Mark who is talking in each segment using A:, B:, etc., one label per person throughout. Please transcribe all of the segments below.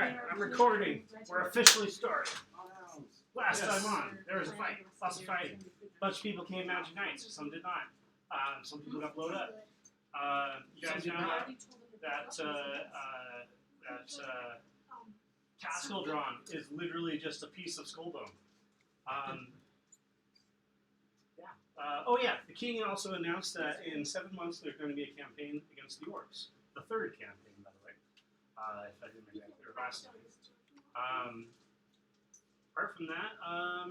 A: Alright, I'm recording. We're officially started. Last time on, there was a fight. Lots of fighting. A bunch of people came Magic Knights. Some did not. Some people got blowed up. You guys found out that Castle Drawn is literally just a piece of skull bone. Oh yeah, the king also announced that in 7 months there's going to be a campaign against the orcs. The third campaign, by the way. If I didn't make that clear last time. Apart from that,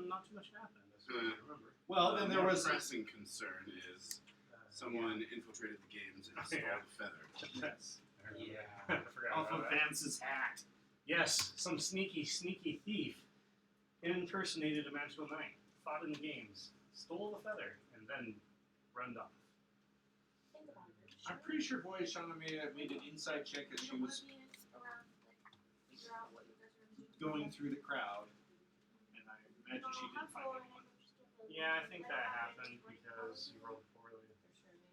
A: not too much happened, as far as I remember.
B: Well, then there was
C: pressing concern is someone infiltrated the games and stole the feather.
A: Yes.
B: Yeah.
A: I forgot
B: off
A: about
B: of
A: that.
B: Vance's hat.
A: Yes, some sneaky thief impersonated a magical knight, fought in the games, stole the feather, and then run off.
B: I'm pretty sure Boy Shauna made an inside check as she was going through the crowd, and I imagine she didn't find anyone.
A: Yeah, I think that happened because you rolled poorly.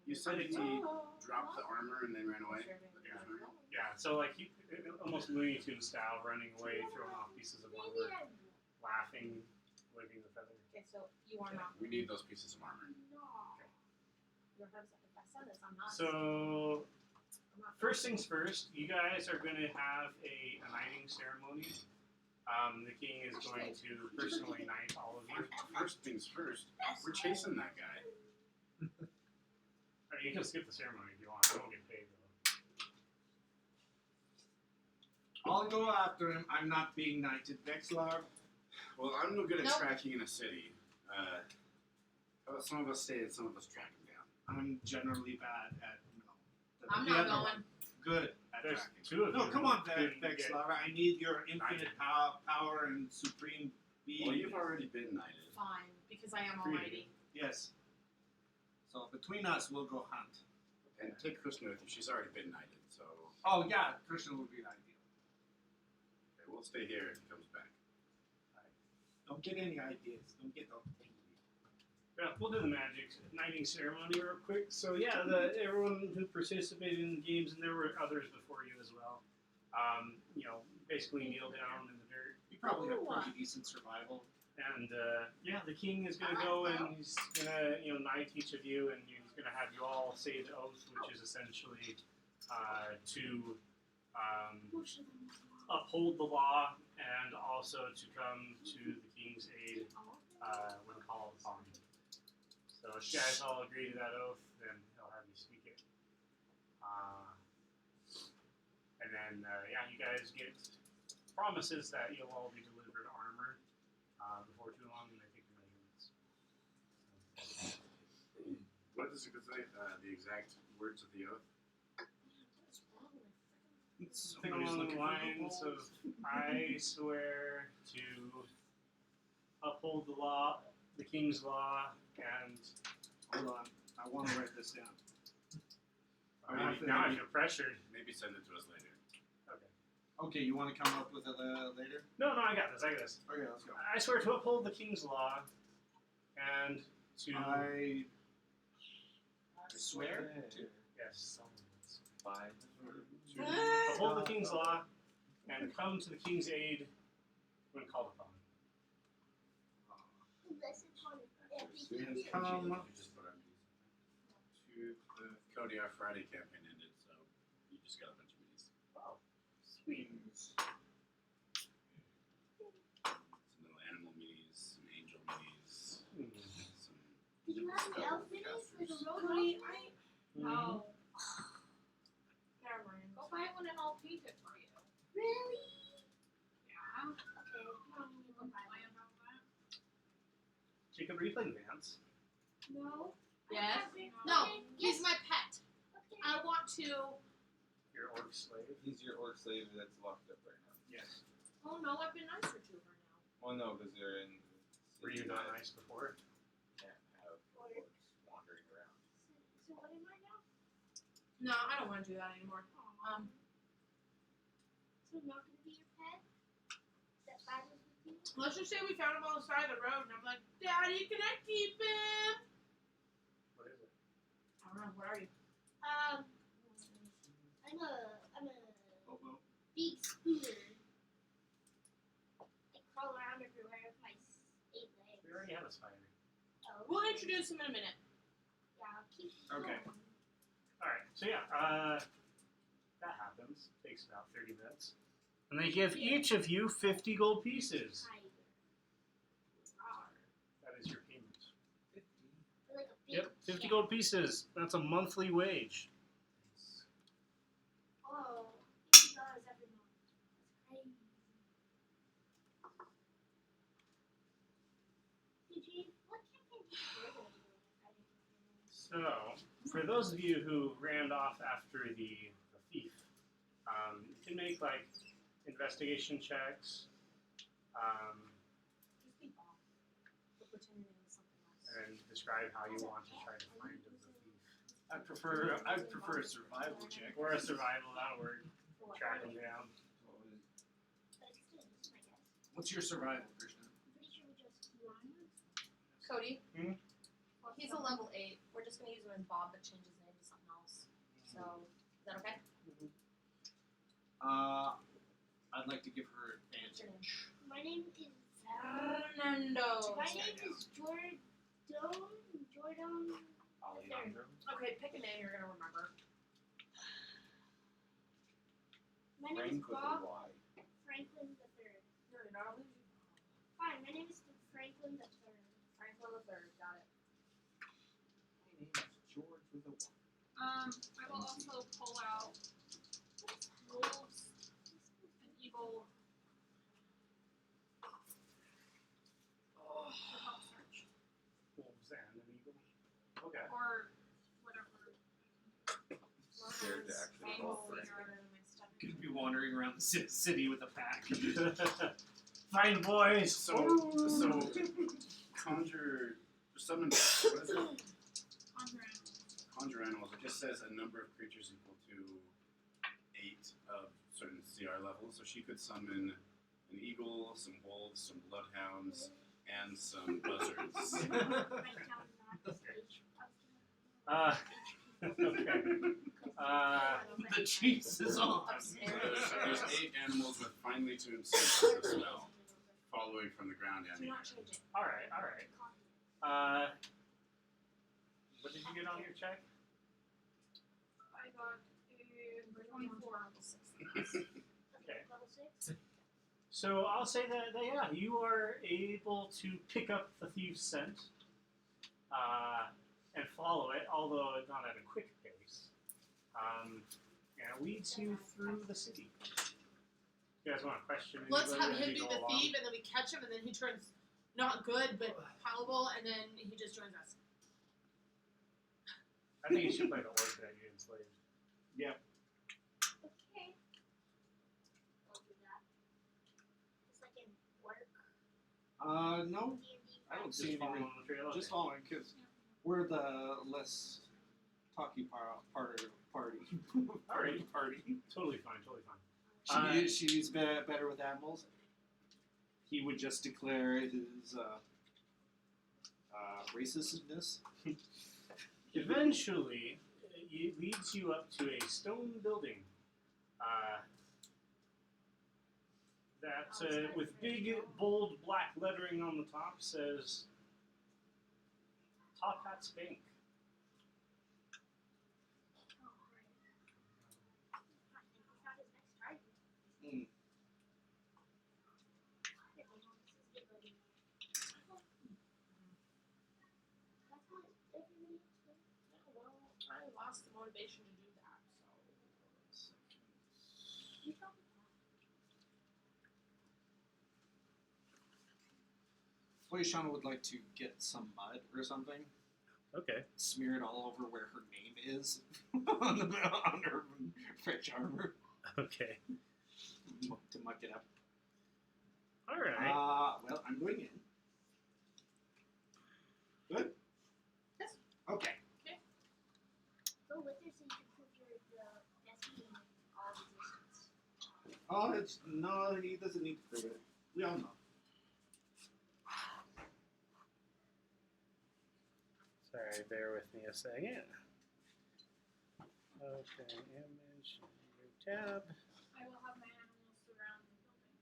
C: You said he dropped the armor and then ran away?
A: Yeah, so like he almost Looney Tunes style, running away, throwing off pieces of armor, laughing, waving the feather.
D: Okay, so you are not.
C: We need those pieces of armor.
D: You're 100%. If I said this, I'm not.
A: So, first things first, you guys are going to have a knighting ceremony. The king is going to personally knight all of you.
C: First things first, we're chasing that guy.
A: I mean, you can skip the ceremony if you want. I won't get paid though.
B: I'll go after him. I'm not being knighted. Vexlar.
C: Well, I'm no good at
D: Nope.
C: tracking in a city. Some of us stay and some of us track him down.
B: I'm generally bad at.
D: I'm
B: the
D: not
B: other
D: going.
B: one. Good at
A: There's
B: tracking.
A: two of you.
B: No, come on,
A: didn't get-
B: Vexlar. I need your infinite power and supreme being.
C: Well, you've already been knighted.
D: Fine, because I am
A: Three.
D: almighty.
B: Yes. So between us, we'll go hunt.
C: And take Krishna with you. She's already been knighted, so
B: Oh yeah, Christian would be an ideal.
C: okay, we'll stay here if he comes back.
B: Don't get any ideas. Don't get those.
A: Yeah, we'll do the magic knighting ceremony real quick. So yeah, everyone who participated in the games, and there were others before you as well. Basically kneel down in the dirt.
B: You probably have pretty decent survival.
A: And yeah, the king is going to go and he's going to knight each of you, and he's going to have you all say the oath, which is essentially to uphold the law and also to come to the king's aid when called upon. So if you guys all agree to that oath, then he'll have you speak it. And then yeah, you guys get promises that you'll all be delivered armor before too long, and I think the measurements.
C: What does it say? The exact words of the oath?
A: Something along the lines of, I swear to uphold the law, the king's law, and
B: Hold on, I want to write this down.
A: now I feel pressured.
C: Maybe send it to us later.
B: Okay, you want to come up with it later?
A: No, I got this.
B: Okay, let's go.
A: I swear to uphold the king's law, and to
B: I swear to.
A: yes,
C: To
A: uphold the king's law, and come to the king's aid when called upon.
B: And come.
C: You just put our to the Cody, our Friday campaign ended, so you just got a bunch of minis.
A: Wow, sweet.
C: Some little animal minis, some angel minis, some.
E: Did you have any elf minis for the road?
D: Cody,
A: Mm-hmm.
D: no. Never mind. Go buy one and I'll paint it for you.
E: Really?
D: Yeah.
E: Okay, you don't need to go buy one.
A: Jacob, are you playing Vance?
E: No.
D: Yes.
E: Okay.
D: No,
E: Okay.
D: he's my pet.
E: Okay.
D: I want to.
A: Your orc slave?
F: He's your orc slave that's locked up right now.
A: Yes.
D: Oh no, I've been nicer to her now.
F: Well, no, because they're in.
A: Were you not nice before?
F: Can't have orcs wandering around.
E: So what am I now?
D: No, I don't want to do that anymore.
E: So I'm not gonna be your pet? That bad was with you?
D: Let's just say we found him on the side of the road, and I'm like, Daddy, can I keep him?
A: What is it?
D: I don't know. Where are you?
E: I'm a
B: Hobo.
E: big scooter.
A: plus fighter.
E: Oh,
D: We'll introduce him in a minute.
E: yeah, I'll keep
B: Okay.
E: going.
A: Alright, so yeah, that happens. Takes about 30 minutes. And they give each of you 50 gold pieces.
E: Tiger.
A: That is your payment.
E: Or like a big
A: Yep, 50
E: cat.
A: gold pieces. That's a monthly wage.
E: Oh, $50 every month. That's crazy. What campaign did you do?
A: So, for those of you who ran off after the thief, you can make like investigation checks
D: Just be bomb. We're pretending it was something else.
A: and describe how you want to try to find the thief.
C: I'd prefer a survival check.
A: Or a survival, that'll work.
D: For what?
A: Track them down.
E: But it's still this, I guess.
C: What's your survival, Krishna?
E: I'm pretty sure we just
D: Cody?
A: Hmm?
D: Well, he's a level 8. We're just going to use him in Bob, but change his name to something else. So, is that okay?
C: I'd like to give her advantage.
E: My name is
D: Fernando.
E: My name is Jordan.
C: Alejandro.
D: Okay, pick a name you're going to remember.
E: My name is
F: Frank with a
E: Bob
F: Y.
E: Franklin the Third.
D: No, not only
E: Fine, my name is Franklin the Third.
D: Franklin III. Got it.
F: My name is George with a Y.
G: I will also pull out wolves, an eagle. To help search,
A: Wolves and an eagle. Okay.
G: or whatever.
F: Scared to actually roll for it.
C: Could be wandering around the city with a pack.
A: Find boys!
C: So conjure, summon, what is it? Conjure animals. It just says a number of creatures equal to 8 of certain CR levels. So she could summon an eagle, some wolves, some bloodhounds, and some buzzards.
E: Write down not H.
A: Okay.
C: The cheese is on.
D: Upstairs.
C: There's 8 animals with finely tuned senses of smell, following from the ground and
D: Do
C: the
D: not
C: air.
D: change it.
A: Alright. What did you get on your check?
G: I got a 24.
A: Okay.
E: Level 6.
A: So I'll say that yeah, you are able to pick up the thief's scent and follow it, although not at a quick pace. And it leads you through the city. You guys want to question
D: Let's
A: anybody
D: have
A: as
D: him
A: you
D: be
A: go
D: the
A: along?
D: thief, and then we catch him, and then he turns not good, but palatable, and then he just joins us.
A: I think you should play the orc that you enslaved.
E: Okay. I'll do that. Just like in work.
B: No,
E: D&D.
B: I don't
A: Just
B: see
A: follow
B: any.
A: on the trail.
B: Just
A: Okay.
B: following, because we're the less talky part of the party.
A: Alright.
B: Party.
A: Totally fine.
B: She's better with animals. He would just declare his racistness.
A: Eventually, it leads you up to a stone building that, with big, bold black lettering on the top, says Top Hat's Bank.
E: Oh, right. I think we found his next target.
B: Mm.
D: I lost the motivation to do that, so.
B: Felicia would like to get some mud or something,
A: Okay.
B: smear it all over where her name is on her French armor
A: Okay.
B: to muck it up.
A: All right.
B: Well, I'm going in. Good?
D: Yes.
B: Okay.
E: Go with her so you can prove your destiny and all resistance.
B: Oh, no, he doesn't need to prove it. We all know.
A: Sorry, bear with me a second. Okay, image, new tab.
G: I will have my animals surround the building.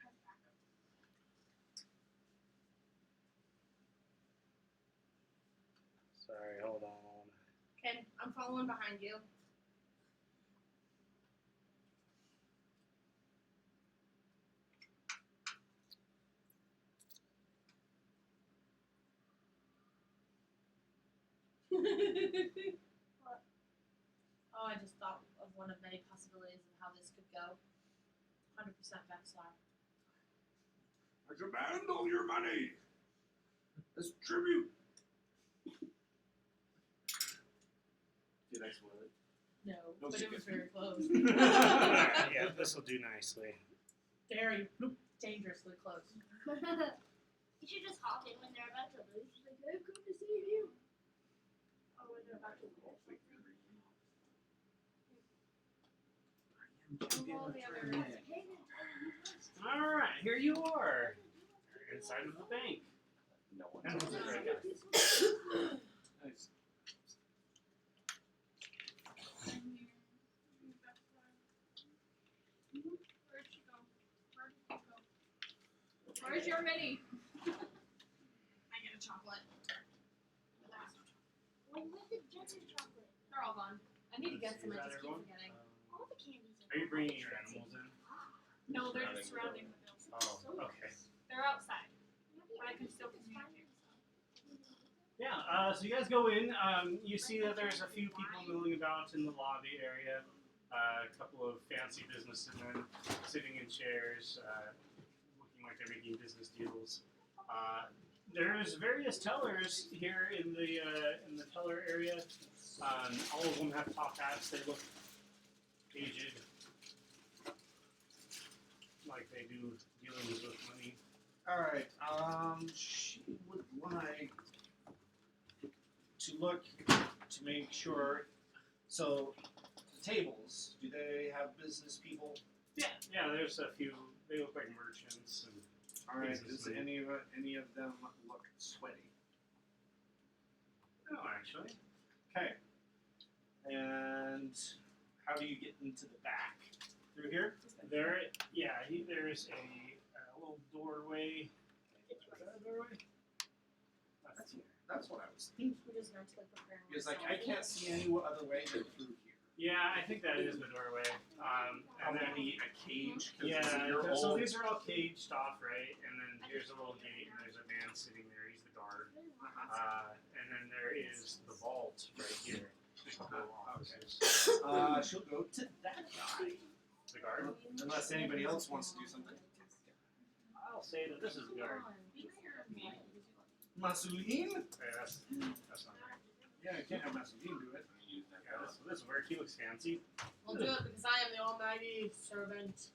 G: As backup.
D: following behind you.
E: What?
D: Oh, I just thought of one of many possibilities of how this could go. 100% backslide.
B: I demand all your money as tribute. Did I spoil it?
D: No,
B: No,
D: but
B: she
D: it was
B: didn't.
D: very close.
A: Alright, yeah, this will do nicely.
D: Very dangerously close.
E: You should just hop in when they're about to lose. She's like, I've come to save you. Oh, when they're about to lose.
G: All the other.
E: Hey, then, you must.
A: Alright, here you are. Inside of the bank.
B: No one.
A: And what's it right now?
B: Nice.
G: Where'd she go? Where did you go? Where's your mini?
D: I get a chocolate.
E: Well, with the ginger chocolate.
D: They're all gone. I need to get some.
A: Is
D: I
A: that
D: just keep
A: everyone?
D: forgetting.
E: All the candies.
A: Are you bringing your animals in?
G: No, they're just surrounding the building.
A: Oh, okay.
G: They're outside, but I can still communicate.
A: Yeah, so you guys go in. You see that there's a few people milling about in the lobby area. A couple of fancy businessmen sitting in chairs, looking like they're making business deals. There's various tellers here in the teller area. All of them have top hats. They look aged, like they do dealings with money.
B: Alright, she would like to look to make sure. So, tables, do they have business people?
A: Yeah, there's a few. They look like merchants. And
B: Alright,
A: Business
B: does
A: men.
B: any of them look sweaty?
A: no, actually.
B: Okay. And how do you get into the back? Through here?
A: There's a little doorway. Is that a doorway? That's here.
B: That's what I was thinking.
D: We just mentally prepare.
B: Because like I can't see any other way than through here.
A: Yeah, I think that is the doorway. And then
B: Probably a cage. 'Cause
A: yeah,
B: you're
A: so
B: old.
A: these are all caged off, right? And then here's a little gate, and there's a man sitting there. He's the guard. And then there is the vault right here. A couple of officers.
B: She'll go to that guy.
A: The guard.
B: Unless anybody else wants to do something.
A: I'll say that this is the guard.
B: Masulin?
A: Okay, that's not right.
B: Yeah, you can't have Masulin do it.
A: Yeah, this work. He looks fancy.
D: I'll do it because I am the almighty servant.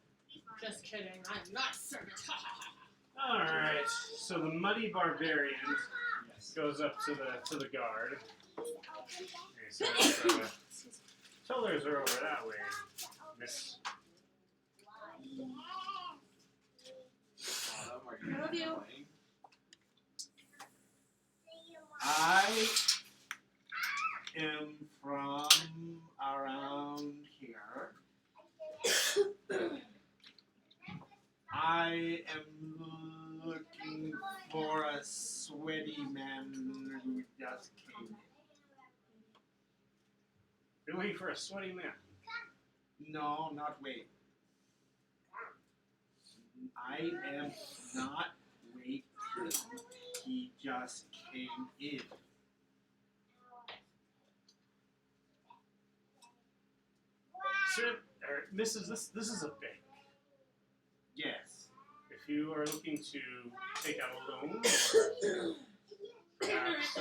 D: Just kidding. I'm not a servant.
A: All right. So the muddy barbarian
B: Yes.
A: goes up to the guard. Okay, so tellers are over that way, Miss.
F: Autumn, are
D: I love you.
F: playing?
B: I am from around here. I am looking for a sweaty man who just came in.
A: You're looking for a sweaty man.
B: No, not wait. I am not waiting. He just came in.
A: Sir, or Mrs. This is a bank.
B: Yes.
A: If you are looking to take out a loan, or perhaps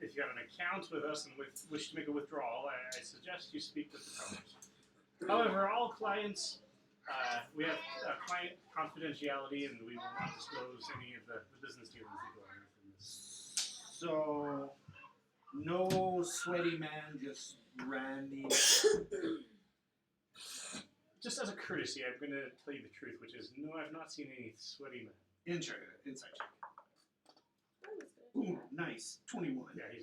A: if you have an account with us and wish to make a withdrawal, I suggest you speak with the tellers. However, all clients, we have client confidentiality, and we will not disclose any of the business dealings that go on within this.
B: So, no sweaty man just ran in.
A: Just as a courtesy, I'm going to tell you the truth, which is no, I've not seen any sweaty men.
B: Inside check. Ooh, nice. 21.
A: Yeah, he's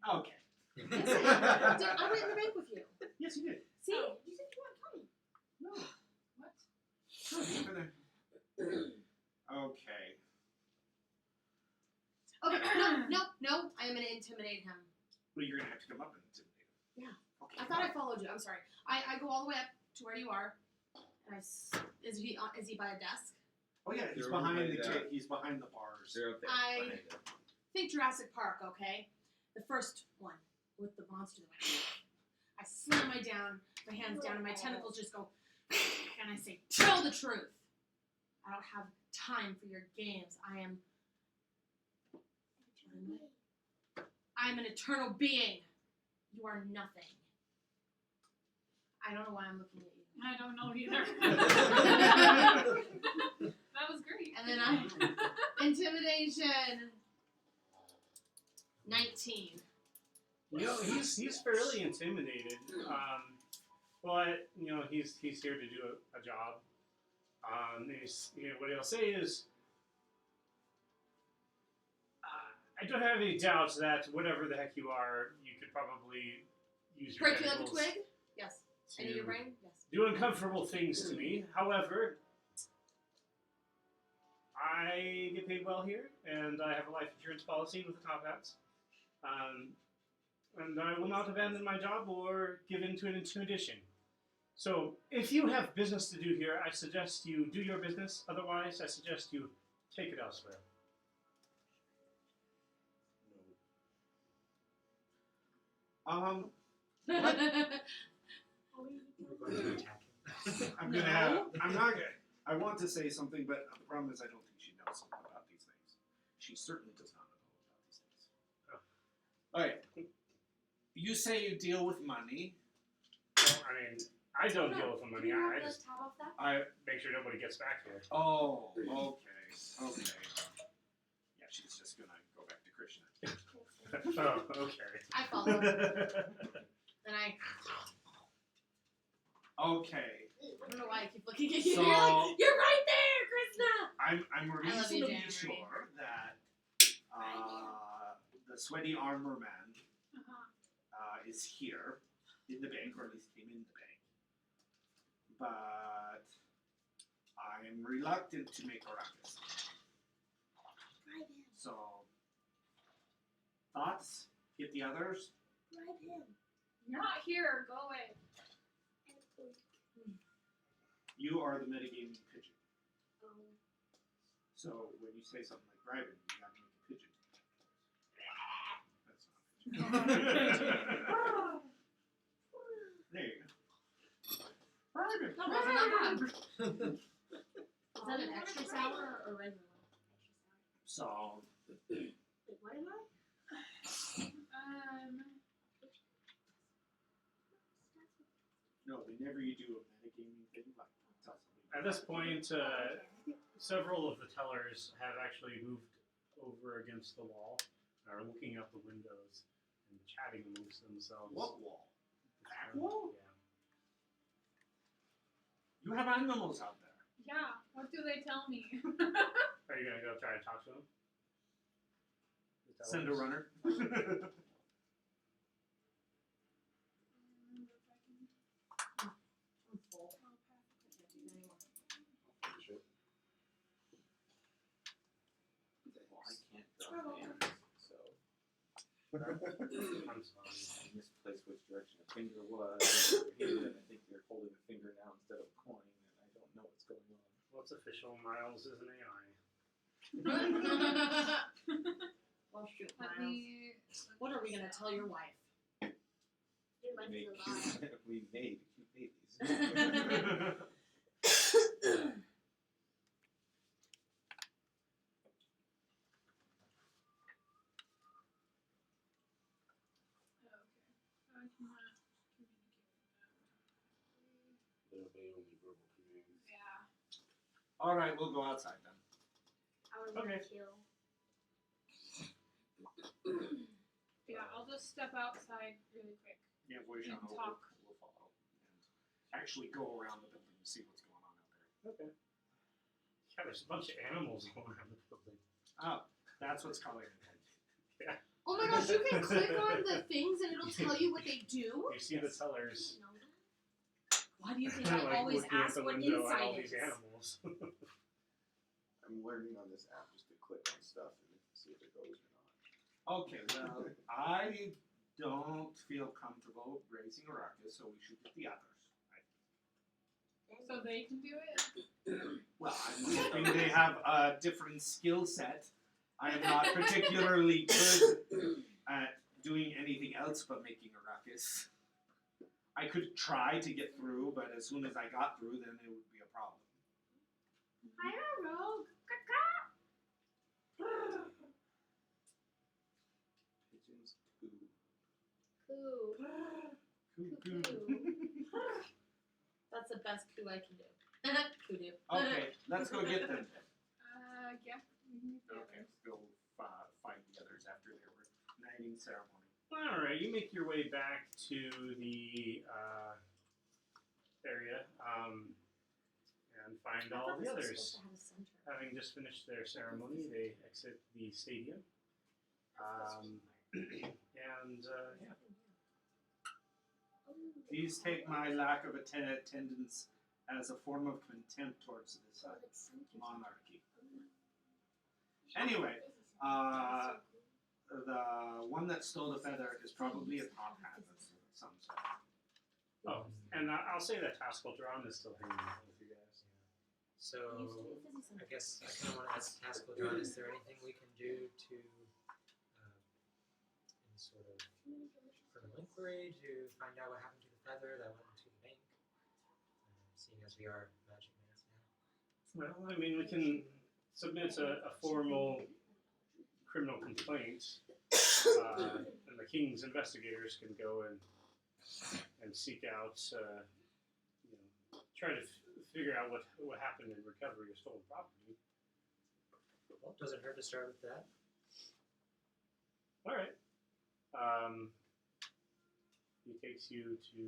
A: lying.
B: Okay.
D: I went in the bank with you.
A: Yes, he did.
D: See?
E: You said you weren't coming.
A: No.
D: What?
B: Sure, you're gonna- Okay.
D: Okay, no. I am gonna intimidate him.
B: Well, you're gonna have to come up and intimidate him. Okay.
H: I thought I followed you. I'm sorry. I go all the way up to where you are. And is he by a desk?
B: Oh yeah, he's
F: They're
B: behind
F: over
B: the
F: by
B: cake. He's behind the bars.
F: They're up there.
H: I-
F: behind it.
H: Think Jurassic Park, okay? The first one with the monster that went. I slam my hands down, and my tentacles just go. And I say, "Tell the truth. I don't have time for your games. I'm an eternal being. You are nothing." I don't know why I'm looking at you.
G: I don't know either. That was great.
H: And then intimidation. 19.
A: You know, he's fairly intimidated. But you know, he's here to do a job. What he'll say is, I don't have any doubts that whatever the heck you are, you could probably use your
H: Break you like a
A: tentacles
H: twig? Yes.
A: to
H: Any of your brain? Yes.
A: do uncomfortable things to me. However, I get paid well here, and I have a life insurance policy with the top hats. And I will not abandon my job or give in to an intimidation. So, if you have business to do here, I suggest you do your business. Otherwise, I suggest you take it elsewhere.
B: I'm
E: How are you
A: We're going to attack him.
B: I'm gonna have. I'm not gonna. I want to say something, but the problem is I don't think she knows something about these things. She certainly does not know about these things. All right. You say you deal with money.
A: Well, I mean, I don't deal with the money. I just
H: top off that?
A: I make sure nobody gets back here.
B: Oh, okay. Yeah, she's just gonna go back to Krishna.
A: Oh, okay.
H: I follow. And I
B: Okay.
H: don't know why I keep looking at you.
B: So-
H: You're like, you're right there, Krishna!
B: I'm
H: love you,
B: reasonably
H: January.
B: sure that the sweaty armor man is here in the bank, or at least came in the bank. But I am reluctant to make a ruckus.
E: Bribe him.
B: So, thoughts? Get the others?
E: Bribe him.
G: You're not here. Go away.
B: You are the metagaming pigeon.
E: Um,
B: So when you say something like bribing, you gotta make a pigeon. That's not a pigeon. There you go. Bribing.
H: No, that's not bad. Is that an extra sour or regular one?
B: So,
E: wait, what am I?
B: no, whenever you do a metagaming thing, like tell somebody.
A: At this point, several of the tellers have actually moved over against the wall and are looking out the windows and chatting amongst themselves.
B: What wall?
A: It's,
B: That wall?
A: Yeah.
B: You have animals out there.
G: Yeah. What do they tell me?
A: Are you gonna go try to talk to them? The
B: Send a
A: tellers?
B: runner.
H: I'm full. I can't do that anymore.
F: Well, I can't draw hands, so
A: I'm sorry.
F: I misplaced which direction a finger was. And I think you're holding a finger now instead of a coin, and I don't know what's going on.
A: What's official? Miles is an AI.
H: Well, shoot,
G: Let
H: Miles.
G: me.
H: What are we gonna tell your wife?
E: Your life
F: We
E: is a
F: make
E: lie.
F: cute, we made cute babies.
G: I cannot communicate with them.
C: They obey only verbal commands.
G: Yeah.
B: All right, we'll go outside then.
E: I would
A: Okay.
E: want to kill.
G: Yeah, I'll just step outside really quick.
B: Yeah, Voisin
G: And
B: will
G: talk.
B: follow and actually go around the building to see what's going on out there.
A: Okay. Yeah, there's a bunch of animals going around the building.
B: Oh, that's what's calling it.
H: Oh my gosh, you can click on the things and it'll tell you what they do?
A: You see the tellers
E: You know that?
H: Why do you think
A: kind of
H: I
A: like
H: always
A: looking at
H: ask
A: the
H: what
A: window at all
H: inside
A: these
H: is?
A: animals.
F: I'm learning on this app just to click on stuff and see if it goes or not.
B: Okay, well, I don't feel comfortable raising a ruckus, so we should get the others.
G: So they can do it?
B: Well, I'm hoping they have a different skill set. I am not particularly good at doing anything else but making a ruckus. I could try to get through, but as soon as I got through, then it would be a problem.
E: Hire a rogue.
F: Pigeons poo.
E: Coo.
B: Coo, coo.
H: That's the best coup I can do. Kudu.
B: Okay, let's go get them.
G: Yeah.
B: Okay, go find the others after their knighting ceremony.
A: All right, you make your way back to the area and find all the others. Having just finished their ceremony, they exit the stadium. And yeah.
B: Please take my lack of attendance as a form of contempt towards this monarchy. Anyway, the one that stole the feather is probably a top hat of some sort.
A: Oh, and I'll say that Taskaldron is still hanging out with you guys.
I: So, I guess I kind of want to ask Taskaldron, is there anything we can do to, in sort of criminal inquiry, to find out what happened to the feather that went into the bank? Seeing as we are magic mans now.
A: Well, I mean, we can submit a formal criminal complaint, and the king's investigators can go and seek out, try to figure out what happened in recovery of stolen property.
I: Well, doesn't hurt to start with that.
A: All right. He takes you to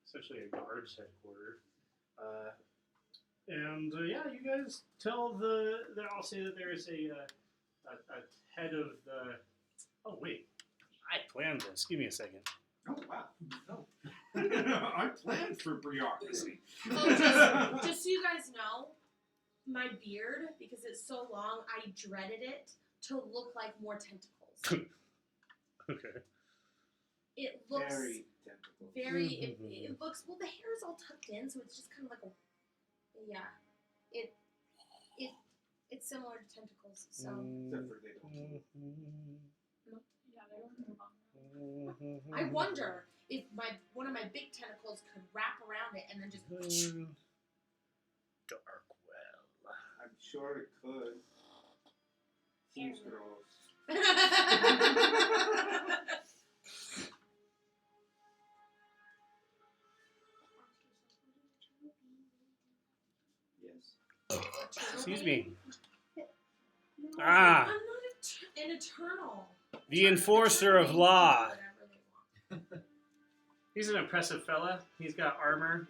A: essentially a guard's headquarters. And yeah, you guys tell I'll say that there is a head of the. Oh wait, I planned this. Give me a second.
B: Oh wow! Oh. I planned for bureaucracy.
H: Oh, just so you guys know, my beard, because it's so long, I dreaded it to look like more tentacles.
A: Okay.
H: It looks
B: Very tentacle.
H: very. It looks well. The hair is all tucked in, so it's just kind of like a. Yeah, it's similar to tentacles. So
B: Except for they don't.
G: Yeah, they don't move on.
H: I wonder if one of my big tentacles could wrap around it and then just.
A: Dark well.
B: I'm sure it could. Seems gross. Yes.
A: Excuse me.
H: No,
A: Ah.
H: I'm not an eternal.
A: The enforcer of law.
H: Whatever they want.
A: He's an impressive fella. He's got armor.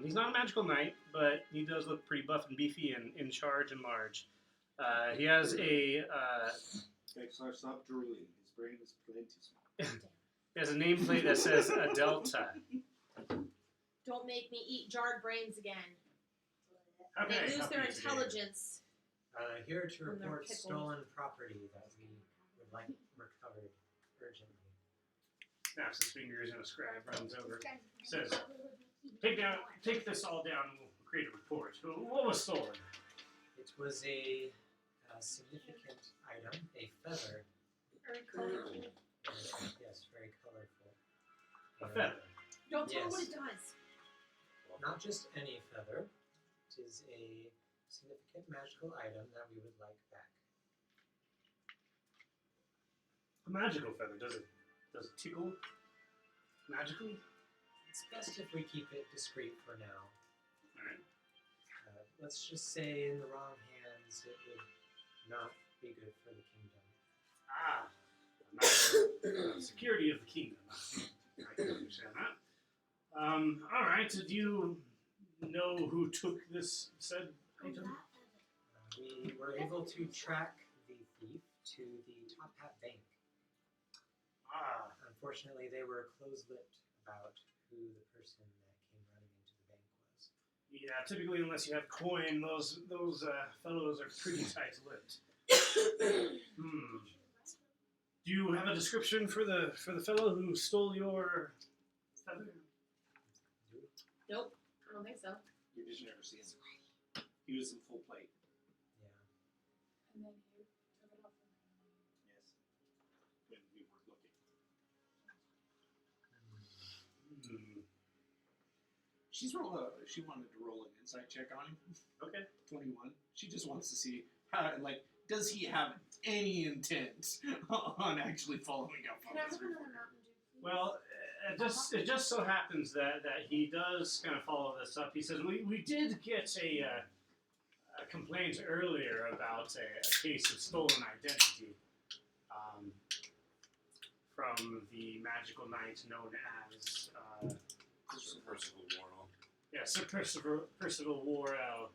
A: He's not a magical knight, but he does look pretty buff and beefy and in charge and large. He has a
B: Vexlar, stop drooling. His brain is plenty small.
A: he has a nameplate that says a Delta.
H: Don't make me eat jarred brains again.
A: How can I
H: They lose
A: help
H: their
A: you today?
H: intelligence.
I: Here to
H: When they're
I: report
H: pickled.
I: stolen property that we would like recovered urgently.
A: Snaps his fingers and a scribe runs over. Says, Take this all down and we'll create a report. What was stolen?
I: It was a significant item, a feather.
G: Very colorful.
I: Yes, very colorful.
A: A feather.
H: Don't tell me what
I: Yes.
H: it does.
I: Not just any feather. It is a significant magical item that we would like back.
A: A magical feather. Does it tickle magically?
I: It's best if we keep it discreet for now.
A: Alright.
I: Let's just say in the wrong hands, it would not be good for the kingdom.
A: Ah. A matter of security of the kingdom. I can understand that. Alright, so do you know who took this said item?
I: We were able to track the thief to the Top Hat Bank.
A: Ah.
I: Unfortunately, they were close-lipped about who the person that came running into the bank was.
A: Yeah, typically unless you have coin, those fellows are pretty tight-lipped. Do you have a description for the fellow who stole your feather?
H: Nope, I don't think so.
B: You did never see him. He was in full plate.
I: Yeah.
G: And then you took it off.
B: Yes. When we were looking.
A: Hmm.
B: She wanted to roll an insight check on him.
A: Okay.
B: 21. She just wants to see how, like, does he have any intent on actually following up on
H: Can I
B: this
H: have another
B: report?
H: Mountain Dew, please?
A: Well, it just so happens that he does kind of follow this up. He says we did get a complaint earlier about a case of stolen identity from the magical knight known as
C: Sir Percival Worrell.
A: Sir Percival Worrell.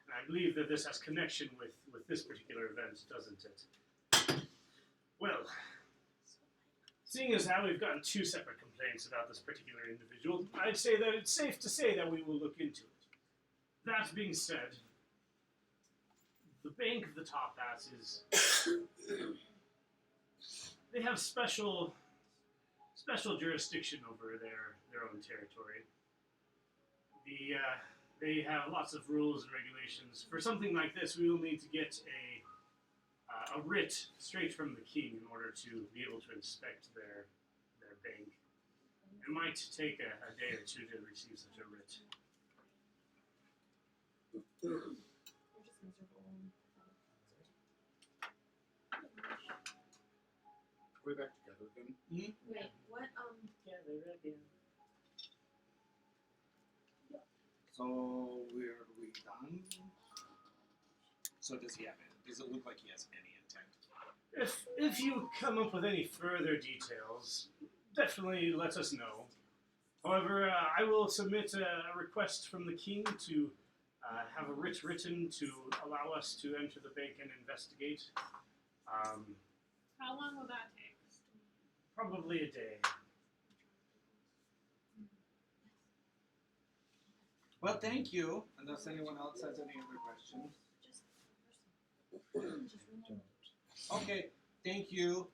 A: And I believe that this has connection with this particular event, doesn't it? Well, seeing as how we've gotten 2 separate complaints about this particular individual, I'd say that it's safe to say that we will look into it. That being said, the Bank of the Top Hats is... they have special jurisdiction over their own territory. They have lots of rules and regulations. For something like this, we will need to get a writ straight from the king in order to be able to inspect their bank. It might take a day or 2 to receive such a writ.
H: You're just miserable.
C: Are we back together again?
H: Wait, what,
A: Yeah, they're ready.
B: So, are we done? So does he have it? Does it look like he has any intent?
A: If you come up with any further details, definitely let us know. However, I will submit a request from the king to have a writ written to allow us to enter the bank and investigate.
G: How long will that take?
A: Probably a day.
B: Well, thank you. Unless anyone else has any other questions. Okay, thank you.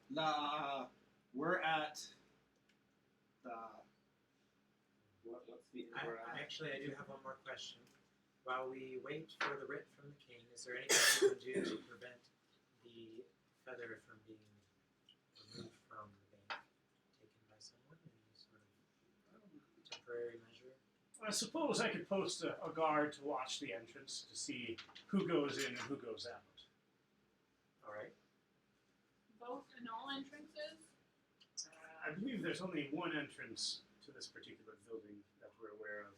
B: We're at the... What's the...
I: I do have one more question. While we wait for the writ from the king, is there anything we can do to prevent the feather from being removed from the bank, taken by someone? Any sort of temporary measure?
A: I suppose I could post a guard to watch the entrance to see who goes in and who goes out.
I: All right.
G: Both in all entrances?
A: I believe there's only one entrance to this particular building that we're aware of.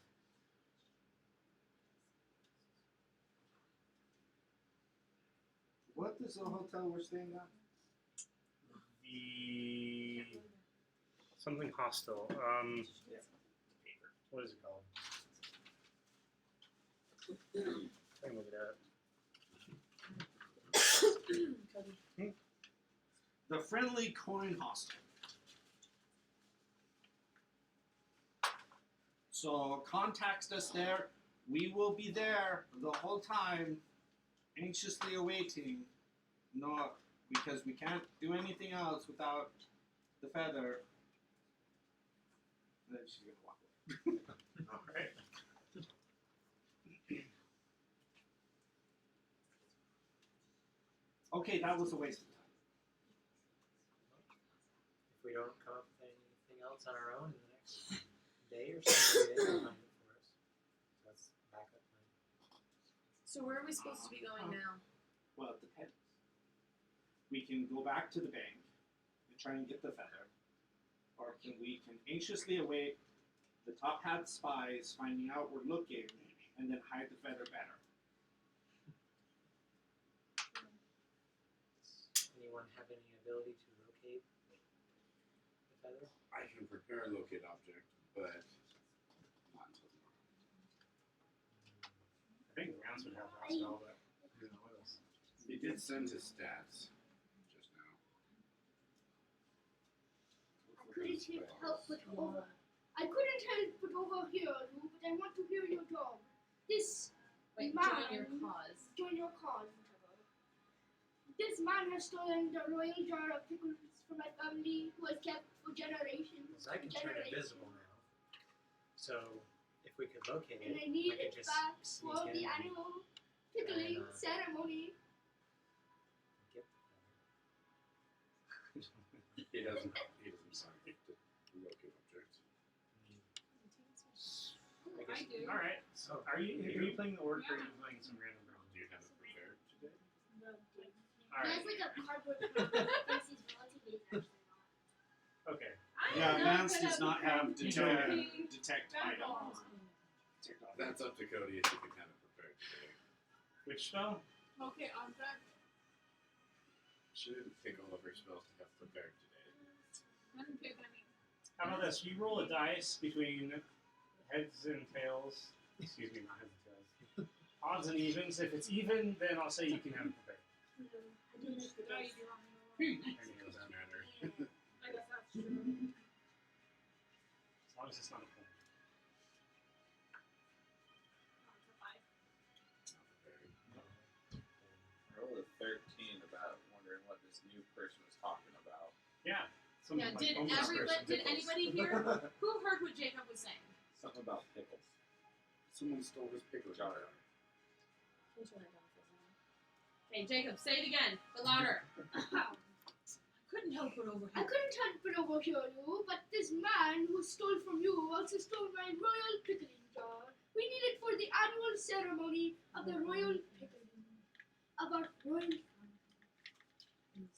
B: What is the hotel we're staying at?
A: The something hostel. What is it called? I can look it up.
B: The Friendly Coin Hostel. So contact us there. We will be there the whole time, anxiously awaiting. No, because we can't do anything else without the feather. And then she's gonna walk away.
A: Alright.
B: Okay, that was a waste of time.
I: If we don't come up with anything else on our own in the next day or so, maybe they can find it for us. So that's backup plan.
H: so where are we supposed to be going now?
B: Well, it depends. We can go back to the bank and try and get the feather, or we can anxiously await the top hat spies finding out we're looking, and then hide the feather better.
I: Anyone have any ability to locate the feather?
C: I can prepare a locate object, but not until tomorrow.
A: I think Rance would have that spell, but who knows?
C: He did send his stats just now.
E: I couldn't help but over. I couldn't help but overhear you, but I want to hear your dog. This
H: Wait,
E: man,
H: join your cause.
E: Join your cause, whatever. This man has stolen the royal jar of pickled for my family who has kept for generations.
I: Because I can turn invisible now. So if we could locate
E: And
I: it,
E: I need
I: I
E: it
I: could just
E: back
I: sneak
E: for
I: in
E: the
I: and
E: annual pickling
I: and,
E: ceremony.
I: get
C: He doesn't sign to locate objects.
I: I
G: I do.
A: All right. So are you playing the orc or are you playing some random girl?
C: Do you have it prepared today?
E: No,
A: All right.
E: There's like a cardboard cutout. His relative is actually not.
A: Okay.
B: Yeah, Vance does not have
A: You
B: detect item.
C: That's up to Cody if you can have it prepared today.
A: Which spell?
G: Okay, on that.
C: She didn't pick all of her spells to have prepared today.
G: I didn't pick any.
A: How about this? You roll a dice between heads and tails. Excuse me, not heads and tails. Odds and evens. If it's even, then I'll say you can have it prepared.
E: I do like the
G: No,
E: dice.
G: you do not know.
A: Anything
C: It doesn't matter.
G: I guess that's true.
A: As long as it's not a point.
G: No, it's a 5.
C: Not prepared.
F: I rolled a 13 about wondering what this new person was talking about.
A: Yeah. Some,
H: Yeah,
A: like,
H: did
A: homeless person.
H: did anybody hear? Who heard what Jacob was saying?
F: Something about pickles.
C: Someone stole his pickle jar.
H: Okay, Jacob, say it again, but louder. I couldn't help but
E: I
H: overhear.
E: couldn't help but overhear you, but this man who stole from you also stole my royal pickling jar. We need it for the annual ceremony of the royal pickling. Of our royal family.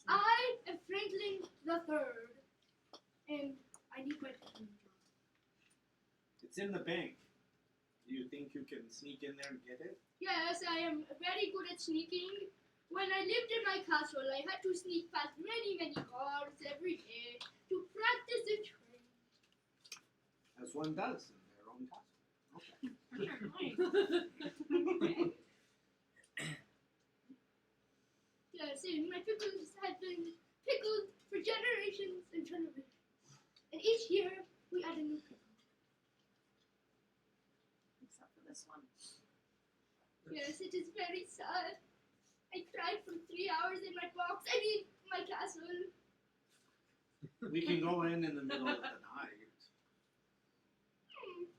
E: I am Franklin the Third, and I need my pickling jar.
B: It's in the bank. Do you think you can sneak in there and get it?
E: Yes, I am very good at sneaking. When I lived in my castle, I had to sneak past many guards every day to practice the trade.
B: As one does in their own castle. Okay.
E: Yes, and my pickles have been pickled for generations and generations. And each year, we add a new pickle.
H: Except for this one.
E: Yes, it is very sad. I cried for 3 hours in my box. I mean, my castle.
B: We can go in the middle of the night.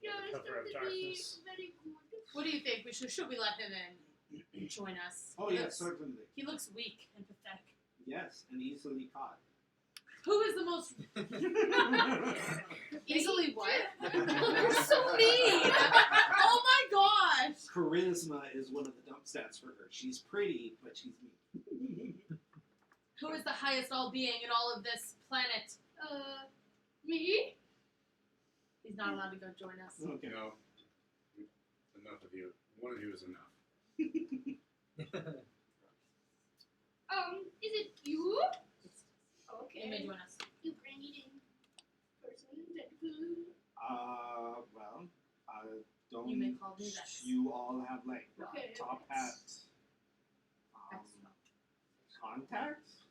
E: Yes,
A: Cover
E: that
A: of
E: would be
A: darkness.
E: very good.
H: What do you think? Should we let him in? Join us.
B: Oh
H: He
B: yes,
H: looks-
B: certainly.
H: He looks weak and pathetic.
B: Yes, and easily caught.
H: Who is the most easily what? You're so mean! Oh my gosh!
B: Charisma is one of the dump stats for her. She's pretty, but she's mean.
H: Who is the highest all being in all of this planet?
E: Me?
H: He's not allowed to go join us.
B: Okay.
C: No. Enough of you. One of you is enough.
E: Is it you?
H: He may
E: Okay.
H: join us.
E: You brain eating person, Deadpool.
B: Well, don't
H: You may call me Rex.
B: you all have like
E: Okay,
B: top
E: Rex.
B: hat contacts?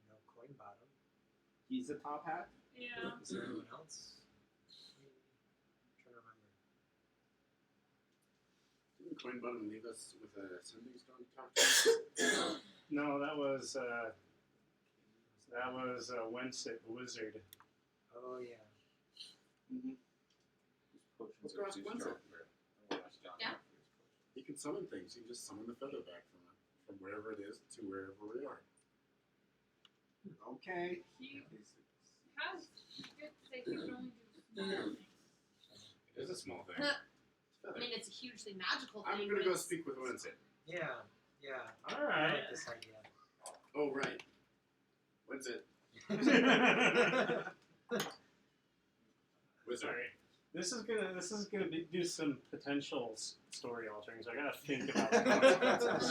I: No coin bottom.
B: He's a top hat?
G: Yeah.
I: Is there anyone else? I'm trying to remember.
C: Didn't Coin Bottom leave us with a sending stone to talk to?
A: No, that was Winston, the wizard.
I: Oh yeah.
B: Mm-hmm.
C: Let's go ask Winston.
H: Yeah.
C: He can summon things. He can just summon the feather back from wherever it is to wherever we are.
B: Okay.
G: He has good to say he can only do small things.
C: It is a small thing.
H: Huh.
C: It's
H: I
C: feather.
H: mean, it's a hugely magical
C: I'm
H: thing.
C: gonna
H: but
C: go
H: it's-
C: speak with Winston.
I: Yeah. Yeah.
A: All
I: I
A: right.
I: like this idea.
C: Oh right. Winston. Wizard.
A: Sorry. This is gonna do some potential story altering, so I gotta think about the consequences.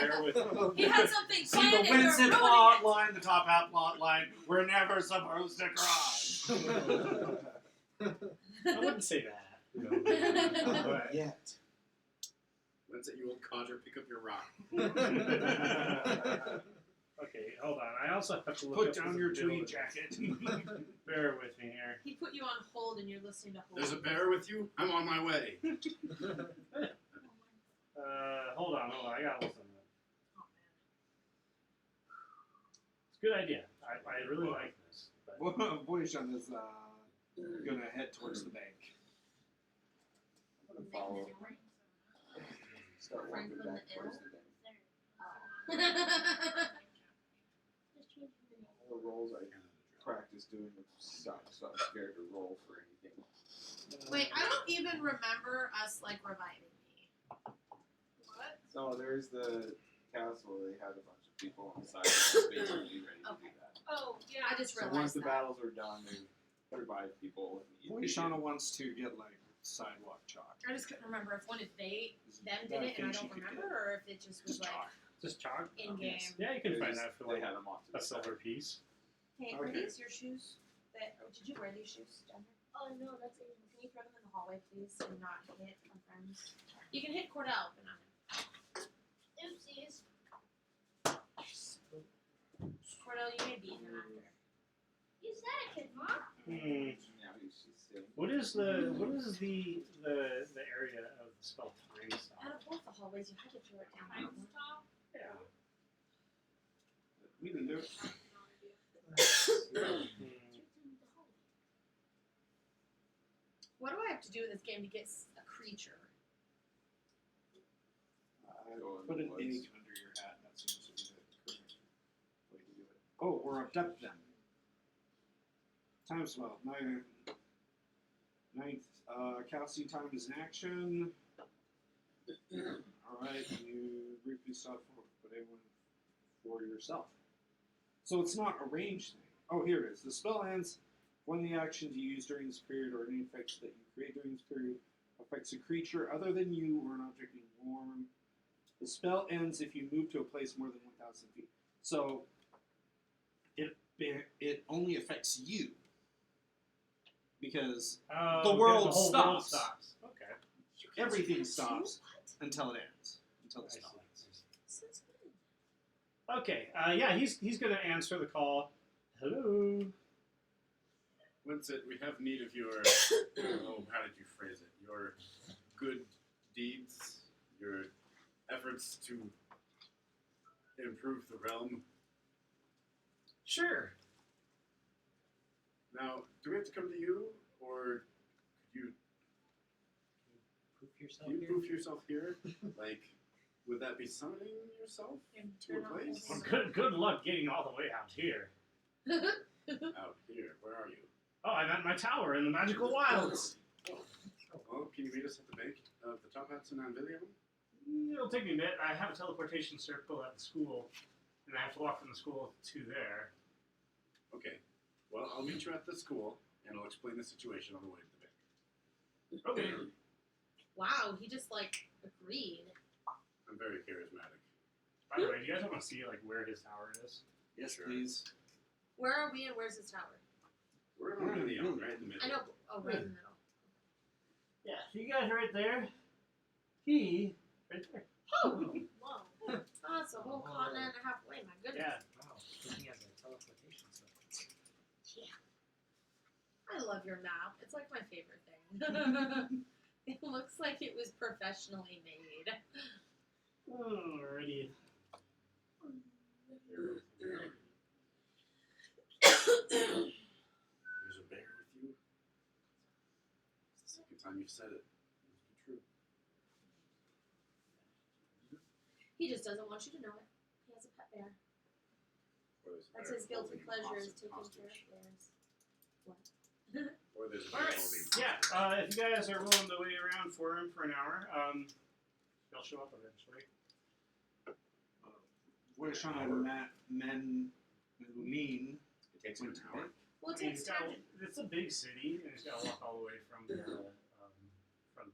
A: Bear with me.
H: He had something
B: See,
H: planned
B: the
H: and you're
B: Winston
H: ruining
B: plot
H: it.
B: line, the top hat plot line, we're never supposed to cry.
A: I wouldn't say that. But-
B: Yet.
C: Winston, you old codger, pick up your rock.
A: Okay, hold on. I also have to look
B: Put
A: up
B: down
A: his
B: your tweed
A: abilities.
B: jacket.
A: Bear with me here.
H: He put you on hold and you're listening to hold.
C: There's a bear with you? I'm on my way.
A: Hold on. I gotta listen to It's a good idea. I really like this. But
B: Boyashan is gonna head towards the bank.
F: I'm gonna follow. Start walking
D: Franklin
F: back
D: the
F: towards
D: Ill?
F: the bank. All the rolls I practice doing with suck, so I'm scared to roll for anything.
H: Wait, I don't even remember us like reviving me.
G: What?
F: So there's the castle. They had a bunch of people on the side of the space to be ready to
H: Okay.
F: do that.
G: Oh, yeah.
H: I just
F: So once
H: realized
F: the
H: that.
F: battles are done, they revive people.
B: Boyashana wants to get like sidewalk chalk.
H: I just couldn't remember if one of them did
B: I
H: it and I
B: think she
H: don't
B: could
H: remember, or if it just was
B: Just
H: like
B: chalk.
A: just chalk.
H: in game.
B: Yes.
A: Yeah, you can find that for
F: They
A: like
F: had them off to
A: a
F: the side.
A: silver piece.
H: Hey, are
B: Okay.
H: these your shoes? Or did you wear these shoes, Jenna?
E: Oh no, that's it.
H: Can you throw them in the hallway, please, and not hit our friends? You can hit Cordell, but not him.
E: Oopsies.
H: Cordell, you may beat him after.
E: Is that a kid, Mom?
F: Yeah, she's sitting.
A: What is the area of the spell time stop?
H: Out of both the hallways, you had to throw it down.
G: Time stop?
A: Yeah.
B: We can do it.
G: I have no idea.
H: What do I have to do in this game to get a creature?
F: Go in
B: Put
F: the
B: an
F: woods.
B: egg under your hat. That seems to be the correct way to do it. Oh, we're abduct them. Time swell. Ninth. Casting time is in action. Alright, you briefly stop for put anyone for yourself. So it's not a range thing. Oh, here it is. The spell ends when the actions you use during this period or any effects that you create during this period affects a creature other than you or an object being warm. The spell ends if you move to a place more than 1,000 feet. So it only affects you because
A: Oh,
B: The world
A: the whole
B: stops.
A: world stops. Okay.
B: everything stops until it ends. Until the
A: I see.
B: spell ends.
H: Sounds good.
A: Okay. Yeah, he's gonna answer the call. Hello.
C: Winsett, we have need of your, how did you phrase it? Your good deeds, your efforts to improve the realm.
A: Sure.
C: Now, do we have to come to you, or could
I: Proof yourself
C: you
I: here.
C: poof yourself here? Like, would that be summoning yourself
H: And
C: to
H: turn
C: a
H: off
C: place?
H: all
A: Well, good luck getting all the way out here.
C: Out here, where are you?
A: Oh, I'm at my tower in the magical wilds.
C: Well, can you meet us at the bank of the Top Hats in Anvillion?
A: It'll take me a bit. I have a teleportation circle at the school, and I have to walk from the school to there.
C: Okay. Well, I'll meet you at the school, and I'll explain the situation on the way to the bank.
A: Okay.
H: Wow, he just like agreed.
C: I'm very charismatic.
A: By the way, do you guys want to see like where his tower is?
B: Yes,
C: Sure.
B: please.
H: Where are we and where's his tower?
C: We're in Anvillion, right in the middle.
H: I know. Oh, right in the middle.
A: Yeah. So you guys are right there. He right there.
H: Oh,
G: Whoa.
H: oh, it's a whole
I: Oh.
H: continent and a half away. My goodness.
A: Yeah.
I: Wow, speaking as a teleportation system.
H: I love your map. It's like my favorite thing. It looks like it was professionally made.
A: Alrighty.
C: There's a bear with you. It's the second time you've said it. It must be true.
H: He just doesn't want you to know it. He has a pet bear.
C: Or there's a
H: That's
C: bear
H: his guilty
C: holding him
H: pleasure is taking
C: hostage.
H: care of bears. What?
C: Or there's a bear
A: Alright.
C: holding
A: Yeah. If you guys are willing to wait around for him for an hour, he'll show up eventually.
B: Boyashana and Mean
C: It takes him an hour.
H: Well, it
A: I mean,
H: takes
A: he's got-
H: time.
A: It's a big city, and he's got to walk all the way from the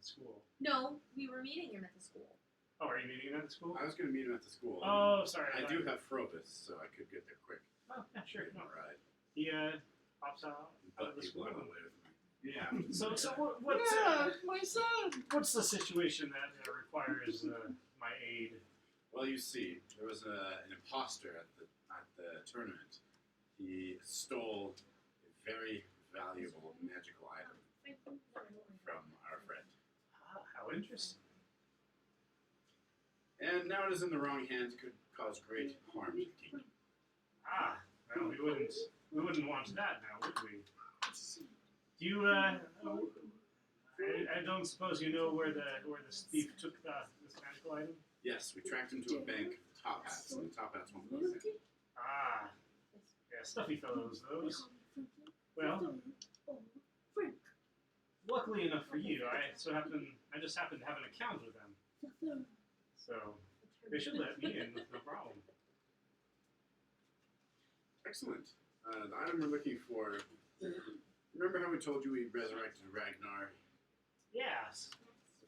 A: school.
H: No, we were meeting him at the school.
A: Oh, are you meeting him at the school?
C: I was going to meet him at the school.
A: Oh, sorry.
C: I
A: thought-
C: do have Frobus, so I could get there quick.
A: Oh, yeah, sure. No.
C: Alright.
A: He pops out of
C: But
A: the
C: people
A: school.
C: out of the way with me.
B: Yeah.
A: So what's
B: my son.
A: what's the situation that requires my aid?
C: Well, you see, there was an imposter at the tournament. He stole a very valuable magical item from our friend.
A: How interesting.
C: And now it is in the wrong hands, could cause great harm to the kingdom.
A: Well, we wouldn't want that now, would we? Do you, I don't suppose you know where the thief took this magical item?
C: Yes, we tracked him to a bank of top hats, and the top hats won't let us in.
A: Ah, yeah, stuffy fellows, those. Well, luckily enough for you, I just happen to have an account with them, so they should let me in with no problem.
C: Excellent. The item we're looking for. Remember how we told you we resurrected Ragnar?
A: Yes.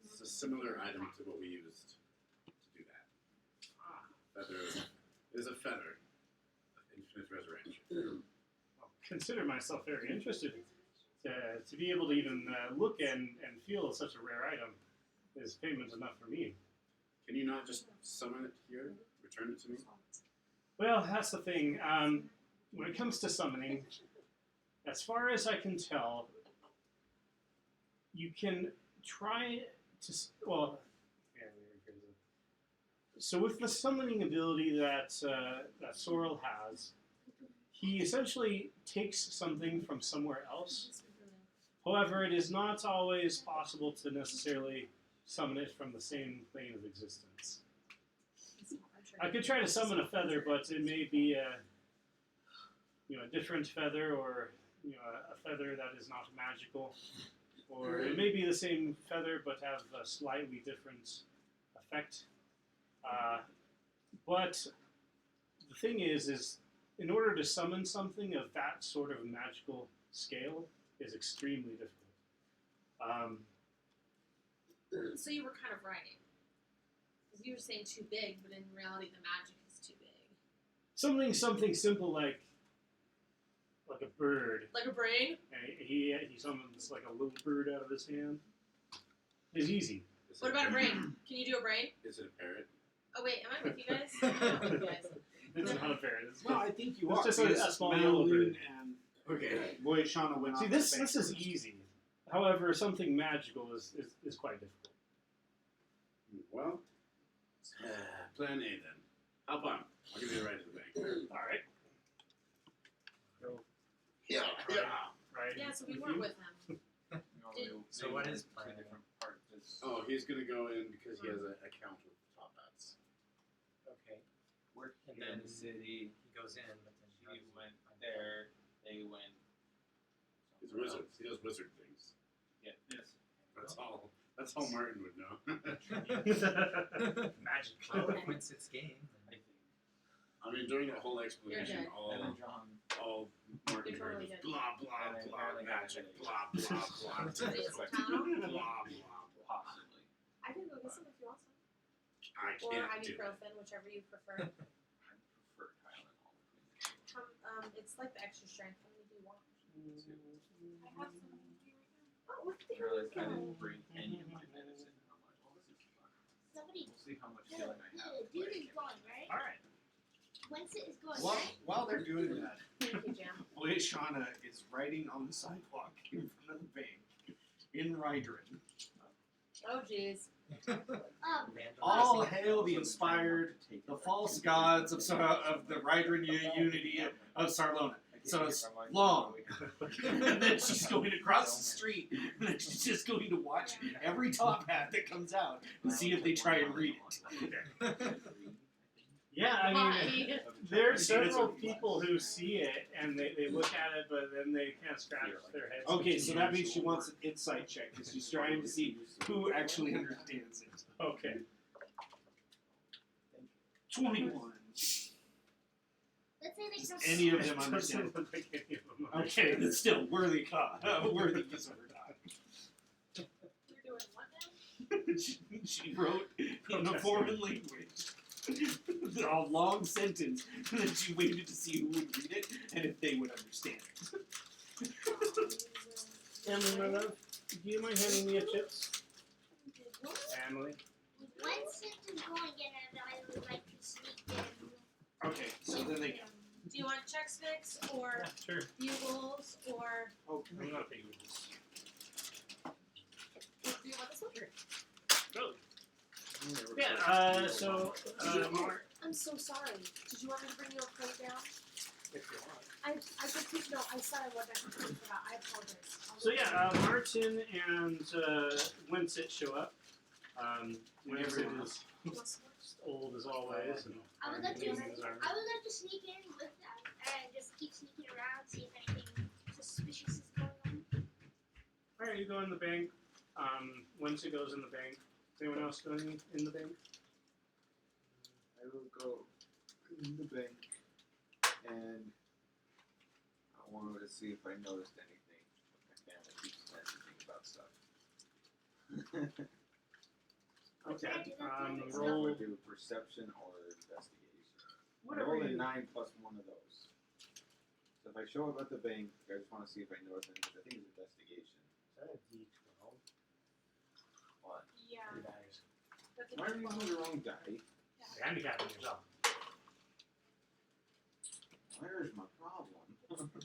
C: It's a similar item to what we used to do that. Feather is a feather of infinite resurrection.
A: I'll consider myself very interested. To be able to even look and feel such a rare item is payment enough for me.
C: Can you not just summon it here? Return it to me?
A: Well, that's the thing. When it comes to summoning, as far as I can tell, you can try to. Well, yeah, so with the summoning ability that Sorrel has, he essentially takes something from somewhere else. However, it is not always possible to necessarily summon it from the same plane of existence. I could try to summon a feather, but it may be a different feather, or a feather that is not magical, or it may be the same feather but have a slightly different effect. But the thing is in order to summon something of that sort of magical scale is extremely difficult.
D: So you were kind of right. Because you were saying too big, but in reality the magic is too big.
A: Something simple like a bird.
D: Like a brain?
A: And he summons like a little bird out of his hand. It's easy.
D: What about a brain? Can you do a brain?
C: Is it a parrot?
D: Oh wait, am I with you guys? I'm not with you guys.
A: It's not a parrot. It's
B: Well, I think you
A: It's
B: are.
A: just a
B: because
A: small yellow bird.
B: and
C: Okay.
B: Boy Shauna went
A: See,
B: off
A: this
B: the
A: is
B: bank.
A: easy. However, something magical is quite difficult.
C: Well, plan A then. Hop on. I'll give you a ride to the bank.
A: All right. Go
C: Yeah.
A: right.
D: Yeah, so we
A: with
D: weren't
A: you.
D: with him.
I: So what is
F: play
I: plan?
F: a different part? This
C: Oh, he's gonna go in because he has an account with top hats.
I: Okay.
F: we're
I: And
F: here in
I: then
F: the city.
I: he goes in, but then
F: She went there. They went.
C: He's a wizard. He does wizard things.
F: Yeah. This.
C: That's all. That's all Martin would know.
A: Magic.
I: well, once it's game.
F: I think.
C: I mean, during that whole explanation,
D: You're
F: And then John.
C: all Martin
D: You're
C: heard
D: totally
C: was
D: good.
C: blah blah
F: And then
C: blah
F: apparently
C: magic,
F: got
C: blah blah blah.
D: Is it
C: blah
D: Tylenol?
C: blah blah.
F: Possibly.
D: I can go get some if you want some.
C: I
D: Or
C: can't do it.
D: ibuprofen, whichever you prefer.
F: I prefer Tylenol between
D: It's like the extra strength. How many do you want?
G: I have some here right now.
D: Oh, what
F: the
D: the
F: two. I realized I
D: hell?
F: didn't bring any of my medicine. How much?
E: Somebody,
F: We'll see how much
E: the,
F: healing I have.
E: the dude is gone, right?
A: All right.
E: Winston is gone,
B: While,
E: right?
B: while they're doing that,
D: Thank you, Jam.
B: Boy Shauna is riding on the sidewalk in front of the bank in Rydrin.
D: Oh, jeez.
B: All hail the inspired, the false gods of the Rydrin unity of Sarlona. So it's long. And then she's going across the street, and then she's just going to watch every top hat that comes out and see if they try and read it.
A: Yeah, I mean,
D: Hi.
A: there are several people who see it and they look at it, but then they kind of scratch their heads.
B: Okay, so that means she wants an insight check because she's trying to see who actually understands it.
A: Okay.
B: 21.
E: Let's say they
B: Does
E: come.
B: any of them understand?
A: Doesn't look like any of them
B: Okay,
A: understand.
B: that's still worthy worthy use of her time.
D: You're doing what now?
B: She wrote in a foreign language a long sentence, and then she waited to see who would read it and if they would understand it.
A: Emily, my love, do you mind handing me a chips? Emily.
E: Winston is going in, and I would like to sneak in.
B: Okay, so then they go.
D: Do you want Chex Mix or
A: Yeah, sure.
D: Bugles or
A: I'm not big with this.
D: do you want this one?
A: Oh. Yeah, Mark.
D: I'm so sorry. Did you want me to bring you a plate down?
A: if you want.
H: I just no. I said I wasn't complete for that. I apologize.
A: So yeah, Martin and Winsett show up. Winsett is old as always, and
E: I would like to.
A: in his armor.
E: I would like to sneak in with them and just keep sneaking around, see if anything suspicious is going on.
A: All right, you go in the bank. Winsett goes in the bank. Is anyone else going in the bank?
F: I will go in the bank and I wanted to see if I noticed anything. My family keeps messaging about stuff.
A: Okay.
F: So
A: Roll.
F: I do perception or investigation. I
A: Whatever
F: rolled a
A: you.
F: 9 plus 1 of those. So if I show up at the bank, I just want to see if I notice anything. I think it's investigation.
I: Is that a D12?
F: What?
H: Yeah.
I: Three dice.
H: That's a
F: Why are you
H: D12.
F: using the wrong die?
A: You're handicapping yourself.
F: Where's my problem?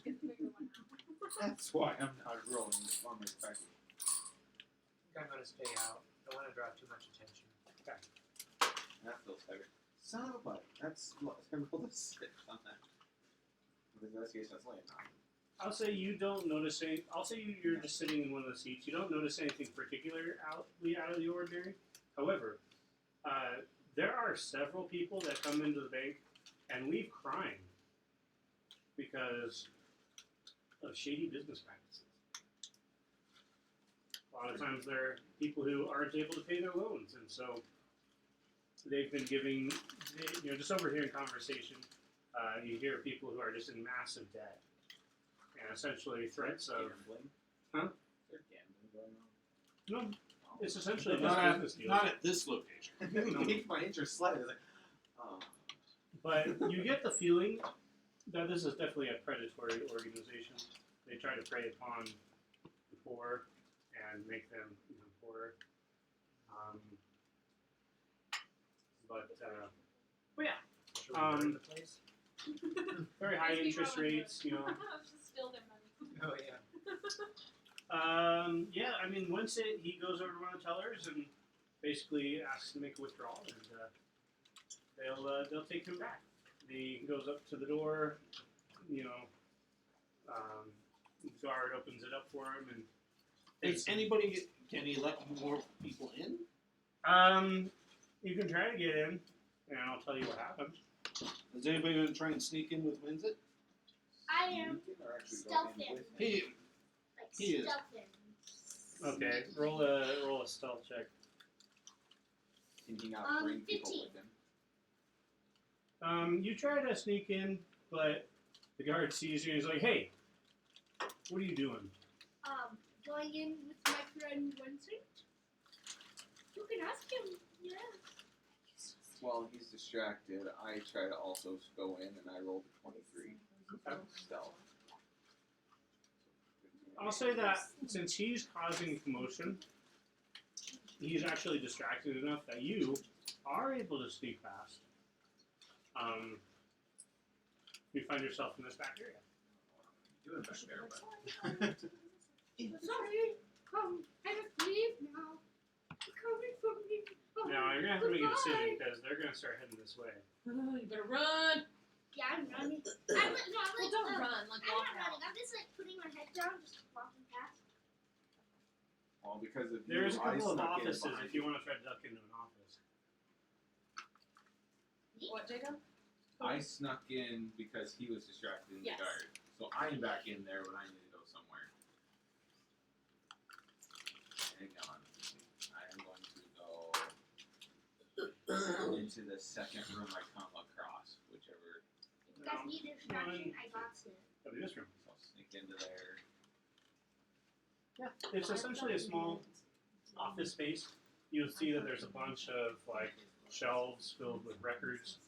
H: Get the bigger one out.
F: That's why I'm not rolling the fun respectfully.
I: I think I'm going to stay out. Don't want to draw too much attention.
F: That feels heavy. Son of a butt. That's I rolled a 6 on that. With investigation, that's only a 9.
A: I'll say you don't notice any. I'll say you're just sitting in one of the seats. You don't notice anything particular out of the ordinary. However, there are several people that come into the bank and leave crying because of shady business practices. A lot of times they're people who aren't able to pay their loans, and so they've been giving, just overhearing conversation, you hear people who are just in massive debt, and essentially threats of,
F: Gambling?
A: Huh?
F: Is there gambling going on?
A: no, it's essentially just
B: Not
A: business deals.
B: not at this location.
F: It piqued my interest slightly. Like, oh.
A: But you get the feeling that this is definitely a predatory organization. They try to prey upon the poor and make them even poorer. But yeah,
I: Should we burn the place?
A: very high
D: These people
A: interest
D: are
A: rates,
D: Just steal their money.
I: Oh, yeah.
A: Yeah, I mean, once he goes over to one of the tellers and basically asks to make a withdrawal, and they'll take him back. He goes up to the door, the guard opens it up for him, and
B: Can he let more people in?
A: you can try to get in, and I'll tell you what happens.
B: Is anybody going to try and sneak in with Winsett?
E: I am
F: Or actually go
E: stealth
F: in
E: him.
F: with him?
B: He,
E: Like
B: He is.
E: stealth him.
A: Okay, roll a stealth check.
F: Can he not bring people
E: 15.
F: with him?
A: You try to sneak in, but the guard sees you and he's like, "Hey, what are you doing?"
E: Going in with my friend Winston. You can ask him. Yeah.
F: While he's distracted, I try to also go in and I rolled a 23. Stealth.
A: I'll say that since he's causing commotion, he's actually distracted enough that you are able to sneak past. You find yourself in this back area.
C: Doing back there, but
E: Sorry. Come. I have to leave now. You're coming from me. Oh,
A: Now you're gonna have to make a decision
E: goodbye.
A: because they're gonna start heading this way.
H: Oh, you better run.
E: Yeah, I'm running. I'm
H: Well, don't run. Like
E: I'm
H: walk
E: not running.
H: out.
E: I'm just like putting my head down, just walking past.
F: Well, because of
A: There's a
F: you, I
A: couple of
F: snuck in
A: offices
F: behind
A: if you want to try to duck into an office.
H: What, Jacob?
F: I snuck in because he was distracted in the
H: Yes.
F: guard. So I'm back in there when I need to go somewhere. Hang on. I am going to go into the second room I come across, whichever.
E: If you guys need a distraction, I got it.
A: That'll be this room.
F: So I'll sneak into there.
A: Yeah, it's essentially a small office space. You'll see that there's a bunch of like shelves filled with records.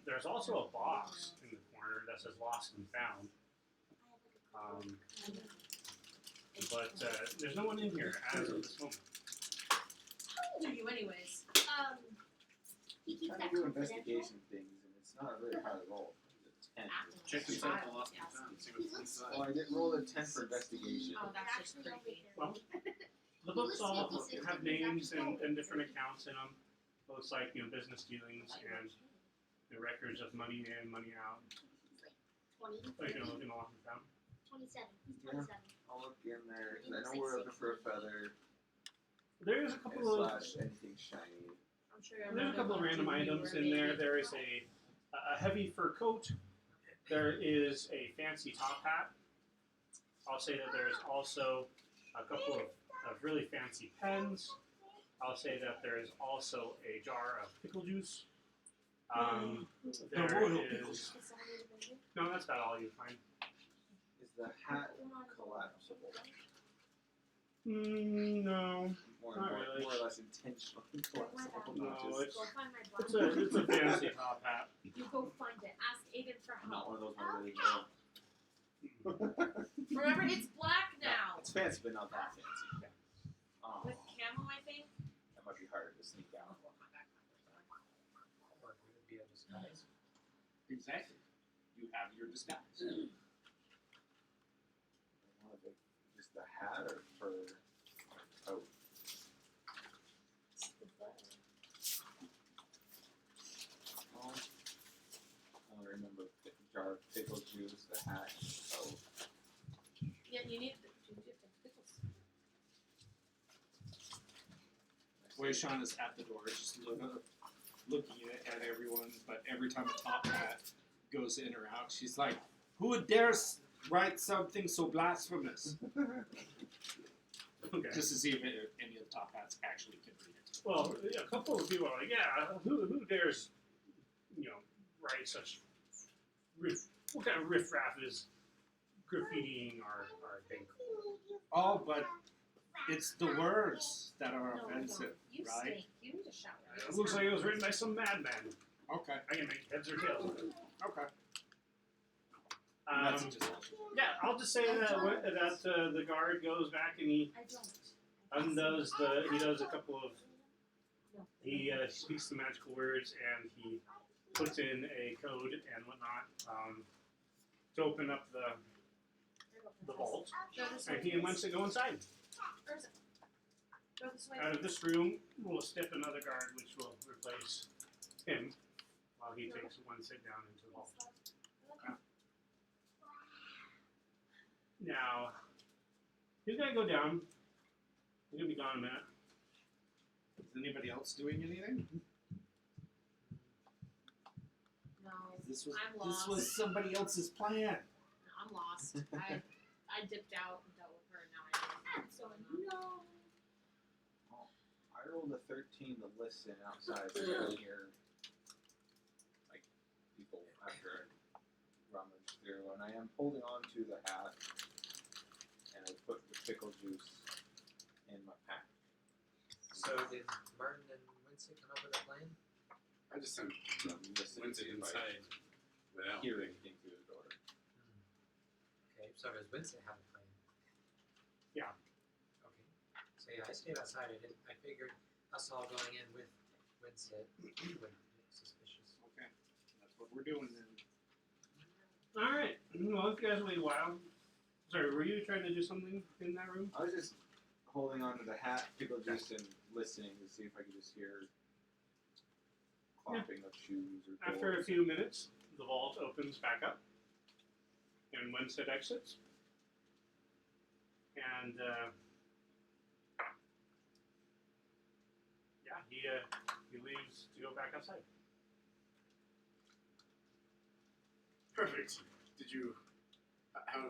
A: There's also a box in the corner that says "Lost and Found," but there's no one in here as of this moment.
H: How old are you, anyways?
E: He keeps
F: I'm
E: that
F: trying to do
E: confidential.
F: investigation things, and it's not a very high roll. It's a 10.
C: check inside the lost and found. See what's inside.
F: Well, I did roll a 10 for investigation.
H: Oh, that's just
E: Actually,
H: creepy.
A: Well, the books all have names and different accounts in them. Looks like business dealings and the records of money in, money out.
E: 20.
A: Oh, you're gonna look in the locker down.
E: 27. He's
F: Yeah.
E: 27.
F: I'll look in there. 'Cause I
E: Looks
F: know
E: like
F: we're looking for a
E: 60.
F: feather
A: There's a
F: and
A: couple of
F: slash anything shiny.
D: I'm sure you're
A: there's a couple of random items in there. There is a heavy fur coat. There is a fancy top hat. I'll say that there's also a couple of really fancy pens. I'll say that there is also a jar of pickle juice. There
B: royal
A: is no, that's about all you find.
F: Is the hat collapsible?
A: No,
F: More,
A: Not
F: more,
A: really.
F: more or less intentionally collapsible.
A: No,
F: not just,
A: it's
D: Go find my black.
A: it's a fancy top hat.
D: You go find it. Ask Aiden for
F: I'm not
D: help.
F: one of those my really well.
D: Remember, it's black now.
F: It's fancy, but not that fancy.
D: With camo, I think.
F: That might be harder to sneak out.
I: Or would it be a disguise?
B: Exactly. You have your disguise.
F: Just the hat or fur coat? Well, I only remember the jar of pickle juice, the hat, and coat.
D: Yeah, you need the pickles.
B: Boy, Sean is at the door, just looking at everyone, but every time a top hat goes in or out, she's like, "Who would dare write something so blasphemous?"
A: Okay.
B: Just to see if any of the top hats actually can read it.
A: Well, yeah, a couple of people are like, yeah, who dares, write such what kind of riffraff is graffitiing our thing?
B: Oh, but it's the words that are
D: No,
B: offensive,
D: you
B: right?
D: stink. You need a shower.
A: It looks like it was written by some madman.
B: Okay,
A: I can make heads or tails of it.
B: okay.
A: Um,
B: That's just
A: yeah, I'll just say that the guard goes back and he
D: I don't.
A: undoes he does a couple of he speaks the magical words and he puts in a code and whatnot to open up the vault,
D: Go this way.
A: and he and Winston go inside.
D: Where is it? Go this way.
A: Out of this room, we'll step another guard, which will replace him while he takes one sit down into the vault. Now, he's gonna go down. He's gonna be gone a minute.
B: Is anybody else doing anything?
D: No,
B: This was
D: I'm lost.
B: this was somebody else's plan.
D: I'm lost. I dipped out and dealt with her, and now I don't know what's going on.
F: Oh, I rolled a 13 to listen outside so I can hear like people after I rummage through, and I am holding on to the hat, and I put the pickle juice in my pack.
I: So did Martin and Winston come up with a plan?
C: I just sent
F: Listen
C: went
F: to
C: to
F: see if I
C: inside without
F: hear anything through the door.
I: Okay, so does Winston have a plan?
A: Yeah.
I: Okay. So yeah, I stayed outside. I figured us all going in with Winston would look suspicious.
B: Okay, that's what we're doing then.
A: All right. Well, if you guys wait a while. Sorry, were you trying to do something in that room?
F: I was just holding on to the hat, pickle juice, and listening to see if I could just hear clomping of shoes or doors.
A: After a few minutes, the vault opens back up, and Winston exits. And he leaves to go back outside.
C: Perfect. Did you?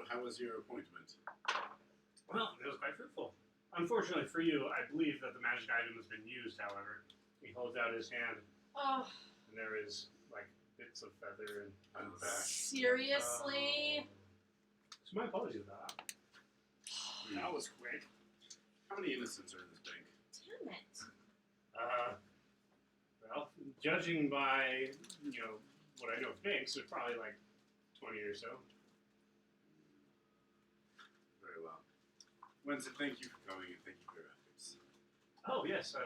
C: How was your appointment?
A: Well, it was quite fruitful. Unfortunately for you, I believe that the magic item has been used. However, he holds out his hand,
D: Oh,
A: and there is like bits of feather and
C: Unback.
D: seriously?
A: So my apologies about that.
B: That was quick.
C: How many innocents are in this bank?
D: Damn it.
A: Well, judging by what I know of banks, there's probably like 20 or so.
C: Very well. Winston, thank you for coming and thank you for your efforts.
A: Oh yes.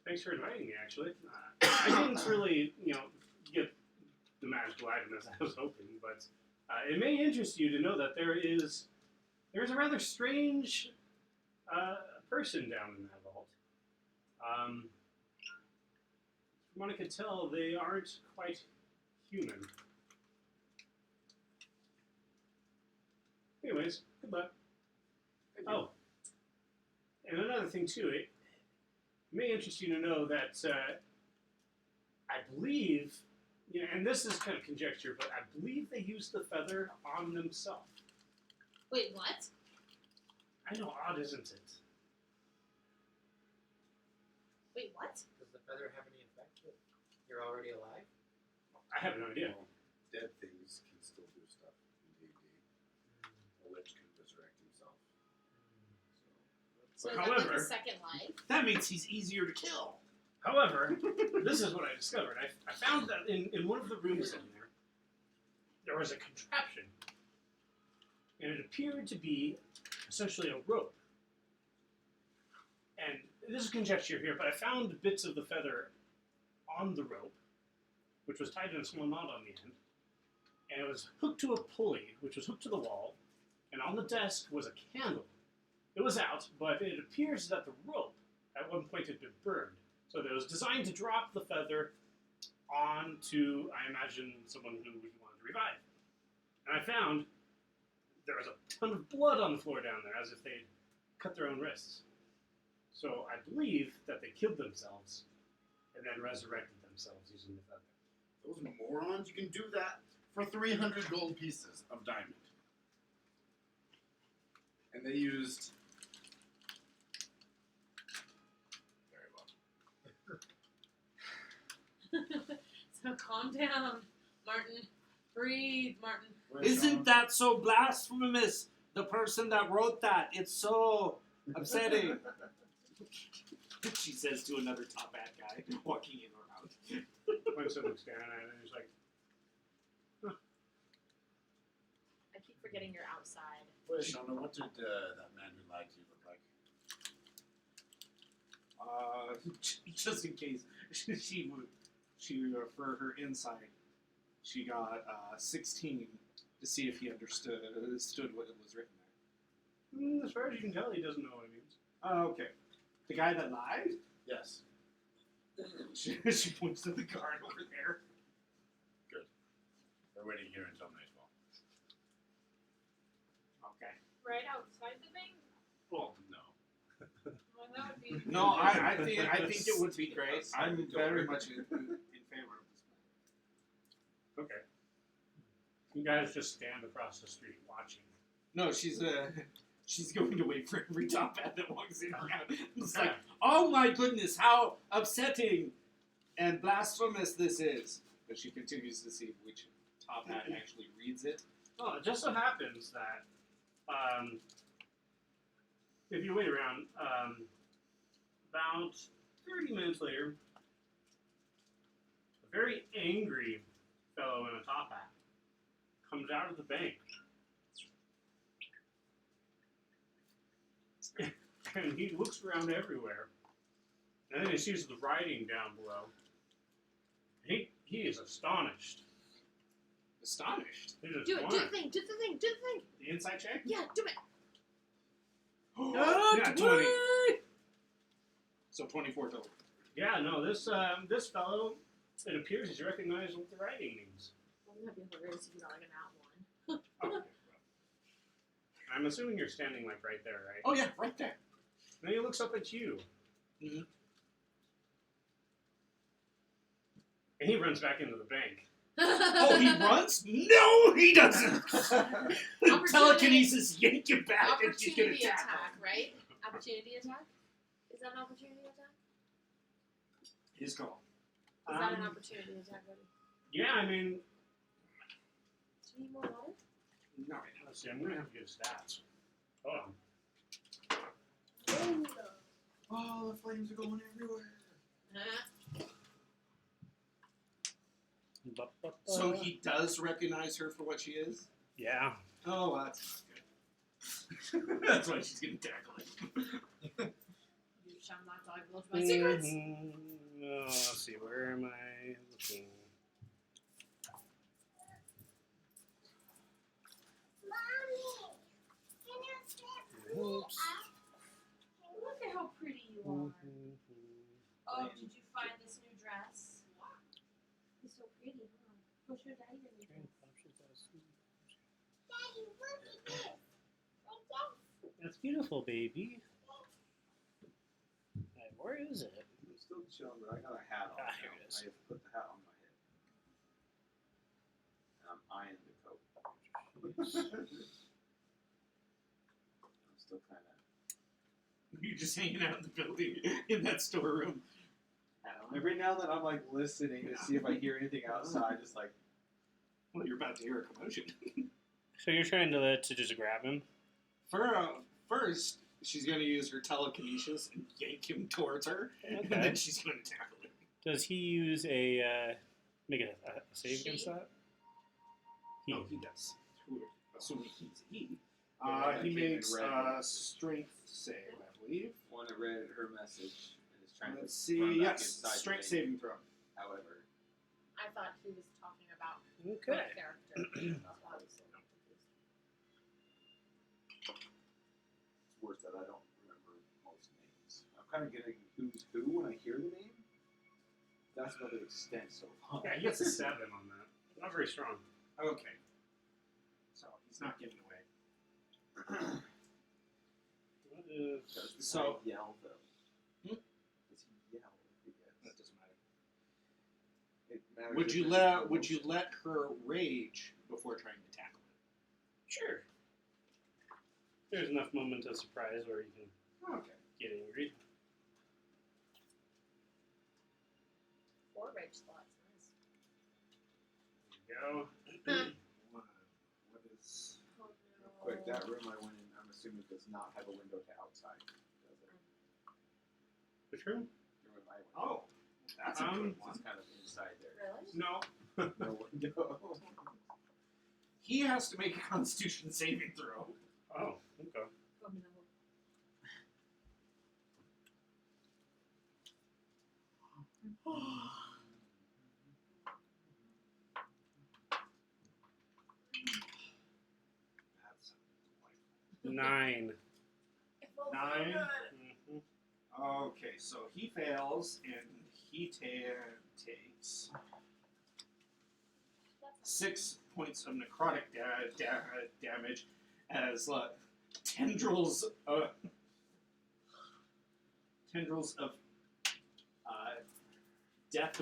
A: Thanks for inviting me. Actually, I didn't really get the magical item as I was hoping, but it may interest you to know that there's a rather strange person down in that vault. From what I could tell, they aren't quite human. Anyways, good luck.
C: Thank you.
A: Oh, and another thing too, it may interest you to know that I believe, and this is kind of conjecture, but I believe they used the feather on themselves.
D: Wait, what?
A: I know, odd, isn't it?
D: Wait, what?
I: Does the feather have any effect if you're already alive?
A: I have no idea.
C: Well, dead things can still do stuff in D&D. A lich can resurrect himself.
D: So is
A: However-
D: that like a second life?
B: That means he's easier to kill.
A: However, this is what I discovered. I found that in one of the rooms in there was a contraption. And it appeared to be essentially a rope. And this is conjecture here, but I found bits of the feather on the rope, which was tied in a small knot on the end. And it was hooked to a pulley, which was hooked to the wall. And on the desk was a candle. It was out, but it appears that the rope at one point had been burned. So it was designed to drop the feather onto, I imagine, someone who he wanted to revive. And I found there was a ton of blood on the floor down there, as if they'd cut their own wrists. So I believe that they killed themselves and then resurrected themselves using the feather.
C: Those morons, you can do that for 300 gold pieces of diamond. And they used... Very well.
H: So calm down, Martin. Breathe, Martin.
B: Isn't that so blasphemous? The person that wrote that. It's so upsetting. She says to another top hat guy walking in or out.
A: When someone's staring at it, and he's like,
D: I keep forgetting you're outside.
C: Shauna, what did that man who lied to you look like?
B: Just in case, she for her insight, she got 16 to see if he understood what it was written there.
A: as far as you can tell, he doesn't know what it means.
B: Oh, okay. The guy that lied?
C: Yes.
B: She points to the guard over there.
C: They're waiting here until nightfall.
B: Okay.
G: Right outside the bank?
C: Well, no.
G: Well, that would be.
B: No, I think it would be great. I'm very much in favor of this plan.
A: Okay. You guys just stand across the street watching.
B: No, she's going to wait for every top hat that walks in. It's like, oh my goodness, how upsetting and blasphemous this is. But she continues to see which top hat actually reads it.
A: Well, it just so happens that if you wait around, about 30 minutes later, a very angry fellow in a top hat comes out of the bank. And he looks around everywhere. And then he sees the writing down below. He is astonished.
B: Astonished.
A: He just
D: Do it, do the
A: wonders.
D: thing, do the thing, do the thing.
B: The inside check?
D: Yeah, do it.
B: Yeah, 20. So 24 total.
A: Yeah, no, this fellow, it appears he's recognized what the writing means.
D: Wouldn't that be hilarious if you got like an out one?
A: Okay. I'm assuming you're standing like right there, right?
B: Oh yeah, right there.
A: And then he looks up at you.
B: Mhm.
A: And he runs back into the bank.
B: Oh, he runs? No, he doesn't. Telekinesis yank you back and you can
D: Opportunity
B: attack.
D: attack, right? Opportunity attack? Is that an opportunity attack?
B: His call.
D: Is that an opportunity attack, buddy?
A: Yeah, I mean,
D: Do you need more water?
B: No,
A: let's see, I'm going to have to get stats. Hold on.
F: Oh, the flames are going everywhere.
B: So he does recognize her for what she is?
A: Yeah.
B: Oh, that's not good. That's why she's getting tackled.
H: You shall not divulge my secrets.
A: Oh, let's see, where am I looking? Oops.
D: Look at how pretty you are.
H: Oh, did you find this new dress?
D: He's so pretty, huh? What's your daddy in your dress?
A: That's beautiful, baby. Where is it?
F: I'm still chilling, but I got a hat on.
A: Ah, here
F: now.
A: it is.
F: I have put the hat on my head. And I'm eyeing the coat. I'm still kind of.
B: You're just hanging out in the building in that storeroom.
F: Every now and then I'm like listening to see if I hear anything outside, just like.
B: Well, you're about to hear a commotion.
A: So you're trying to just grab him?
B: First, she's going to use her telekinesis and yank him towards her, and
A: Okay.
B: then she's going to tackle him.
A: Does he use a make a save against that?
B: No, he does. Assuming he's a he.
F: Yeah,
B: He
F: I came in
B: makes
F: red.
B: a strength save, I believe.
F: One that read her message and is trying
B: Let's
F: to run
B: see.
F: back
B: Yes,
F: inside the
B: strength
F: vein.
B: saving throw.
F: However,
H: I thought he was talking about
A: Okay.
H: my character. That's why I was so confused.
F: it's worse that I don't remember most names. I'm kind of getting who's who when I hear the name. That's about the extent so far.
A: Yeah, he gets a 7 on that. Not very strong.
B: Okay. So he's not getting away.
A: What is
F: Does the
B: So-
F: guy yell though?
B: Hmm?
F: Does he yell if he gets?
B: That doesn't matter.
F: It matters
B: Would
F: if
B: you
F: it's
B: let
F: a
B: Would you
F: promotion.
B: let her rage before trying to tackle him?
A: sure? There's enough moment of surprise where you can
B: Okay.
A: get angry.
H: 4 rage slots, nice.
A: There you go.
B: What is?
H: Oh
F: Real quick, that room I went in, I'm assuming does not have a window to outside. Does it?
A: Which room?
F: The room I went
B: Oh, that's a good
F: in.
B: one.
F: It's kind of inside there.
H: Really?
B: No,
F: No window.
B: he has to make a Constitution saving throw.
A: Oh, okay.
H: Oh no.
B: That's
A: 9.
H: It felt so
B: 9.
H: good.
A: Mm-hmm.
B: Okay, so he fails and he takes 6 points of necrotic damage as tendrils of death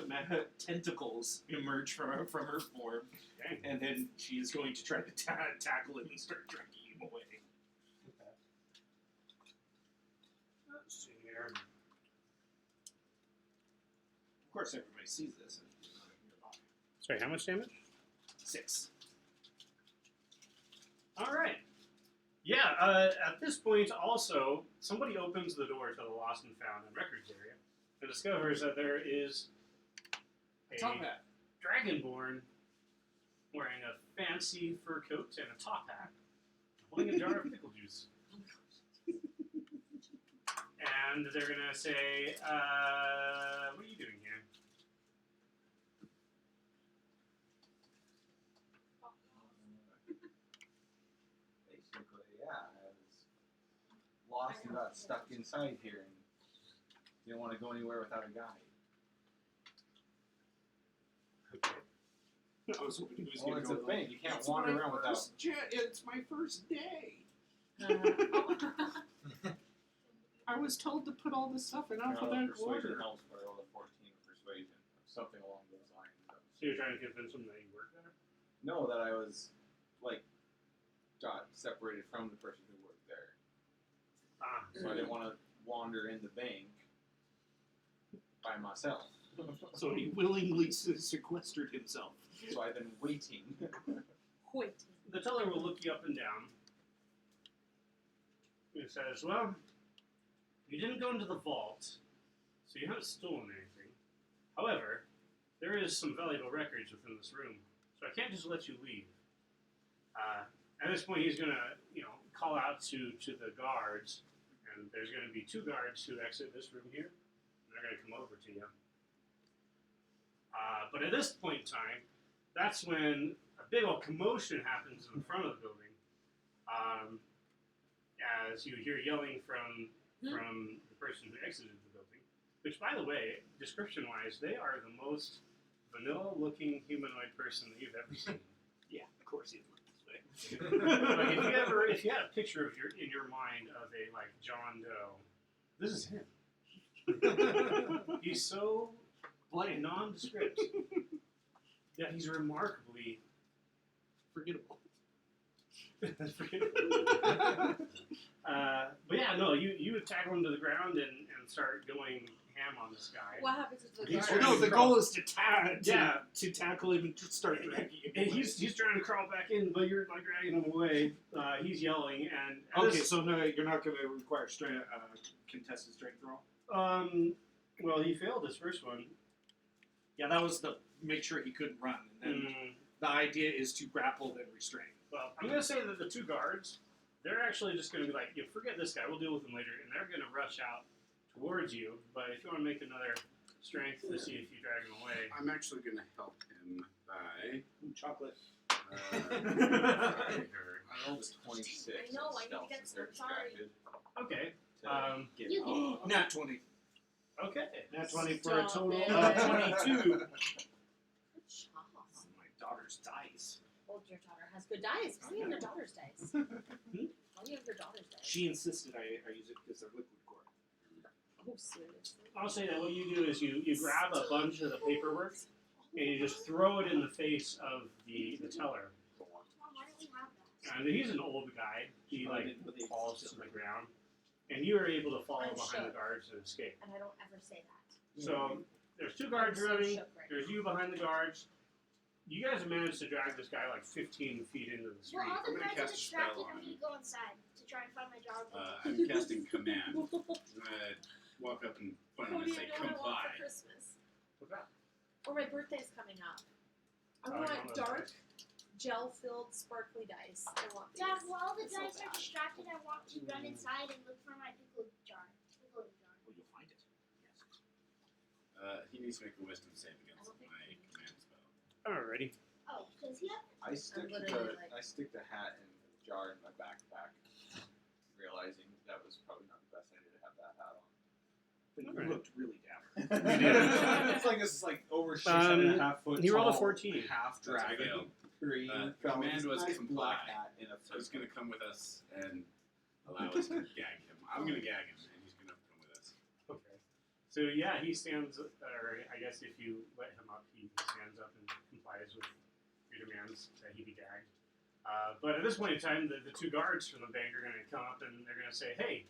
B: tentacles emerge from her form,
A: Dang.
B: and then she is going to try to tackle him and start dragging him away.
A: Let's see here.
B: Of course, everybody sees this. And nearby.
A: Sorry, how much damage?
B: 6.
A: All right. Yeah, at this point, also, somebody opens the door to the Lost and Found and Records area and discovers that there is a
B: Top hat.
A: dragonborn wearing a fancy fur coat and a top hat, holding a jar of pickle juice. And they're going to say, what are you doing here?
F: Basically, yeah. I was lost and got stuck inside here and didn't want to go anywhere without a guide.
B: I was hoping he was
F: Well,
B: going
F: it's
B: to
F: a
B: go.
F: thing. You can't
B: "It's
F: wander
B: my
F: around without.
B: first it's my first day. I was told to put all this stuff in alphabetical
F: Persuasion
B: order.
F: helps, but I rolled a 14 persuasion. Something along those lines.
A: So you're trying to convince them that you work there?
F: No, that I was, like, got separated from the person who worked there.
A: Ah,
F: So I didn't want to wander in the bank by myself.
B: So he willingly sequestered himself.
F: So I've been waiting.
H: Wait.
A: the teller will look you up and down. He says, well, you didn't go into the vault, so you haven't stolen anything. However, there is some valuable records within this room, so I can't just let you leave. At this point, he's going to, call out to the guards, and there's going to be 2 guards who exit this room here, and they're going to come over to you. But at this point in time, that's when a big old commotion happens in front of the building. As you hear yelling from the person who exited the building, which, by the way, description-wise, they are the most vanilla-looking humanoid person that you've ever seen.
B: Yeah, of course he looked this way.
A: Like if you had a picture of in your mind of a like John Doe, this is him. He's so nondescript. Yeah, he's remarkably
B: Forgettable.
A: But yeah, no, you would tackle him to the ground and start going ham on this guy.
H: What happens if the
A: He's
H: guard?
A: trying
B: No, the
A: crawl.
B: goal is to
A: Yeah.
B: tackle him and just start dragging him.
A: And he's trying to crawl back in, but you're like dragging him away. He's yelling, and
B: Okay, so no, you're not going to require strength, contested strength roll.
A: well, he failed his first one.
B: Yeah, that was the make sure he couldn't run, and then the idea is to grapple then restrain.
A: Well, I'm gonna say that the two guards, they're actually just gonna be like, "You forget this guy. We'll deal with him later," and they're gonna rush out towards you. But if you want to make another strength to see if you drag him away,
C: I'm actually going to help him by.
B: Ooh, chocolate.
C: Sorry, her.
F: I rolled a 26.
D: I know,
F: on
D: I need to
F: stealth
D: get
F: since they're
D: some, sorry.
F: distracted
A: okay,
F: to get
E: You
F: off.
B: Nat 20.
A: okay.
B: Nat 20 for a
H: Stop
B: total
H: it.
B: of 22.
H: Good job.
B: My daughter's dice.
H: Oh, your daughter has good dice. Why do you have your daughter's dice? Why do you have your daughter's dice?
B: She insisted I use it because they're liquid core.
H: Oh, seriously?
A: I'll say that what you do is you grab a bunch of the paperwork and you just throw it in the face of the teller.
E: Mom, why don't we have that?
A: And he's an old guy. He like falls to the ground, and you are able to follow
H: I'm
A: behind the
H: shook.
A: guards and escape.
H: And I don't ever say that.
A: So there's two
H: I'm
A: guards
H: so
A: running.
H: shook right
A: There's you behind the guards. You guys have managed to drag this guy like 15 feet into the street.
E: Well, all the
C: I'm gonna
E: guys are
C: cast a spell
E: distracted.
C: on
E: I'm gonna go inside to try and find my dog.
C: I'm casting command. I'm gonna walk up and point him
H: What
C: and
H: do
C: say,
H: you know I want
C: comply.
H: for Christmas?
A: What's that?
H: Oh, my birthday's coming up. I
A: Oh, you
H: want
A: want those
H: dark,
A: dice?
H: gel-filled, sparkly dice. I want these.
E: Yeah, while all the
H: So
E: guys are
H: bad.
E: distracted, I want to run inside and look for my pickle jar. Pickle jar.
B: Well, you'll find it.
C: He needs to make a wisdom save against
H: I don't think
C: my
H: he needs
C: command spell.
A: Alrighty.
E: Oh, does he have?
F: I stick
H: literally like-
F: I stick the hat and the jar in my backpack, realizing that was probably not the best idea to have that hat on.
B: But you
A: Alright.
B: looked really dapper.
F: It's like this like over 6.5 foot
A: he rolled a
F: tall,
A: 14.
F: half
C: That's a fail.
F: dragon green
C: command
F: fellow,
C: was
F: nice
C: comply.
F: black hat and a
C: So he's gonna come with us and allow us to gag him. I'm gonna gag him, and he's gonna come with us.
A: Okay. So yeah, he stands, or I guess if you let him up, he stands up and complies with your demands that he be gagged. But at this point in time, the two guards from the bank are going to come up and they're going to say, "Hey,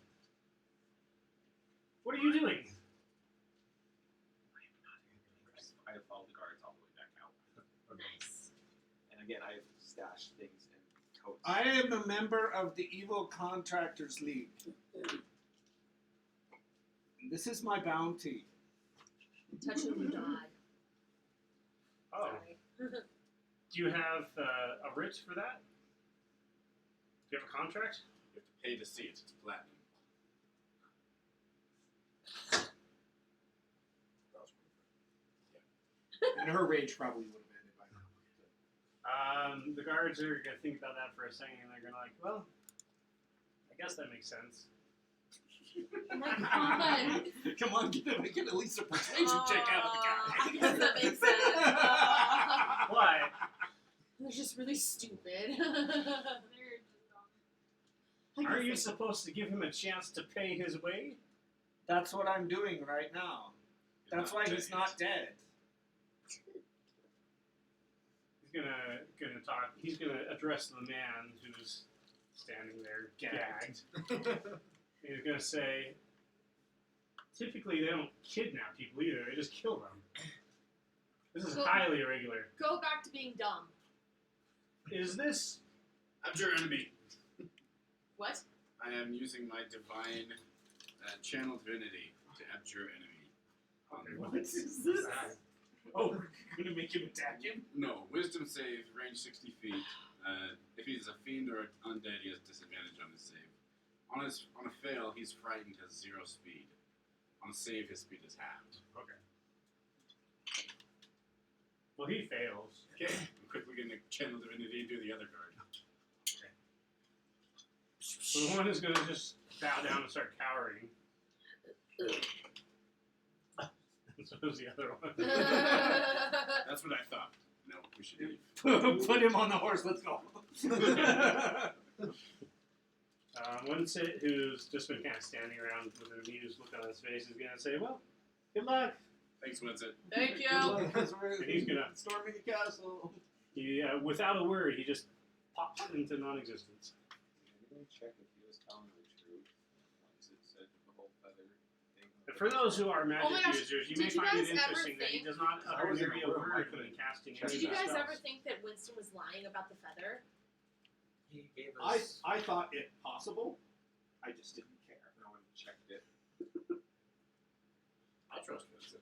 A: what are you doing?"
F: I have followed the guards all the way back out.
H: Nice.
F: And again, I have stashed things in coats.
B: I am a member of the Evil Contractors League. This is my bounty.
H: Touch him, you die.
A: Oh,
H: Sorry.
A: do you have a writ for that? Do you have a contract?
C: You have to pay to see it. It's platinum.
B: And her rage probably would have ended by now.
A: The guards are going to think about that for a second and they're going to like, well, I guess that makes sense.
H: Oh my god.
B: Come on, get at least a persuasion check out of the guy.
H: I guess that makes sense.
A: Why?
H: They're just really stupid.
G: They're just dumb.
A: Aren't you supposed to give him a chance to pay his way?
B: That's what I'm doing right now. That's why he's not dead.
A: He's gonna talk. He's gonna address the man who's standing there gagged. He's gonna say, "Typically, they don't kidnap people either. They just kill them. This is
H: Well-
A: highly irregular.
H: Go back to being dumb.
A: Is this?"
C: Abjure enemy.
H: What?
C: I am using my divine channel divinity to abjure enemy.
B: What is this? Oh, we're gonna make him attack him?
C: No, wisdom save, range 60 feet. If he's a fiend or an undead, he has disadvantage on his save. On a fail, he's frightened, has 0 speed. On a save, his speed is halved.
A: Okay. Well, he fails.
C: Okay, I'm quickly going to channel divinity and do the other guard.
A: So the one is gonna just bow down and start cowering. So is the other one.
C: That's what I thought. Nope. We should leave.
B: Put him on the horse. Let's go.
A: Winsett, who's just been kind of standing around with an amused look on his face, is gonna say, "Well, good luck."
C: Thanks, Winsett.
H: Thank you.
A: And he's gonna,
B: storming a castle.
A: without a word, he just pops into non-existence.
F: I'm gonna check if he was telling the truth once it said the whole feather thing.
A: And for those who are magic
H: Oh my gosh,
A: users, you
H: did
A: may
H: you
A: find it
H: guys ever
A: interesting that he
H: think-
A: does not
F: I
A: utter
F: was in
A: nary
F: the
A: a
F: room, I
A: word when
F: couldn't
A: casting
F: check
A: any
H: Did you
A: of his
H: guys
A: spells.
H: ever think that Winston was lying about the feather?
I: He gave us.
B: I thought it possible. I just didn't care.
F: No one checked it.
C: I'll trust Winsett.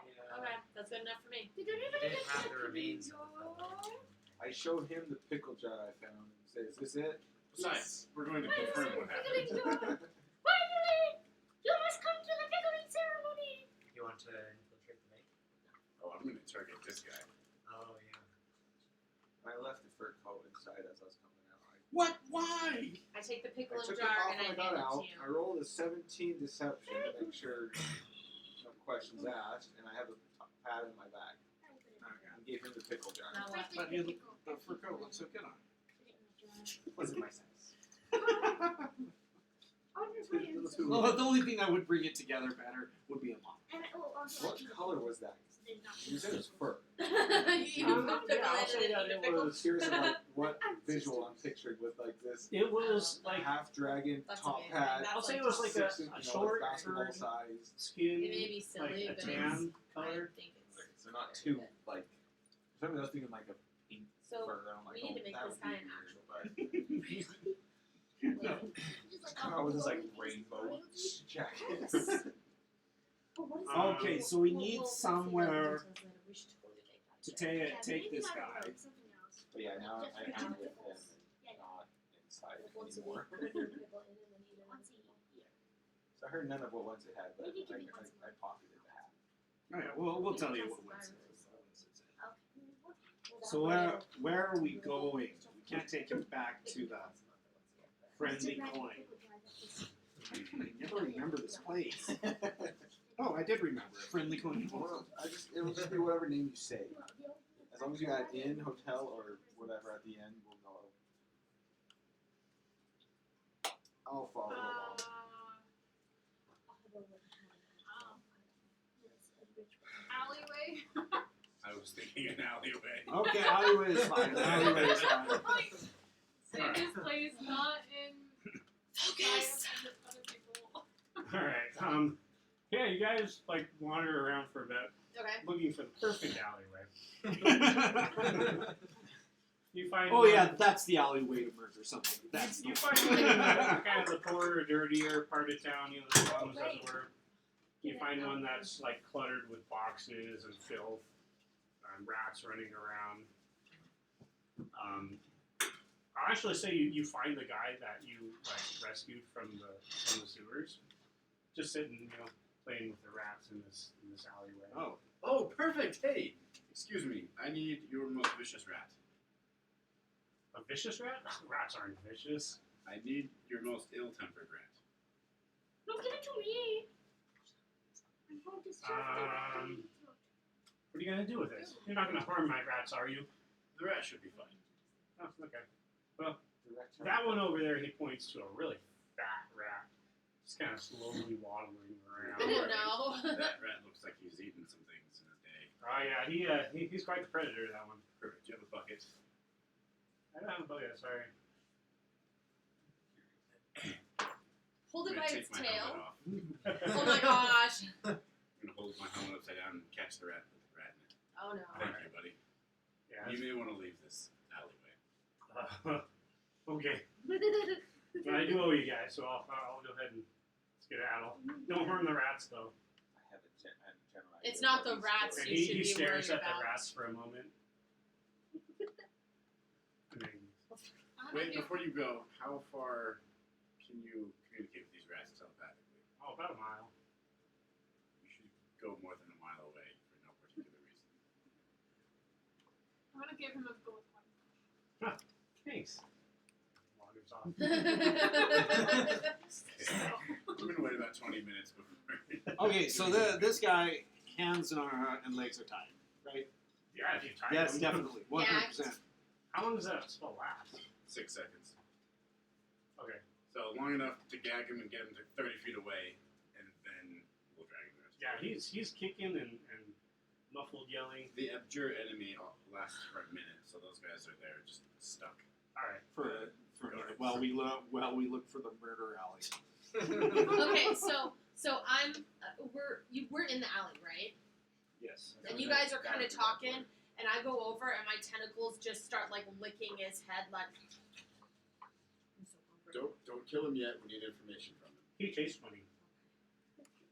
I: Yeah.
H: Okay, that's good enough for me.
E: Did
I: He
E: anybody
I: didn't
E: get
I: have
E: the
I: the remains of the feather.
F: I showed him the pickle jar I found and said, "Is this it?"
C: Besides, we're going to confirm what happened.
E: pickling jar? Finally! You must come to the pickling ceremony!
I: You want to infiltrate the bank?
C: Oh, I'm going to target this guy.
I: Oh yeah.
F: I left the fur coat inside as I was coming out.
B: What? Why?
H: I take the
F: I
H: pickling
F: took it
H: jar
F: off
H: and
F: when I
H: I
F: got
H: hand
F: out.
H: it to
F: I
H: you.
F: rolled a 17 deception to make sure no questions asked, and I have a pad in my bag. I gave him the pickle jar.
H: Now what?
B: But you, the fur coat looks so good on it.
F: Wasn't my size.
B: Well, the only thing that would bring it together better would be a moth.
F: What color was that? You said it was fur.
H: You put pickle
A: I'll
H: in
A: say
H: and
A: that
H: eat a
A: it
H: pickle.
A: was.
F: Curious about what visual I'm picturing with like this
A: It was like
F: half dragon
H: That's
F: top
H: amazing.
F: hat.
H: That's
A: I'll say it was like a
F: 6 inch,
A: short
F: basketball
A: furred
F: size.
A: skin,
H: It may be silly,
A: like a
H: but
A: tan
H: it's, I
A: color.
H: think it's.
F: So not too like. For some reason I was thinking like a pink
H: So
F: fur. And I'm like,
H: we need to make
F: that
H: this
F: would
H: guy
F: be
H: an
F: weird,
H: actual.
F: but
A: No.
F: come out with this like rainbow jacket.
B: Okay, so we need somewhere to take this guy.
F: But yeah, now I'm with him and not inside anymore. So I heard none of what Wednesday had, but I pocketed the hat.
B: All right, well, we'll tell you what Winston is. So where are we going? We can't take him back to the friendly coin. I never remember this place. Oh, I did remember it. Friendly coin.
F: Well, it'll just be whatever name you say. As long as you add inn, hotel, or whatever at the end, we'll know. I'll follow along.
G: Alleyway.
C: I was thinking an alleyway.
B: Okay, alleyway is fine. Alleyway is fine.
G: Safest place, not in.
H: Focus.
G: Other people.
A: All right. Yeah, you guys like wander around for a bit,
H: Okay.
A: looking for the perfect alleyway. You find
B: Oh
A: one-
B: yeah, that's the alleyway to murder something. That's
A: You
B: the
A: find one in kind of the poorer, dirtier part of town, you know, the slums, as it were. You find one that's like cluttered with boxes and filth, rats running around. I'll actually say you find the guy that you like rescued from the sewers, just sitting, you know, playing with the rats in this alleyway.
C: Oh, perfect. Hey, excuse me. I need your most vicious rat.
A: A vicious rat? Rats aren't vicious.
C: I need your most ill-tempered rat.
E: Don't give it to me. I'm going to stuff them.
A: What are you gonna do with this? You're not gonna harm my rats, are you?
C: The rat should be fine.
A: Oh, okay. That one over there, he points to a really fat rat. Just kind of slowly waddling
H: I
A: around.
H: didn't know.
C: That rat looks like he's eaten some things in a day.
A: Oh yeah, he's quite the predator, that one.
C: Perfect. Do you have a bucket?
A: I don't have a bucket, sorry.
H: Hold it
C: I'm
H: by
C: gonna
H: its
C: take my
H: tail.
C: helmet off.
H: Oh my gosh.
C: I'm gonna hold my helmet upside down and catch the rat with the rat in it.
H: Oh no.
C: Thank you, buddy.
A: Yeah.
C: You may want to leave this alleyway.
A: Okay. But I do owe you guys, so I'll go ahead and skedaddle. Don't harm the rats, though.
F: I have a general idea
H: It's not
F: what
H: the
F: he's
H: rats
F: doing.
A: And
H: you should
A: he
H: be
A: stares
H: worried
A: at the
H: about.
A: rats for a moment. I mean,
C: Wait, before you go, how far can you communicate with these rats telepathically?
A: oh, about a mile.
C: You should go more than a mile away for no particular reason.
G: I'm gonna give him a gold one.
A: Thanks. Wanders off.
C: We're gonna wait about 20 minutes before.
B: Okay, so this guy, hands and legs are tied, right?
A: Yeah, if you try
B: Yes,
A: them.
B: definitely. 100%.
A: How long does that spell last?
C: 6 seconds.
A: Okay.
C: So long enough to gag him and get him to 30 feet away, and then we'll drag him the rest.
A: Yeah, he's kicking and muffled yelling.
C: The abjure enemy lasts for a minute, so those guys are there just stuck.
A: All right.
B: For a minute, while we look for the murder alley.
H: Okay, so I'm we're in the alley, right?
B: Yes.
H: And you guys are kind of talking, and I go over, and my tentacles just start like licking his head, like. I'm so hungry.
C: Don't kill him yet. We need information from him.
A: He chased money.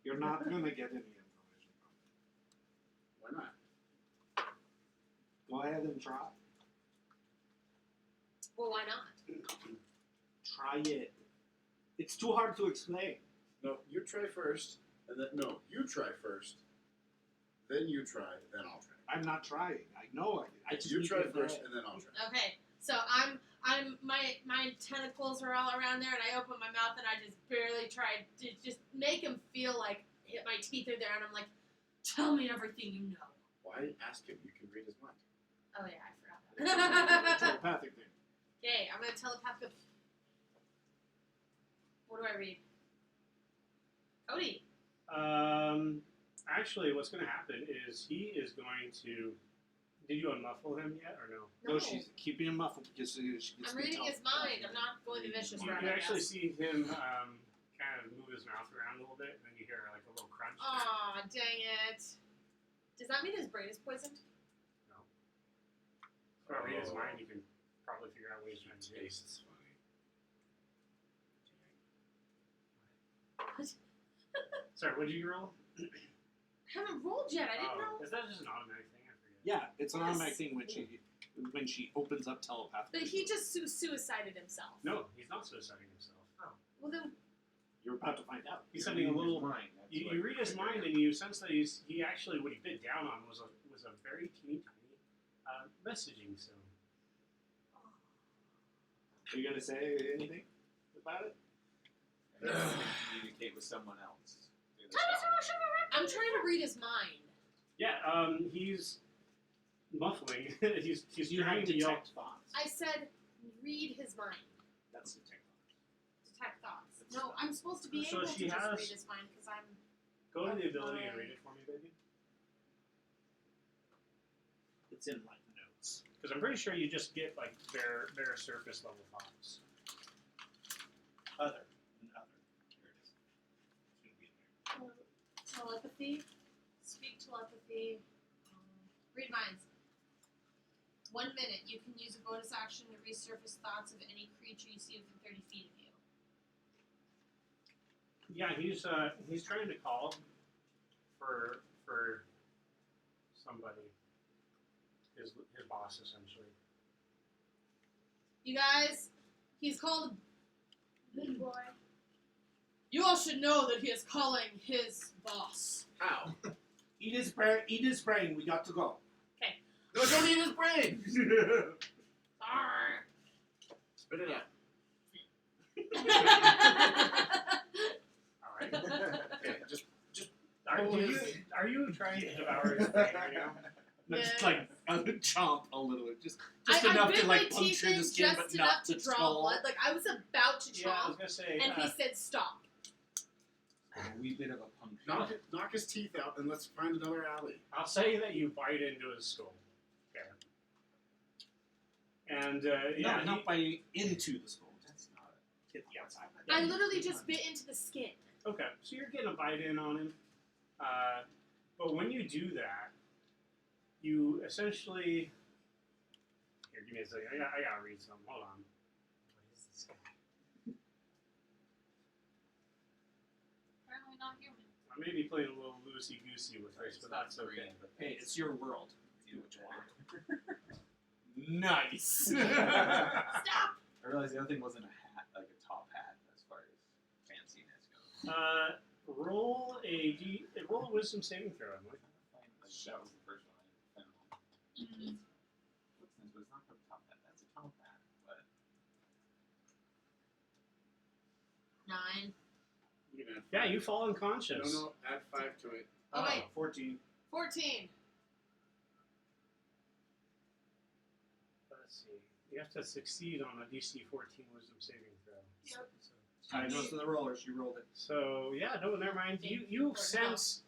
B: You're not gonna get any information from
C: Why not?
B: it. Go ahead and try.
H: Well, why not?
B: Try it. It's too hard to explain.
C: No, you try first, and then no, you try first. Then you try, then I'll try.
B: I'm not trying. I know I just
C: You
B: need
C: try
B: to
C: first,
B: get-
C: and then I'll try.
H: Okay, so my tentacles are all around there, and I open my mouth, and I just barely try to just make him feel like my teeth are there, and I'm like, tell me everything you know.
C: Why ask him? You can read his mind.
H: Oh yeah, I forgot that.
B: Telepathic thing.
H: Okay, I'm gonna telepath. What do I read? Cody.
A: Actually, what's going to happen is he is going to. Did you unmuffle him yet, or no?
B: No, she's keeping him muffled because she gets
H: I'm
B: to
H: reading
B: tell-
H: his mind. I'm not going the vicious
A: You
H: route.
A: you
H: I
A: actually
H: guess.
A: see him kind of move his mouth around a little bit, and then you hear like a little crunch.
H: Aw, dang it. Does that mean his brain is poisoned?
A: If I read his mind, you can probably figure out what he's trying to do.
C: Tastes funny.
A: Sorry, what did you roll?
H: I haven't rolled yet. I didn't know.
A: Is that just an automatic thing? I forget.
B: Yeah, it's an
H: Yes.
B: automatic thing when she opens up telepathy.
H: But he just suicided himself.
A: No, he's not suiciding himself.
H: Well then,
B: you're about to find out.
A: He's sending a little.
F: mind. That's
A: You,
F: what
A: you read his
F: figured
A: mind,
F: out.
A: and you sense that he actually what he bit down on was a very teeny tiny messaging stone.
B: Are you gonna say anything about it?
F: And then communicate with someone else. Do the sound.
H: I'm trying to read his mind.
A: Yeah, he's muffling. he's
B: You
A: trying
B: have
A: to yell.
B: detect thoughts.
H: I said, read his mind.
B: That's detect thoughts.
H: Detect thoughts. No, I'm supposed to be
A: So
H: able
A: she
H: to just
A: has-
H: read his mind because I'm.
A: Go to the ability and read it for me, baby.
B: It's in like notes.
A: Because I'm pretty sure you just get like bare surface level thoughts.
B: Other. Here it is. It's gonna be in there.
H: Telepathy. Speak telepathy. Read minds. 1 minute. You can use a bonus action to resurface thoughts of any creature you see within 30 feet of you.
A: Yeah, he's trying to call for somebody. His boss essentially.
H: You guys, he's called.
E: Big boy.
H: You all should know that he is calling his boss.
C: How?
B: Eat his brain. Eat his brain. We got to go.
C: No, don't eat his brain!
H: Arr.
C: Spit it out.
A: All right.
C: Okay, just
A: Are you trying to devour his brain right now?
B: No, just
H: Yeah.
B: like chomp a little bit, just
H: I
B: enough
H: bit
B: to
H: my
B: like
H: teeth
B: puncture
H: in
B: the skin,
H: just
B: but
H: enough
B: not
H: to
B: the
H: draw
B: skull.
H: blood. Like I was about to
A: Yeah, I was
H: chomp,
A: gonna say.
H: and he said stop.
F: A wee bit of a puncture.
C: knock his teeth out and let's find another alley.
A: I'll say that you bite into his skull. Okay. And yeah,
B: No, not biting into the skull.
F: That's not
B: Hit the outside.
H: I literally just bit into the skin.
A: okay, so you're getting a bite in on him. But when you do that, you essentially. Here, give me a second. I gotta read something. Hold on.
I: What is this guy?
G: Apparently not human.
A: I may be playing a little loosey goosey with this, but that's okay.
F: green, but
B: Hey, it's your world.
F: do what you want.
B: Nice.
H: Stop.
F: I realized the other thing wasn't a hat, like a top hat, as far as fanciness goes.
A: Roll a wisdom saving throw, Emily.
F: That was the first one I found. What's this? But it's not a top hat. That's a top hat. But
H: 9.
C: You can add
A: Yeah,
C: five.
A: you fall unconscious.
C: No, add 5 to it.
H: Oh, wait.
B: 14.
H: 14.
A: see. You have to succeed on a DC 14 Wisdom saving throw.
E: Yep.
B: It goes to the roller. She rolled it.
A: So yeah, no, never mind. You sense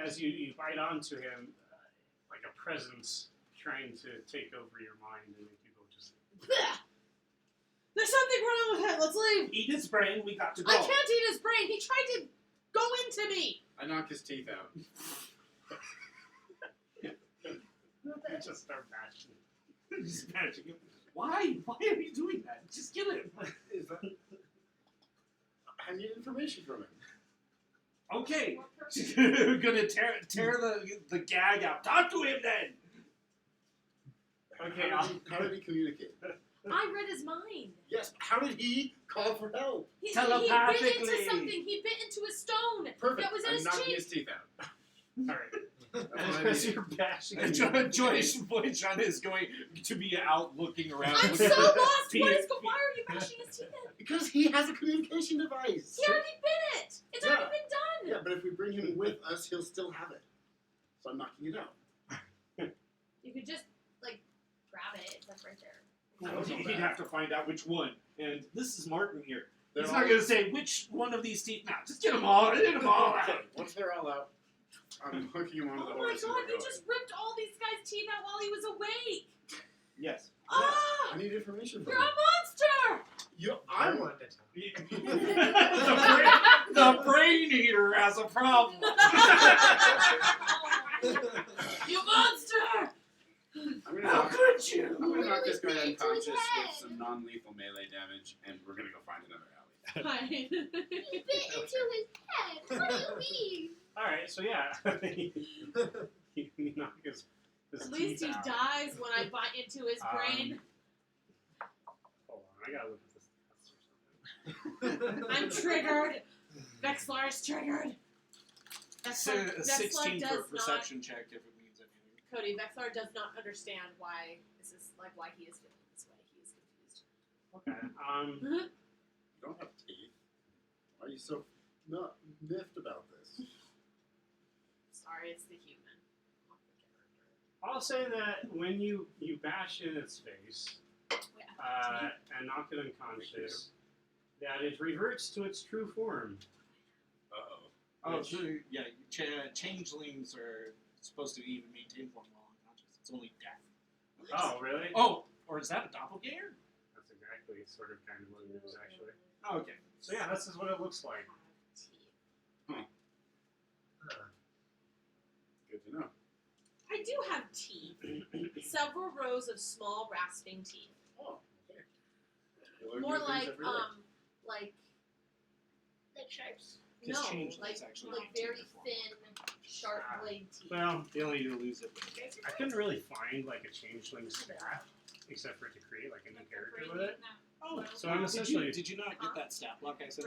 A: as you bite onto him like a presence trying to take over your mind and make you go to sleep.
H: There's something wrong with him. Let's leave.
B: Eat his brain. We got to go.
H: I can't eat his brain. He tried to go into me.
C: I knock his teeth out.
A: You just start bashing.
B: Just bashing him. Why? Why are you doing that? Just kill him.
C: Is that? I need information from him.
B: Okay. We're gonna tear the gag out. Talk to him then.
A: Okay,
C: How did he communicate?
H: I read his mind.
C: Yes. How did he call for help?
H: He bit
B: Telepathically.
H: into something. He bit into a stone.
C: Perfect.
H: That was in
C: I'm
H: his
C: knocking
H: teeth.
C: his teeth out.
A: Alright.
C: That's what I
A: As
C: needed.
A: you're bashing
B: And Joy's John is going to be out looking around.
H: I'm
B: with
H: so
B: the
H: lost.
B: teeth.
H: Why are you bashing his teeth in?
C: Because he has a communication device.
H: He already bit it. It's already been done.
C: Yeah, but if we bring him with us, he'll still have it. So I'm knocking it out.
H: You could just grab it. It's right there.
B: Well, he'd have to find out which one. And this is Martin here.
C: They're
B: He's
C: all-
B: not going to say which one of these teeth now. Just get them all. Get them all out.
C: Okay, once they're all out, I'm hooking him onto the
H: Oh my
C: horse. and
H: god!
C: we're
H: You
C: going.
H: just ripped all these guys' teeth out while he was awake.
B: Yes.
H: Ah!
C: I need information from
H: You're a
C: him.
H: monster!
I: I want to talk.
B: The brain eater has a problem.
H: You monster!
C: I'm gonna
B: How
C: knock,
B: could you?
C: I'm gonna knock this guy
E: Really big to his
C: unconscious with
E: head.
C: some non-lethal melee damage, and we're gonna go find another alley.
H: Fine.
E: He bit into his head. What do you mean?
A: Alright, so yeah. you knock his
H: At least
A: teeth
H: he
A: out.
H: dies when I bite into his brain.
A: Hold on, I gotta look at this test or something.
H: I'm triggered. Vexlar is triggered. Vexlar
B: 16
H: does
B: for
H: not.
B: perception check if it means anything.
H: Cody, Vexlar does not understand why this is why he is feeling this way. He is confused.
A: Okay.
C: You don't have teeth. Why are you so not miffed about this?
H: Sorry, it's the human. Not the character.
A: I'll say that when you bash in its face and knock it unconscious, that it reverts to its true form.
C: Uh-oh.
B: Oh, so, yeah, changelings are supposed to even maintain form while unconscious. It's only death.
A: Oh, really?
B: Oh, or is that a doppelganger?
A: That's exactly sort of kind of what it is, actually.
B: Oh, okay.
A: So yeah, this is what it looks like.
C: Good to know.
H: I do have teeth. Several rows of small rasping teeth.
C: Oh, okay. You learn
H: More
C: new things
H: like
C: every day.
H: like
E: Like sharps.
B: Because
H: no,
B: changelings
H: like
B: actually
H: like
B: maintain
H: very
B: their form.
H: thin, sharp blade teeth.
A: Well,
B: They only need to lose it when they
A: I couldn't really find like a changeling stat, except for to create like a new character with it.
B: Oh,
A: So I'm essentially,
B: did you not get that stat block I said?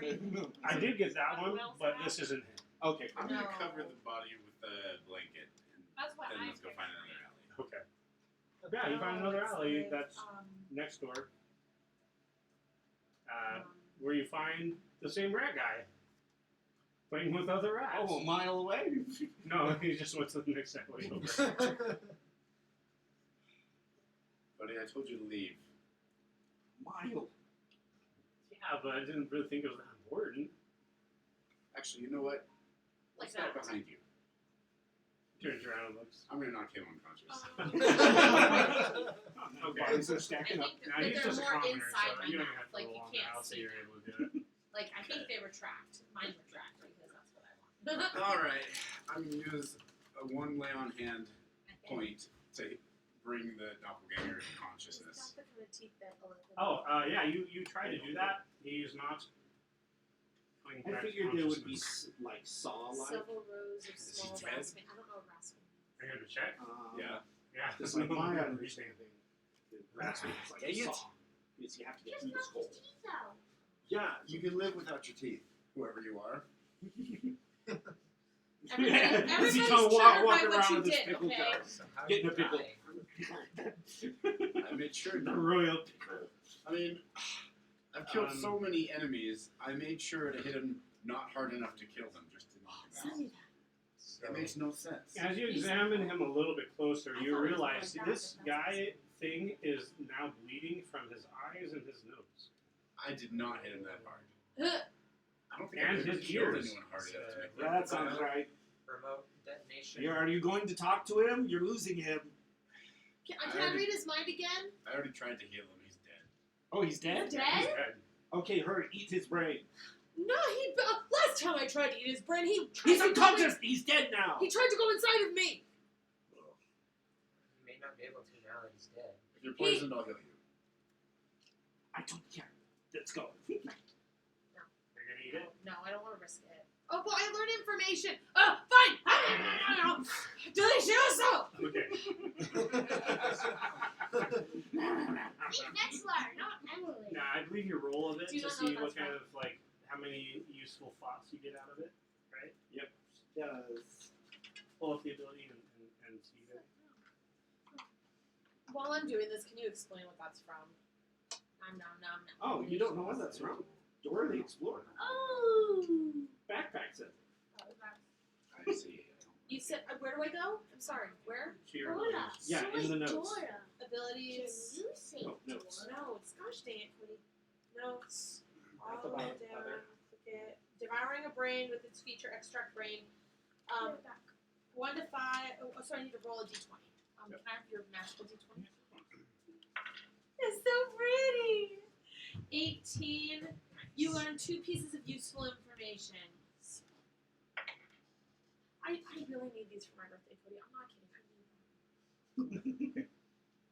A: I did get that one, but this isn't him.
B: Okay.
C: I'm gonna
H: No.
C: cover the body with the blanket, and
G: That's what
C: then
G: I
C: let's go find another alley.
A: Okay. Yeah, you find another alley that's next door, where you find the same rat guy playing with other rats.
B: Oh, a mile away?
A: No, he just went to the next alley over.
C: Buddy, I told you to leave.
B: Mile.
A: Yeah, but I didn't really think it was that important.
C: Actually, you know what?
H: Like
C: Let's start
H: that.
C: behind you.
A: Turns around and looks.
C: I'm gonna knock him unconscious.
A: Okay.
B: Bodies are
H: I
B: stacking up.
H: think
A: Now
H: that
A: he's
H: they're
A: just a
H: more
A: commoner,
H: inside
A: so
H: my
A: you don't
H: mouth.
A: have to
H: Like
A: go
H: you
A: along the
H: can't
A: house so
H: see
A: you're
H: them.
A: able to do it.
H: Like I think they retract. Mine retract because that's what I want.
C: Alright, I'm gonna use a one lay on hand point to bring the doppelganger to consciousness.
H: That's the kind of teeth that
A: Oh, yeah, you try to do that. He's not coming
B: I
A: back to
B: figured there would be
A: consciousness.
B: like saw-like.
H: several rows of
C: Is he
H: small
C: dead?
H: rasping. I don't know what rasping.
A: Are you going to check?
C: Yeah.
A: Yeah.
B: Just like my understanding, the rasping is like a
C: Dang it.
B: saw. Because you have to get
E: Just
B: through the
E: knock
B: skull.
E: his teeth out.
C: Yeah, you can live without your teeth, whoever you are.
B: As he
H: Everybody's
B: come
H: triggered
B: walk
H: by what
B: around
H: you
B: with his
H: did,
B: pickle
H: okay?
B: jar.
I: So how
B: Getting
I: did
B: a
I: you
B: pickle.
I: die?
C: I made sure.
A: The royal pickle.
C: I mean, I've killed so many enemies. I made sure to hit them not hard enough to kill them, just to knock them out.
I: So,
C: It makes no sense.
A: As you examine him a little bit closer,
H: I
A: you
H: thought it was
A: realize
H: going back,
A: this
H: but that's
A: guy thing is now bleeding from his eyes and his nose.
C: I did not hit him that hard. I don't think
A: And
C: I've ever
A: his
C: killed
A: ears.
C: anyone hard enough to make
B: Yeah, that sounds right.
I: Remote detonation.
B: Are you going to talk to him? You're losing him.
H: Can I read his mind again?
C: I already tried to heal him. He's dead.
B: Oh, he's dead?
H: Dead?
A: He's dead.
B: Okay, hurry, eat his brain.
H: No, last time I tried to eat his brain, he tried
B: He's
H: to go
B: unconscious. He's dead now.
H: He tried to go inside of me.
I: You may not be able to now that he's dead.
C: If you're poisoned, I'll heal you.
B: I don't care. Let's go.
A: You're gonna eat it?
H: No, I don't want to risk it. Oh, well, I learned information. Oh, fine. Delicioso.
A: Okay.
E: Eat Nextler, not Emily.
A: Now, I believe you roll of it
H: Do you
A: to
H: not know
A: see
H: what
A: what
H: that's
A: kind of, like, how many useful thoughts you get out of it, right?
B: Yep. Does.
A: Pull up the ability and see that.
H: While I'm doing this, can you explain what that's from? Nom.
B: Oh, you don't know what that's from? Dora the Explorer.
E: Oh.
B: Backpacks it.
C: I see.
H: You said, where do I go? I'm sorry, where?
A: To your
E: Dora.
A: abilities.
B: Yeah,
E: So
B: in the
E: is
B: notes.
E: Dora.
H: Abilities.
E: Can you say
B: No, notes.
E: Dora?
H: Notes. Gosh dang it, Cody. Notes. All
B: At the
H: the way
B: bottom,
H: down.
B: other.
H: Click it. Devouring a brain with its feature extract brain.
E: You're back.
H: 1 to 5. Oh, sorry, I need to roll a d20.
B: Yep.
H: Can I have your magical d20? It's so pretty. 18. You learn 2 pieces of useful information. I really need these for my birthday, Cody. I'm not kidding. I need them.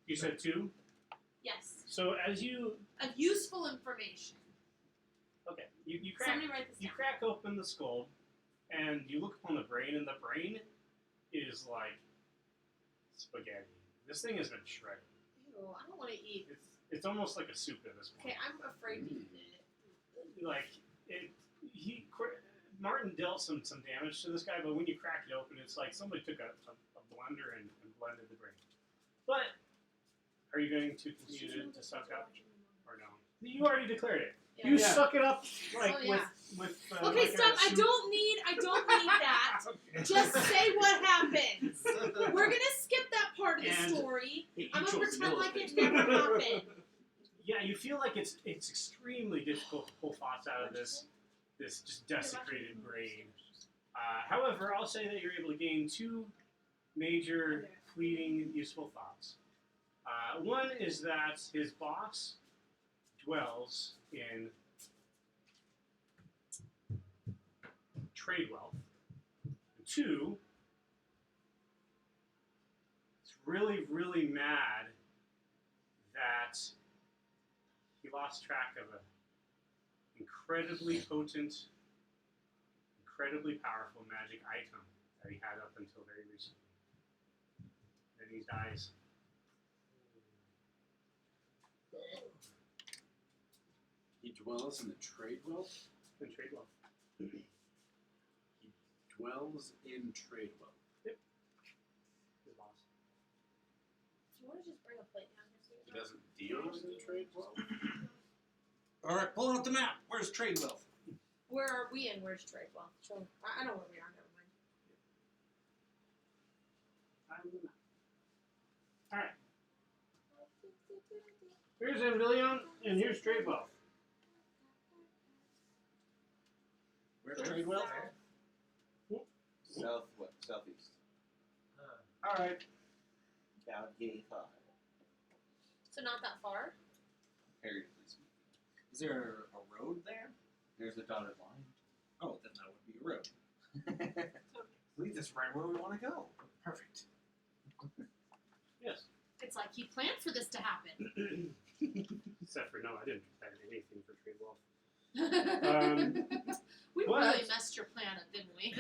A: You said 2?
H: Yes.
A: So as you,
H: Of useful information.
A: okay, you crack,
H: Somebody write this
A: you
H: down.
A: crack open the skull, and you look upon the brain, and the brain is like spaghetti. This thing has been shredded.
H: Ew, I don't want to eat.
A: It's almost like a soup at this point.
H: Okay, I'm afraid to eat it.
A: Like Martin dealt some damage to this guy, but when you crack it open, it's like somebody took a blender and blended the brain. But are you going to continue to suck up or no? You already declared it.
H: Yeah.
A: You
B: Yeah.
A: suck it up like
H: Oh, yeah.
A: with
H: Okay,
A: like
H: stop.
A: a
H: I
A: soup.
H: don't need that.
A: Okay.
H: Just say what happens. We're gonna skip that part of the
A: And-
H: story.
B: Hey,
H: I'm
B: you
H: gonna
B: chose the
H: pretend
B: middle
H: like
B: of
H: it never happened.
A: Yeah, you feel like it's extremely difficult to pull thoughts out of this just desecrated brain. However, I'll say that you're able to gain 2 major fleeting useful thoughts. One is that his boss dwells in trade wealth. 2, is really, really mad that he lost track of an incredibly potent, incredibly powerful magic item that he had up until very recently. Then he dies.
C: He dwells in the trade wealth.
A: In trade wealth.
C: He dwells in trade wealth.
A: His boss.
H: Do you want to just bring a plate down here so
C: He doesn't deal in trade wealth.
B: All right, pull out the map. Where's trade wealth?
H: Where are we and where's trade? Well, so I know where we are. Never mind.
A: Alright. Here's Anvillion, and here's trade wealth.
B: Where's trade wealth?
F: Southeast.
B: All right.
F: Down gate 5.
H: So not that far.
F: Comparatively speaking.
B: Is there a road there?
F: There's a dotted line.
B: Oh, then that would be a road.
F: Leads us right where we want to go.
B: Perfect.
A: Yes.
H: It's like he planned for this to happen.
A: Except for, no, I didn't plan anything for trade wealth.
H: We
A: but-
H: really messed your plan up, didn't we?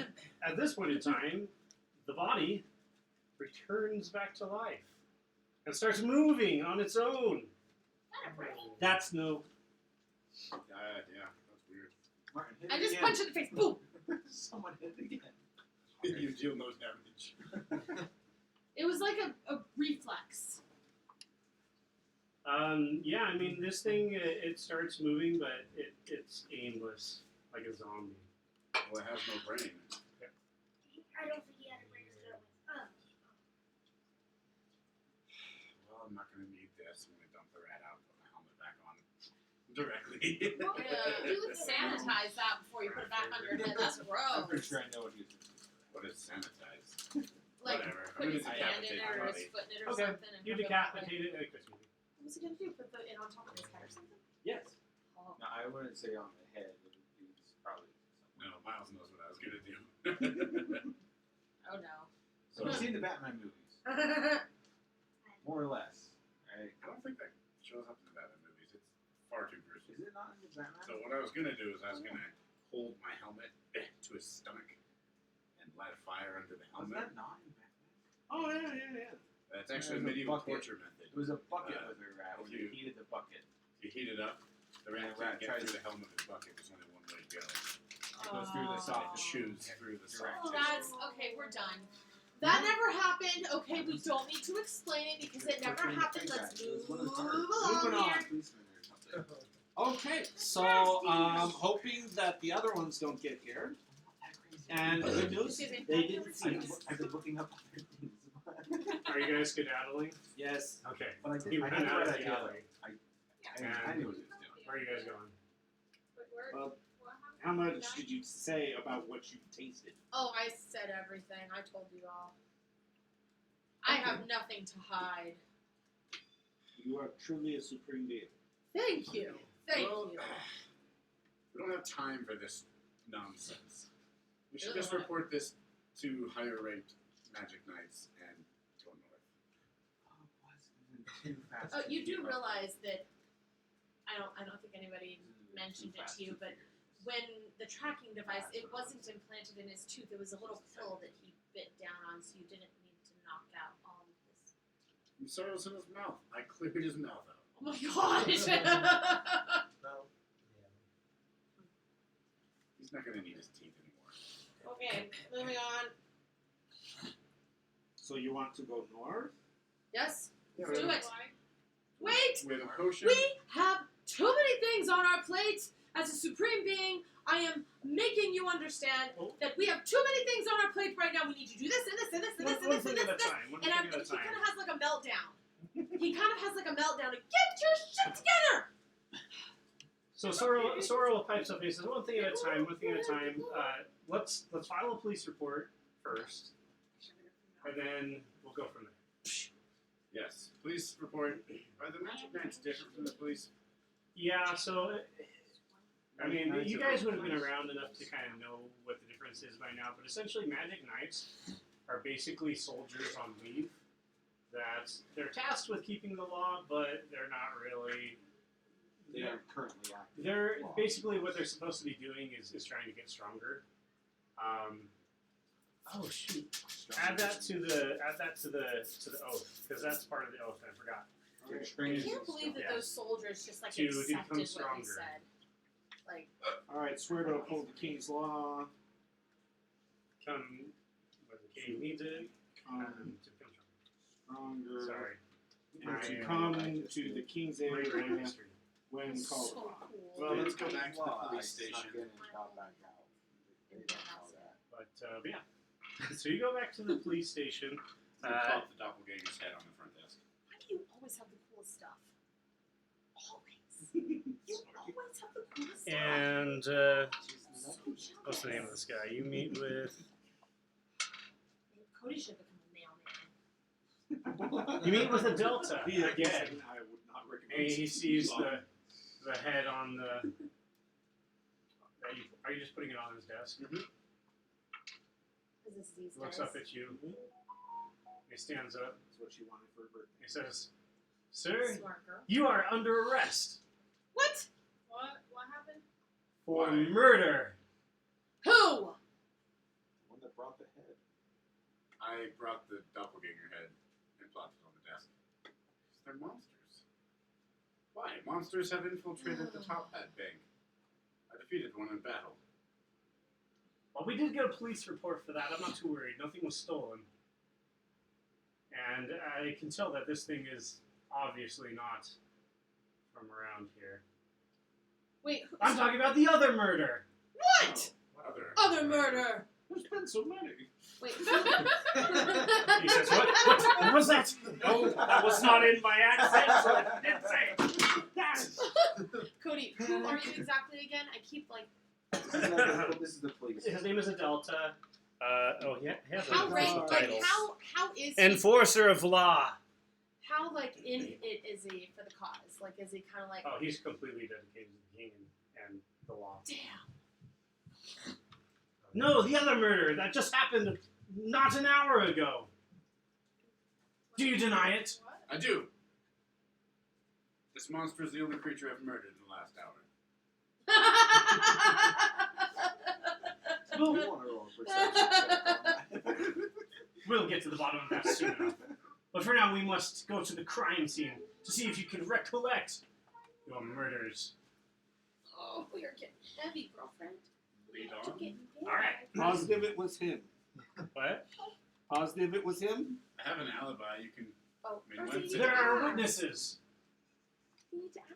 A: At this point in time, the body returns back to life and starts moving on its own. That's no.
C: Yeah, that's weird.
F: Martin, hit
H: I
F: it
H: just
F: again.
H: punched it in the face. Boom.
F: Someone hit it again.
C: You deal no damage.
H: It was like a reflex.
A: Yeah, I mean, this thing, it starts moving, but it's aimless, like a zombie.
C: Well, it has no brain.
E: I don't think he had a brain to start with.
C: Well, I'm not going to be directly.
H: Sanitize that before you put it back on your head. That's
F: I'm
H: gross.
F: pretty sure I know what he's doing.
C: What is sanitize?
H: Like,
C: Whatever.
H: put his
C: I'm gonna
H: hand in
C: decapitate
H: it or
C: my
H: his
C: body.
H: foot in it or
A: Okay,
H: something. And
A: You
H: rub it on my head.
A: decapitated it.
H: What's he gonna do? Put it on top of his head or something?
A: Yes.
H: Oh.
F: No, I wouldn't say on the head. It would be probably
C: No, Miles knows what I was gonna do.
H: Oh no.
F: So we've seen the Batman movies, more or less, right?
C: I don't think that shows up in the Batman movies. It's far too gruesome.
F: Is it not in the Batman?
C: So what I was gonna do is I was gonna hold my helmet to his stomach and light a fire under the
F: Was
C: helmet.
F: that not in Batman?
A: Oh yeah.
C: That's actually a
F: There's a
C: medieval
F: bucket.
C: torture method.
F: It was a bucket with a rat.
C: if
F: When
C: you-
F: you heated the bucket,
C: You heat it up. The rat
F: And the rat
C: can't get
F: tries
C: through the helmet of the bucket. There's only one way to go.
F: it goes through the
C: It
F: soft
C: chews through the soft
H: Oh,
C: tissue.
H: that's okay. We're done. That never happened. Okay, we don't need to explain it because it never happened. Let's move
F: Moving
H: along
F: on,
H: here.
F: policeman or something.
B: Okay, so hoping that the other ones don't get here. And the good news,
H: Excuse me.
B: they didn't see us.
F: I've been looking up other things.
A: Are you guys skedaddling?
B: Yes.
A: Okay.
F: But I
A: You
F: did. I
A: ran
F: had the
A: out
F: right
A: of the
F: idea.
A: alley.
F: I knew what he was doing.
A: Where are you guys going?
G: Wait, where?
B: Well,
G: What happened?
B: how much did you say about what you tasted?
H: Oh, I said everything. I told you all. I have nothing to hide.
B: You are truly a supreme being.
H: Thank you. Thank
C: Well,
H: you.
C: We don't have time for this nonsense. We should
H: Really
C: just
H: not.
C: report this to higher ranked magic knights and go north.
F: Too fast.
H: Oh,
F: to
H: you do
F: keep up.
H: realize that I don't think anybody mentioned it to you, but when the tracking device, it wasn't implanted in his tooth. It was a little pill that he bit down on, so you didn't need to knock out all of this.
C: You saw it was in his mouth. I cleared his mouth out.
H: Oh my gosh!
I: Well, yeah.
C: He's not gonna need his teeth anymore.
H: Okay, moving on.
B: So you want to go north?
H: Yes,
C: Yeah,
H: let's do
C: we-
H: it. Wait!
C: With a potion.
H: We have too many things on our plate. As a supreme being, I am making you understand that we have too many things on our plate right now. We need to do this and this and this and this and
A: One
H: this and
A: thing
H: this
A: at
H: and
A: a
H: this.
A: time. One
H: And
A: thing at a
H: he kind
A: time.
H: of has like a meltdown. He kind of has like a meltdown. Get your shit together!
A: So Sorrel pipes up and he says, one thing at a time, one thing at a time. Let's file a police report first, and then we'll go from there.
C: Yes. Police report. Are the magic knights different from the police?
A: Yeah, so, I mean,
C: Knights
A: you
C: are-
A: guys would have been around enough to kind of know what the difference is by now, but essentially Magic Knights are basically soldiers on leave that they're tasked with keeping the law, but they're not really.
F: They are currently active.
A: They're
F: law.
A: basically what they're supposed to be doing is trying to get stronger. Oh shoot! Add that to the oath because that's part of the oath. I forgot.
H: I can't believe that
A: Yeah.
H: those soldiers just like
A: To
H: accepted
A: become
H: what he
A: stronger.
H: said. Like,
B: Alright, swear to uphold the king's law.
A: Come when the king needs it. To become
B: Stronger.
A: Sorry.
B: And to
A: I,
B: come to the king's aid
A: Great
B: when
A: history.
B: called
H: so
B: upon.
H: cool.
C: Well, let's go back to the
F: Law,
C: police
F: I snuck
C: station.
F: in and got back out. They don't know that.
A: But yeah. So you go back to the police station.
C: We plop the doppelganger's head on the front desk.
H: Why do you always have the coolest stuff? Always. You always have the coolest stuff.
A: And
H: So
A: what's the name of this guy? You meet with.
H: Cody should become a mailman.
A: You meet with a Delta
B: He
A: again.
B: I would not recommend.
A: And he sees the head on the. Are you just putting it on his desk?
H: Is this these
A: He looks
H: guys?
A: up at you. He stands up.
B: That's what she wanted for her birthday.
A: He says, "Sir,
H: Smart girl.
A: you are under arrest
H: What?
G: What happened?
A: for
C: Why?
A: murder."
H: Who?
F: The one that brought the head.
C: I brought the doppelganger head and plopped it on the desk. They're monsters. Why? Monsters have infiltrated the Top Hat Bank. I defeated one in battle.
A: Well, we did get a police report for that. I'm not too worried. Nothing was stolen. And I can tell that this thing is obviously not from around here.
H: Wait,
A: I'm talking about the other murder.
H: what?
C: Other
H: Other murder.
B: There's been so many.
H: Wait.
A: He says, what was that? No, that was not in my accent, so I didn't say it. Yes.
H: Cody, who are you exactly again? I keep like.
F: This is the police.
A: His name is Adelta. He has
H: How
A: a
H: rank?
A: couple
H: Like
A: titles.
H: how is he?
A: Enforcer of law.
H: How like in it is he for the cause? Like is he kind of like?
A: Oh, he's completely dedicated to the king and the law.
H: Damn.
A: No, the other murder that just happened not an hour ago. Do you deny it?
C: I do. This monster is the only creature I've murdered in the last hour.
F: We want to roll a perception check.
A: We'll get to the bottom of that soon enough. But for now, we must go to the crime scene to see if you can recollect your murders.
H: Oh, we are getting heavy, girlfriend.
C: Lead
H: You're
C: on.
H: getting big.
A: All right.
B: Positive it was him.
A: What?
B: Positive it was him?
C: I have an alibi. You can.
H: Oh,
C: I mean,
H: first
C: when's
H: we need
C: it-
A: There
H: to
A: are
H: ask.
A: witnesses.
H: We need to ask.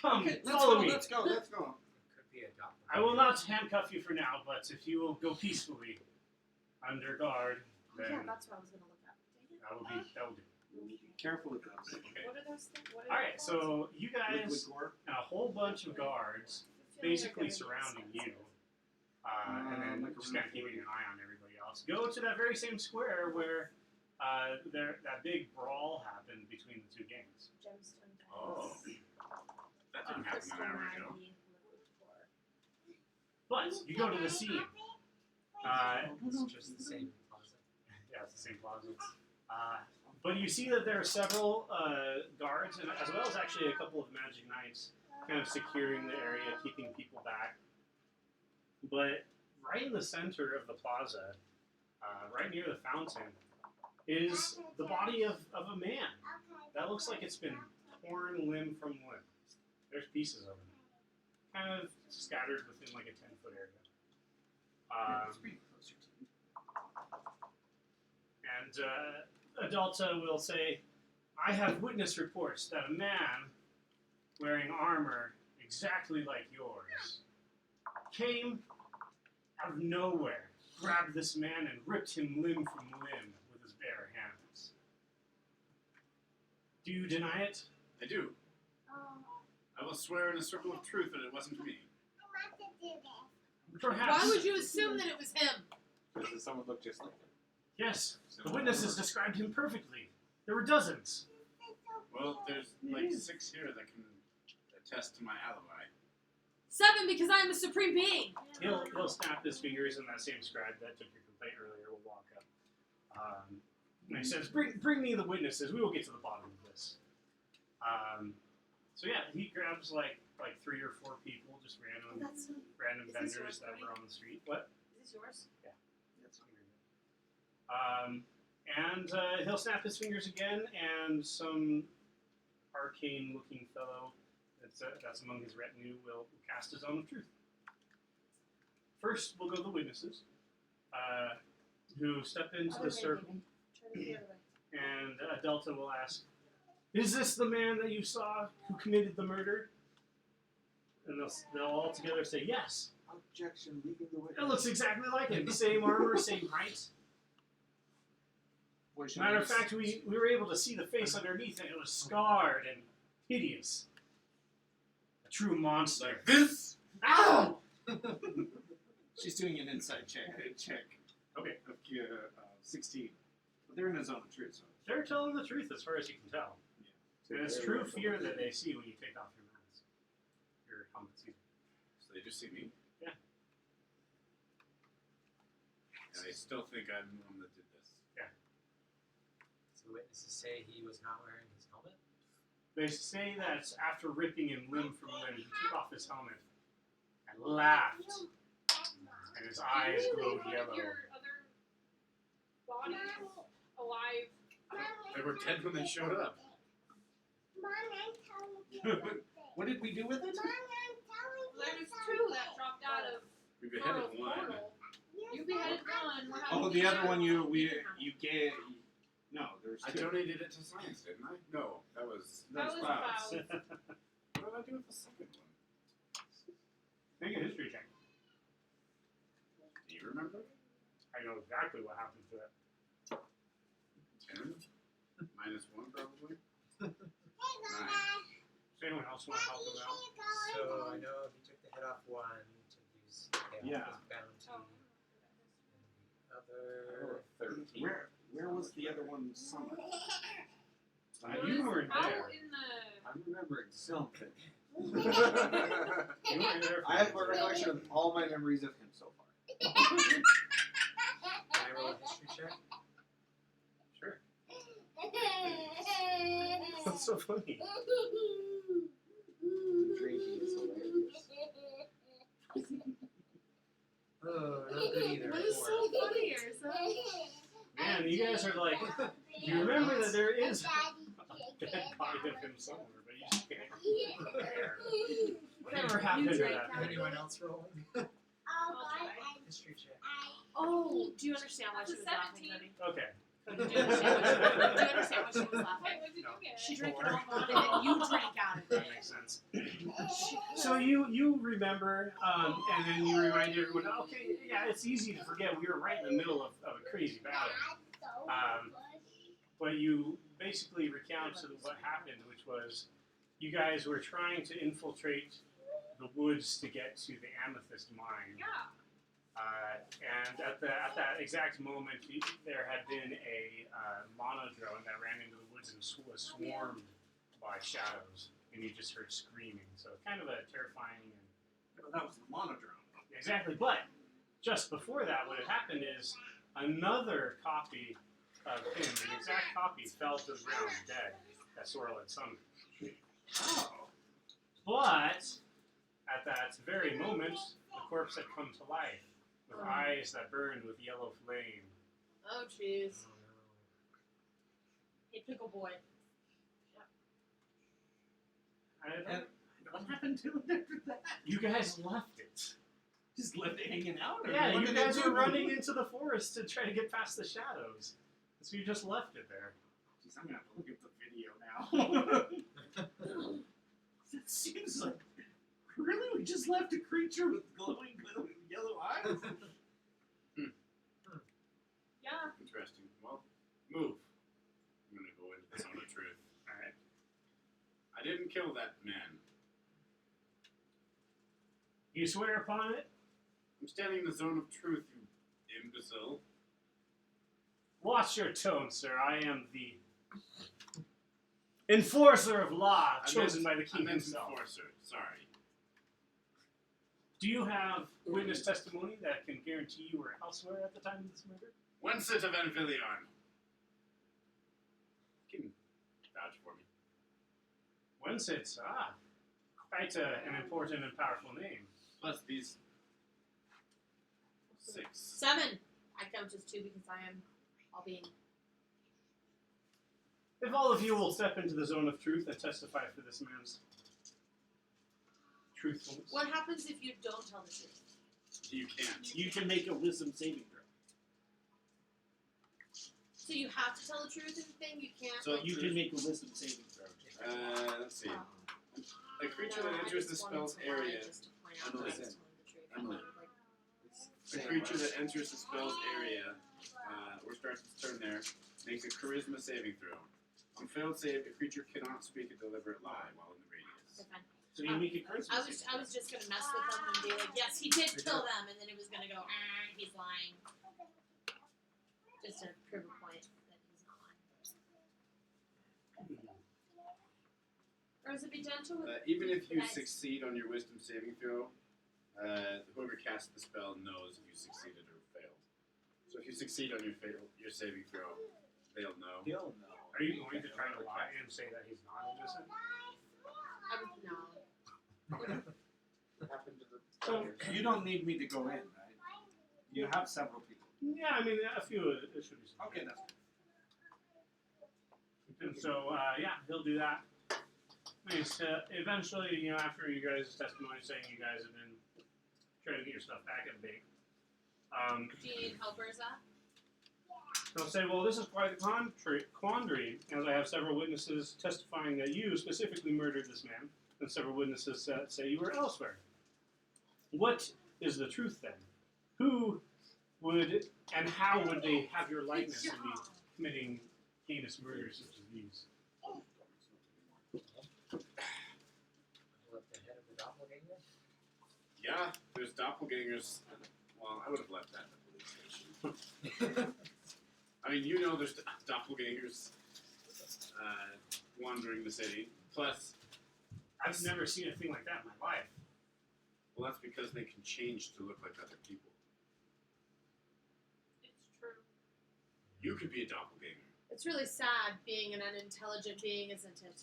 A: Come,
B: Okay, let's
A: follow
B: go,
A: me.
B: let's go, let's go.
I: Could be a doppelganger.
A: I will not handcuff you for now, but if you will go peacefully, under guard,
H: Oh, yeah,
A: then
H: that's what I was gonna look at. Dang it.
A: that will do.
B: Be careful of those.
C: Okay.
H: What are those things? What are
A: All right, so you
B: Liquid
A: guys
B: gore.
A: and a whole bunch of guards basically surrounding you, and then
B: Like a
A: just kind of keeping an eye on everybody else. Go to that very same square where that big brawl happened between the two gangs.
H: Gemstone.
C: Oh. That didn't happen an hour ago.
A: But you go to the scene.
I: It's just the same plaza.
A: Yeah, it's the same plaza. But you see that there are several guards, and as well as actually a couple of magic knights, kind of securing the area, keeping people back. But right in the center of the plaza, right near the fountain, is the body of a man. That looks like it's been torn limb from limb. There's pieces of him, kind of scattered within like a 10-foot area. And Adalta will say, I have witness reports that a man wearing armor exactly like yours came out of nowhere, grabbed this man, and ripped him limb from limb with his bare hands. Do you deny it?
C: I do. I will swear in a circle of truth that it wasn't me.
A: Perhaps.
H: Why would you assume that it was him?
F: Does someone look just like him?
A: Yes, the witnesses described him perfectly. There were dozens.
C: Well, there's like 6 here that can attest to my alibi.
H: 7 because I'm a supreme being.
A: He'll snap his fingers, and that same scribe that took your complaint earlier will walk up. And he says, bring me the witnesses. We will get to the bottom of this. So yeah, he grabs like 3 or 4 people, just random
H: Is this
A: vendors
H: yours,
A: that
H: Cody?
A: were on the street. What?
H: Is this yours?
A: And he'll snap his fingers again, and some arcane-looking fellow that's among his retinue will cast his own of truth. First, we'll go to the witnesses, who step into the circle,
H: Turn it the other way.
A: and Delta will ask, "Is this the man that you saw who committed the murder?" And they'll all together say, "Yes."
F: Objection, leaving the witness.
A: It looks exactly like him. Same armor, same height. Matter of fact, we were able to see the face underneath, and it was scarred and hideous. A true monster.
C: Like this?
A: Ow!
B: She's doing an inside check.
A: Okay.
B: Of 16. But they're in a zone of truth, so.
A: They're telling the truth as far as you can tell. And it's true fear that they see when you take off your mask. Your helmet, excuse me.
C: So they just see me?
A: Yeah.
C: And they still think I'm the one that did this.
I: So witnesses say he was not wearing his helmet?
A: They say that after ripping him limb from limb, he took off his helmet and laughed, and his eyes
G: Do you
A: glowed
G: leave one of
A: yellow.
G: your other bodies alive?
C: They were dead when they showed up.
B: What did we do with it?
G: There's 2 that dropped out of
C: We beheaded
G: Carl's
C: one.
G: portal. You beheaded one. What
B: Oh,
G: happened
B: the
G: to
B: other one
G: other
B: you gave. No, there's
C: I
B: 2.
C: donated it to science, didn't I? No, that was.
G: That was
B: clouds.
G: about-
C: What did I do with the second one?
A: Make a history check.
C: Do you
A: know exactly what happened to it.
C: 10? -1 probably? 9.
A: Does anyone else want to help him out?
I: So I know if you took the head off one to use chaos
B: Yeah.
I: as bounty,
G: Oh.
I: and the other
F: 13.
B: Where was the other one summoned?
A: You weren't
G: Out
A: there.
G: in the.
F: I'm remembering something.
A: You weren't there.
F: I have a recollection of all my memories of him so far.
I: can I roll a history check?
A: Sure. That's so funny.
F: Drinking is hilarious.
I: Oh, not good either.
G: What is
I: Four.
G: so funny or something?
A: Man, you guys are like, you remember that there is a dead body of him somewhere, but you just can't remember where. Whatever happened to
G: drank
A: that?
G: out of
I: Anyone else rolling? History check.
H: Oh, do you understand why
G: That's
H: she
G: a
H: was laughing,
G: 17.
H: Cody?
A: Okay.
H: Do you understand why she was laughing?
G: Wait, what did
A: No.
G: you get?
H: She drank it
I: Four.
H: all gone and then you drank out of
A: That
H: it.
A: makes sense. So you remember, and then you remind everyone, okay, yeah, it's easy to forget. We were right in the middle of a crazy battle. But you basically recount to what happened, which was you guys were trying to infiltrate the woods to get to the amethyst mine.
G: Yeah.
A: And at that exact moment, there had been a monodrone that ran into the woods and was swarmed by shadows, and you just heard screaming. So kind of a terrifying.
B: Well, that was the monodrone.
A: Exactly, but just before that, what had happened is another copy of him, an exact copy, fell to the ground dead that Sorrel had summoned.
B: Oh.
A: But at that very moment, the corpse had come to life, with eyes that burned with yellow flame.
H: Oh, jeez.
I: Oh no.
H: Hey, pickle boy.
A: And
B: What happened to it after that?
A: you guys left it.
B: Just left it hanging out? Or
A: Yeah,
B: what
A: you
B: did
A: guys
B: they
A: were
B: do?
A: running into the forest to try to get past the shadows. So you just left it there.
B: Jeez, I'm gonna have to look at the video now. It seems like really we just left a creature with glowing yellow eyes.
G: Yeah.
C: Interesting. Well, move. I'm gonna go into the zone of truth.
A: Alright.
C: I didn't kill that man.
A: You swear upon it?
C: I'm standing in the zone of truth, you imbecile.
A: Watch your tone, sir. I am the enforcer of law, chosen by the
C: I
A: king
C: meant
A: himself.
C: enforcer. Sorry.
A: Do you have witness testimony that can guarantee you were elsewhere at the time of this murder?
C: Whence it of Anvillion? You can vouch for me.
A: Whence it's quite an important and powerful name.
C: Plus these 6.
H: 7. I count as 2 because I am all being.
A: If all of you will step into the zone of truth and testify for this man's truthfulness.
H: What happens if you don't tell the truth?
C: You can't.
B: You can make a wisdom saving throw.
H: So you have to tell the truth in the thing? You can't?
C: So
B: You can make a wisdom saving throw.
C: let's see. A creature that enters the spell's area. Emily. Emily. A creature that enters the spell's area, or starts its turn there, makes a charisma saving throw. On failed save, a creature cannot speak a deliberate lie while in the radius.
B: So you make a charisma
H: I
B: saving
H: was just gonna mess with them and be like, yes, he did kill them, and then it was gonna go, he's lying. Just to prove a point that he's not lying. Or is it be gentle with
C: Even if you
H: Nice.
C: succeed on your wisdom saving throw, whoever casts the spell knows if you succeeded or failed. So if you succeed on your saving throw, they'll know.
F: He'll know.
A: Are you going to try to lie and say that he's not innocent?
H: I would no.
F: What happened to the
A: So,
B: You don't need me to go in, right? You have several people.
A: Yeah, I mean, a few, it should be some.
B: Okay, that's good.
A: And so, yeah, he'll do that. Nice. Eventually, after you guys' testimony saying you guys have been trying to get your stuff back at the bank,
H: Do you need helpers up?
A: they'll say, well, this is quite a quandary, as I have several witnesses testifying that you specifically murdered this man, and several witnesses say you were elsewhere. What is the truth, then? Who And how would they have your likeness
H: Good
A: and be
H: job.
A: committing heinous murders such as these?
I: Left the head of the doppelganger?
C: Yeah, there's doppelgangers. Well, I would have left that at the police station. I mean, you know there's doppelgangers wandering the city. Plus,
A: I've never seen a thing like that in my life.
C: well, that's because they can change to look like other people.
G: It's true.
C: You could be a doppelganger.
H: It's really sad being an unintelligent being, isn't it?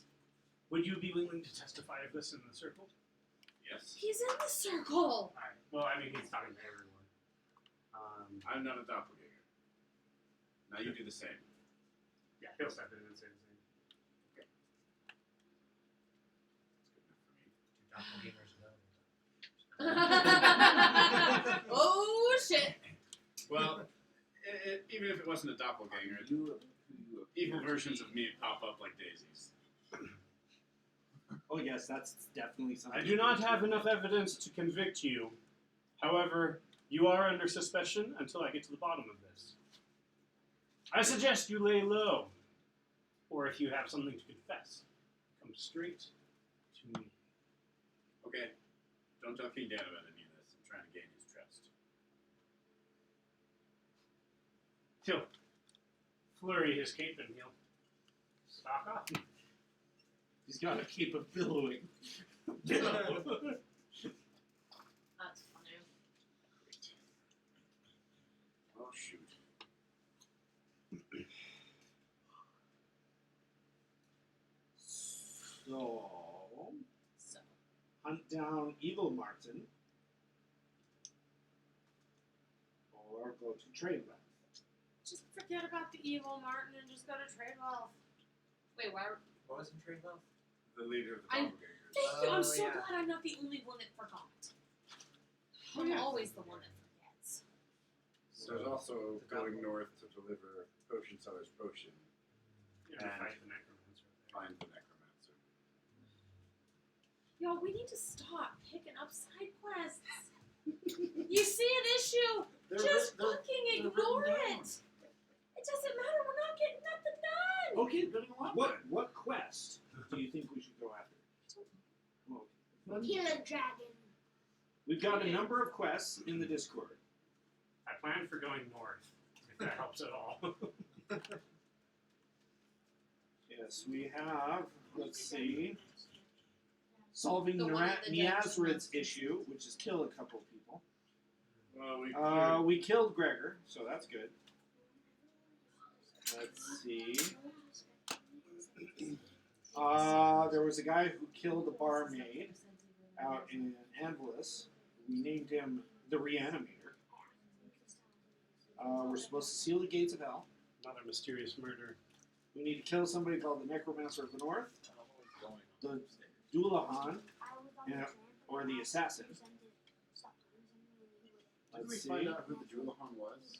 A: Would you be willing to testify of this in the circle?
C: Yes.
H: He's in the circle.
A: Alright. Well, I mean, he's talking to everyone.
C: I'm not a doppelganger. Now you do the same.
A: Yeah, he'll step in and say the same.
C: That's good enough for me.
I: Do doppelgangers know?
H: Oh shit!
C: Well, even if it wasn't a doppelganger,
F: You
C: evil versions of me pop up like daisies.
B: Oh yes, that's definitely something.
A: I do not have enough evidence to convict you. However, you are under suspicion until I get to the bottom of this. I suggest you lay low. Or if you have something to confess, come straight to me.
C: Okay, don't tell King Dan about any of this. I'm trying to gain his trust.
A: He'll flurry his cape and he'll stalk off.
B: He's got a cape of billowing.
H: That's funny.
C: Oh shoot.
B: So, hunt down Evil Martin, or go to Trade Left.
H: Just forget about the evil Martin and just go to Trade Wealth. Wait, why?
I: What was in trade wealth?
C: The leader of the
H: I'm-
C: doppelgangers.
H: Thank you. I'm
I: Oh,
H: so
I: yeah.
H: glad I'm not the only one that forgot.
B: Oh,
H: I'm
B: yeah.
H: always the one that forgets.
C: There's also going north to deliver Potion Seller's potion.
A: You have to fight the necromancer.
C: Find the necromancer.
H: Y'all, we need to stop picking up side quests. You see an issue? Just fucking ignore it. It doesn't matter. We're not getting nothing done.
B: Okay,
C: Getting a lot
B: what
C: done.
B: what quest do you think we should go after? Oh,
E: Kill a dragon.
B: we've got a number of quests in the Discord.
A: I plan for going north, if that helps at all.
B: Yes, we have. Let's see. Solving
H: The one in the
B: Niazrid's
H: dungeon.
B: issue, which is kill a couple of people.
C: Well,
B: We killed Gregor, so that's good. Let's see. There was a guy who killed a barmaid out in Anvillion. We named him the Reanimator. We're supposed to seal the gates of hell.
A: Another mysterious murder.
B: We need to kill somebody called the Necromancer of the North, the Doulahan, or the Assassin.
C: Did we
B: Let's see.
C: find out who the Doulahan was?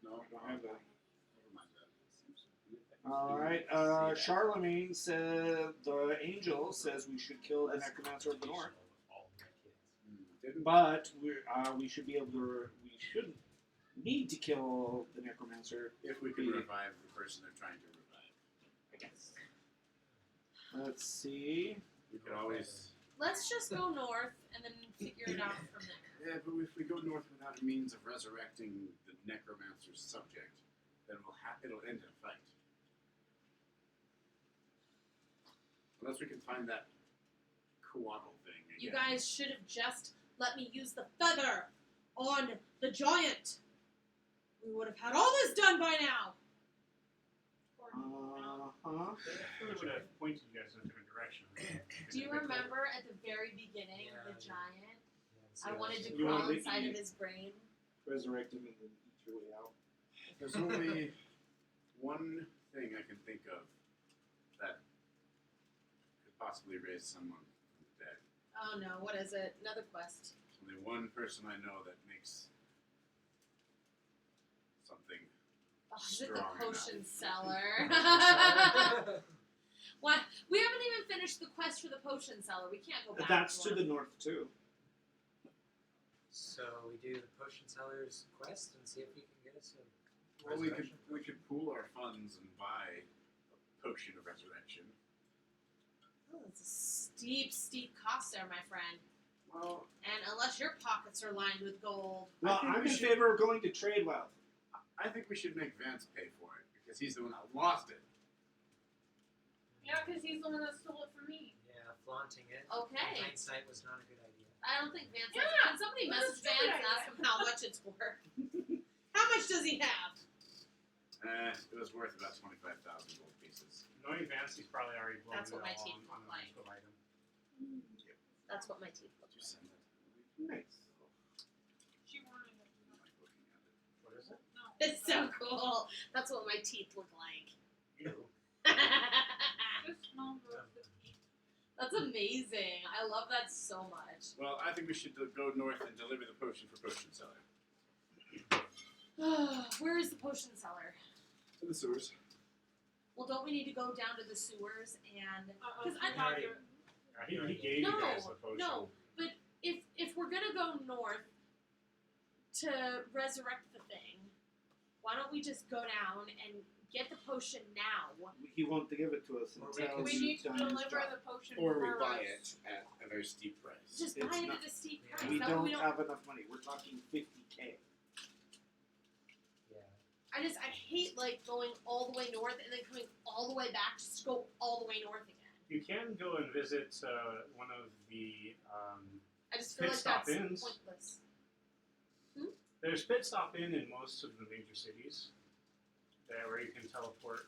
C: No,
B: I don't have that.
C: Never mind that.
B: All right. Charlemagne said the angel says we should kill the Necromancer of the North,
C: Didn't
B: but we should be able to. We shouldn't need to kill the Necromancer.
C: if we can revive the person they're trying to revive.
B: I guess. Let's see.
C: We could always.
H: Let's just go north and then figure it out from there.
C: Yeah, but if we go north without a means of resurrecting the necromancer's subject, then it'll end in a fight. Unless we can find that coatl thing again.
H: You guys should have just let me use the feather on the giant. We would have had all this done by now.
B: Uh-huh.
A: They would have pointed you guys in a different direction.
H: Do you remember at the very beginning
I: Yeah,
H: of the
I: yeah.
H: giant?
I: Yeah,
H: I wanted to
B: You
H: crawl
B: wanted to
H: inside of
B: eat.
H: his brain.
B: Resurrect him and then eat your way out.
C: There's only one thing I can think of that could possibly raise someone from the dead.
H: Oh no, what is it? Another quest.
C: Only one person I know that makes something.
H: Oh, is it the
C: Strong
H: potion
C: enough.
H: seller? What? We haven't even finished the quest for the potion seller. We can't go back.
B: That's to
H: north.
B: the north too.
I: So we do the potion seller's quest and see if we can get us a
C: Well,
I: resurrection.
C: we could pool our funds and buy a potion of resurrection.
H: Oh, it's a steep, steep cost there, my friend.
B: Well,
H: And unless your pockets are lined with gold.
B: well,
C: I think
B: I'm
C: we
B: in
C: should-
B: favor of going to trade wealth.
C: I think we should make Vance pay for it because he's the one that lost it.
G: Yeah, because he's the one that stole it from me.
I: Yeah, flaunting it.
H: Okay.
I: In hindsight was not a good idea.
H: I don't think Vance
G: Yeah,
H: has. Can somebody
G: that's
H: message
G: a stupid
H: Vance and ask
G: idea.
H: him how much it's worth? How much does he have?
C: It was worth about 25,000 gold pieces.
A: Knowing Vance, he's probably already blown
H: That's
A: it
H: what my
A: all
H: teeth
A: on
H: look
A: a
H: like.
A: useful item.
H: That's what my teeth look
C: Did you
H: like.
C: send it?
B: Nice.
G: She wanted it.
C: I like looking at it.
A: What is it?
G: No.
H: It's so cool. That's what my teeth look like.
A: Ew.
G: Just small growth of teeth.
H: That's amazing. I love that so much.
C: Well, I think we should go north and deliver the potion for potion seller.
H: Where is the potion seller?
C: To the sewers.
H: Well, don't we need to go down to the sewers and? Because I
G: thought
I: already-
A: He gave you guys the
H: no,
A: potion.
H: no. But if we're gonna go north to resurrect the thing, why don't we just go down and get the potion now?
B: He won't give it to us
I: Or
B: until
G: we
B: he's
G: need to
B: done his
G: deliver
B: job.
G: the potion
C: Or we
G: first.
C: buy it at a very steep price.
H: Just
B: It's
H: buy it
B: not-
H: at a steep
I: Yeah.
H: price.
B: We
H: That way
B: don't
H: we don't.
B: have enough money. We're talking 50K.
I: Yeah.
H: I hate like going all the way north and then coming all the way back just to go all the way north again.
A: You can go and visit one of the.
H: I just feel
A: Pit
H: like
A: stop
H: that's
A: inns.
H: pointless.
A: There's pit stop in most of the major cities, where you can teleport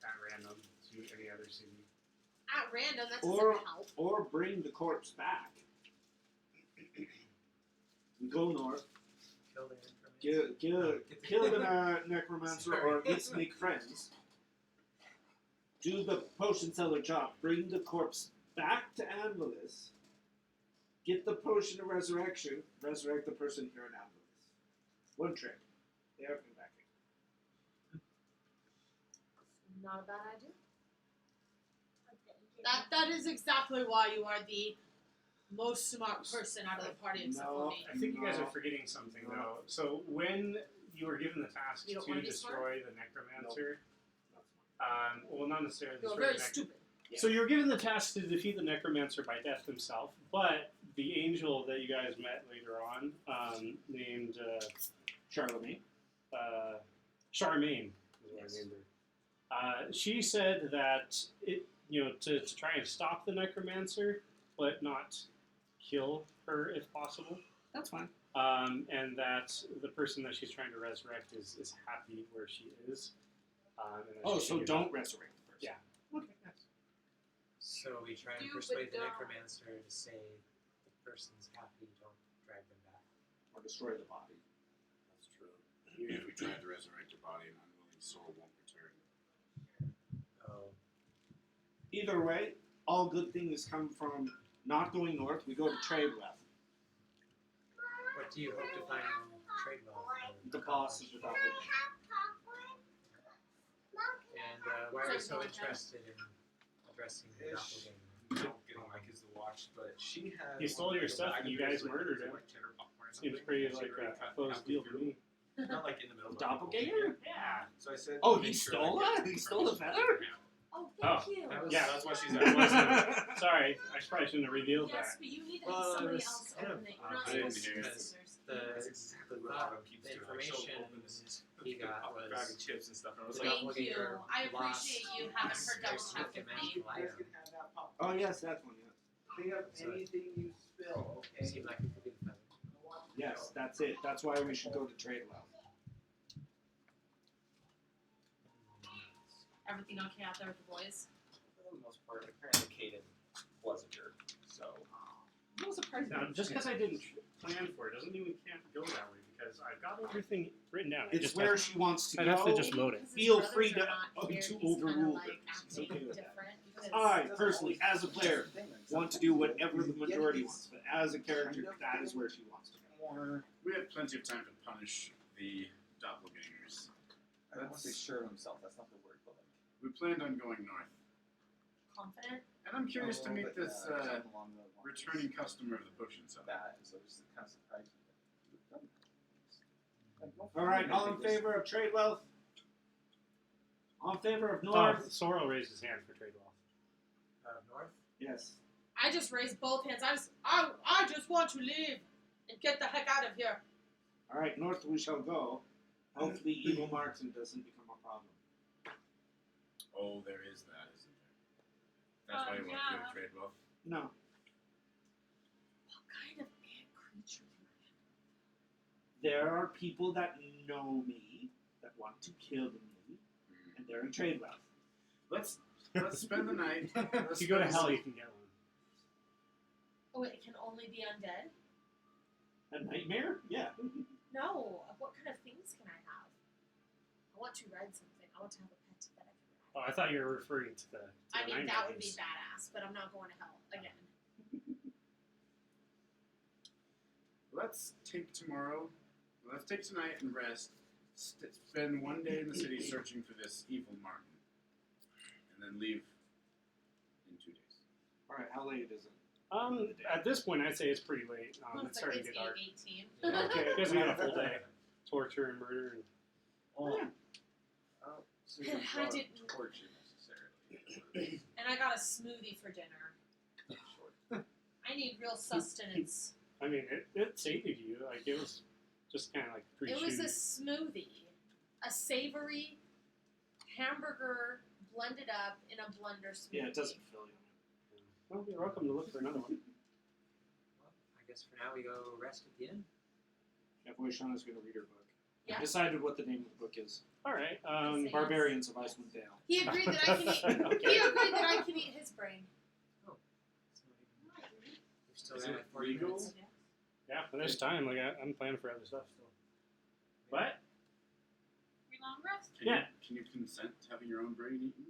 A: at random to any other city.
H: At random, that
B: Or-
H: doesn't help.
B: Or bring the corpse back. We go north,
I: Kill the information.
B: kill the necromancer, or at least make friends. Do the potion seller job. Bring the corpse back to Anvillion. Get the potion of resurrection. Resurrect the person here in Anvillion. One trick. They have me back.
H: Not a bad idea. That is exactly why you are the most smart person out of the party except for
B: No.
H: me.
A: I think you guys
B: No.
A: are forgetting something
B: No.
A: though. So when you were given the task
H: You don't
A: to
H: wanna be
A: destroy the necromancer,
B: That's fine.
A: well, not necessarily
H: You're
A: destroy
H: very
A: the
H: stupid.
A: So you were given the task to defeat the necromancer by death himself, but the angel that you guys met later on, named
B: Charlemagne.
A: Charmaine, is what
B: Yes.
A: I named her. She said that to try and stop the necromancer, but not kill her if possible.
B: That's fine.
A: And that the person that she's trying to resurrect is happy where she is. And that
B: Oh,
A: she
B: so
A: should
B: don't
A: give up.
B: resurrect the person.
A: Yeah. Okay. Yes.
I: So we try and
G: Do,
I: persuade
G: but
I: the
G: don't.
I: necromancer to say the person's happy, don't drag them back.
B: Or destroy the body.
C: That's true. Even if we tried to resurrect your body, an unwilling soul won't return.
I: Oh,
B: Either way, all good things come from not going north. We go to trade wealth.
I: what do you hope to find in trade wealth?
B: The boss is without it.
I: And why are you so
H: Sorry,
I: interested in addressing the
F: Ish.
I: doppelganger?
F: Don't get like is the watch, but she has.
A: He stole your stuff and you guys murdered him. Seems pretty like a close deal to me.
F: Not like in the middle.
B: The doppelganger?
A: Yeah.
F: So I said.
B: Oh,
F: make
B: he
F: sure
B: stole
F: I get
B: that? He stole the feather?
H: Oh,
A: Oh,
H: thank you.
I: that was-
A: Yeah,
F: that's why she's
A: That wasn't- Sorry, I probably shouldn't have revealed
H: Yes,
A: that.
H: but you need to
I: Well,
H: have
I: it
H: somebody
I: was
H: else
I: kind of
H: open it. You're not
C: I didn't
H: supposed to
C: hear
H: use
C: it.
H: scissors.
F: That's
I: The
F: exactly what Otto keeps
I: the
F: doing. Like, she'll
I: information
F: open this
I: he got was
F: bag of chips and stuff. And I was
I: the
F: like,
H: Thank you.
I: doppelganger
H: I
I: lost
H: appreciate you having
I: this
H: her
I: very
H: double tap with
I: significant
H: me.
I: magical item.
F: have that pop.
B: Oh, yes, that one, yes.
F: Clean up
I: So-
F: anything you spill,
I: It seemed like it could be the feather.
B: Yes, that's it. That's why we should go to trade wealth.
H: Everything okay out there with the boys?
F: For the most part, apparently Kaden was a jerk. So.
H: I'm a surprised.
A: Now, just because I didn't plan for it doesn't mean we can't go that way because I've got everything written down. I
B: It's
A: just
B: where
A: have,
B: she wants to
A: I'd
B: go.
A: have to just load it.
H: Because his
B: Feel
H: brothers
B: free
H: are
B: to-
H: not here,
B: to
H: he's kinda,
B: overrule
H: like,
B: it. It's
H: acting
B: okay with that.
H: different because
B: I, personally, as a player, want to do whatever the majority wants, but as a character, that is where she wants to go.
F: More.
C: We had plenty of time to punish the doppelgangers.
F: I don't want to say sure of himself. That's not the word, but like.
C: We planned on going north.
H: confident.
C: And I'm curious to
F: No,
C: meet
F: but,
C: this
F: something along those lines.
C: returning customer of the potion seller.
F: That is just kind of surprising.
B: All right, all in favor of trade wealth? All in favor of north?
A: Sorrel raised his hand for trade wealth.
I: North?
B: Yes.
H: I just raised both hands. I just want to leave and get the heck out of here.
B: All right, north we shall go. Hopefully, evil Martin doesn't become a problem.
C: Oh, there is that, isn't there? That's why you want to do a trade wealth.
B: No.
H: What kind of ant creature can I handle?
B: There are people that know me that want to kill me, and they're in trade wealth.
C: Let's spend the night.
A: If you go to hell, you can get one.
H: Oh, it can only be undead?
B: A nightmare? Yeah.
H: No. What kind of things can I have? I want to ride something. I want to have a pet that I can ride.
A: Oh, I thought you were referring to the.
H: I mean,
A: nightmare
H: that would be
A: games.
H: badass, but I'm not going to hell again.
C: Let's take tomorrow. Let's take tonight and rest. Spend one day in the city searching for this evil Martin, and then leave in 2 days.
B: All right, how late is it?
A: At this point, I'd say it's pretty late.
H: Well,
A: It's starting to
H: it's
A: get dark.
H: 8:18.
A: Yeah, okay, you guys got a full day. Torture and murder. And...
F: So you
H: I
F: don't
H: didn't-
F: torture necessarily.
H: And I got a smoothie for dinner.
F: Sure.
H: I need real sustenance.
A: I mean, it sated you. Like, it was just kind of like
H: It was a
A: pre-shoot.
H: smoothie. A savory hamburger blended up in a blender smoothie.
B: Yeah, it doesn't fill you.
A: Well, you're welcome to look for another one.
I: Well, I guess for now we go rest at the inn.
B: Yeah, boy, Shauna's going to read her book.
H: Yeah.
B: I decided what the name of the book is.
A: All right.
H: Say
B: Barbarians of Icewind Dale.
H: He agreed that I can eat. He
A: Okay.
H: agreed that I can eat his brain.
I: So we've still
C: Is
I: got
C: it
I: like 40
C: legal?
I: minutes.
A: Yeah, but there's time. Like, I'm planning for other stuff still. What?
G: We long rest.
C: Can you consent to having your own brain eaten?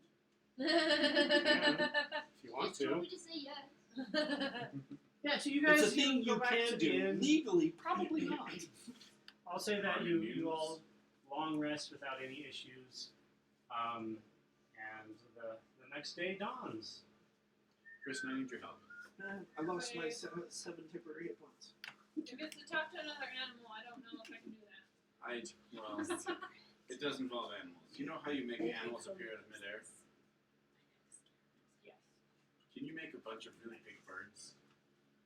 A: If you want
E: Please tell
A: to.
E: me to say yes.
A: Yeah, so you
B: It's a thing you can do. Legally, probably not.
A: I'll say that you all long rest without any issues. And the next day dawns.
C: Chris, I need your help.
B: I lost my 7 temporary hit points.
G: If it's to talk to another animal, I don't know if I can do that.
C: Well, it does involve animals. You know how you make animals appear out of midair?
G: Yes.
C: Can you make a bunch of really big birds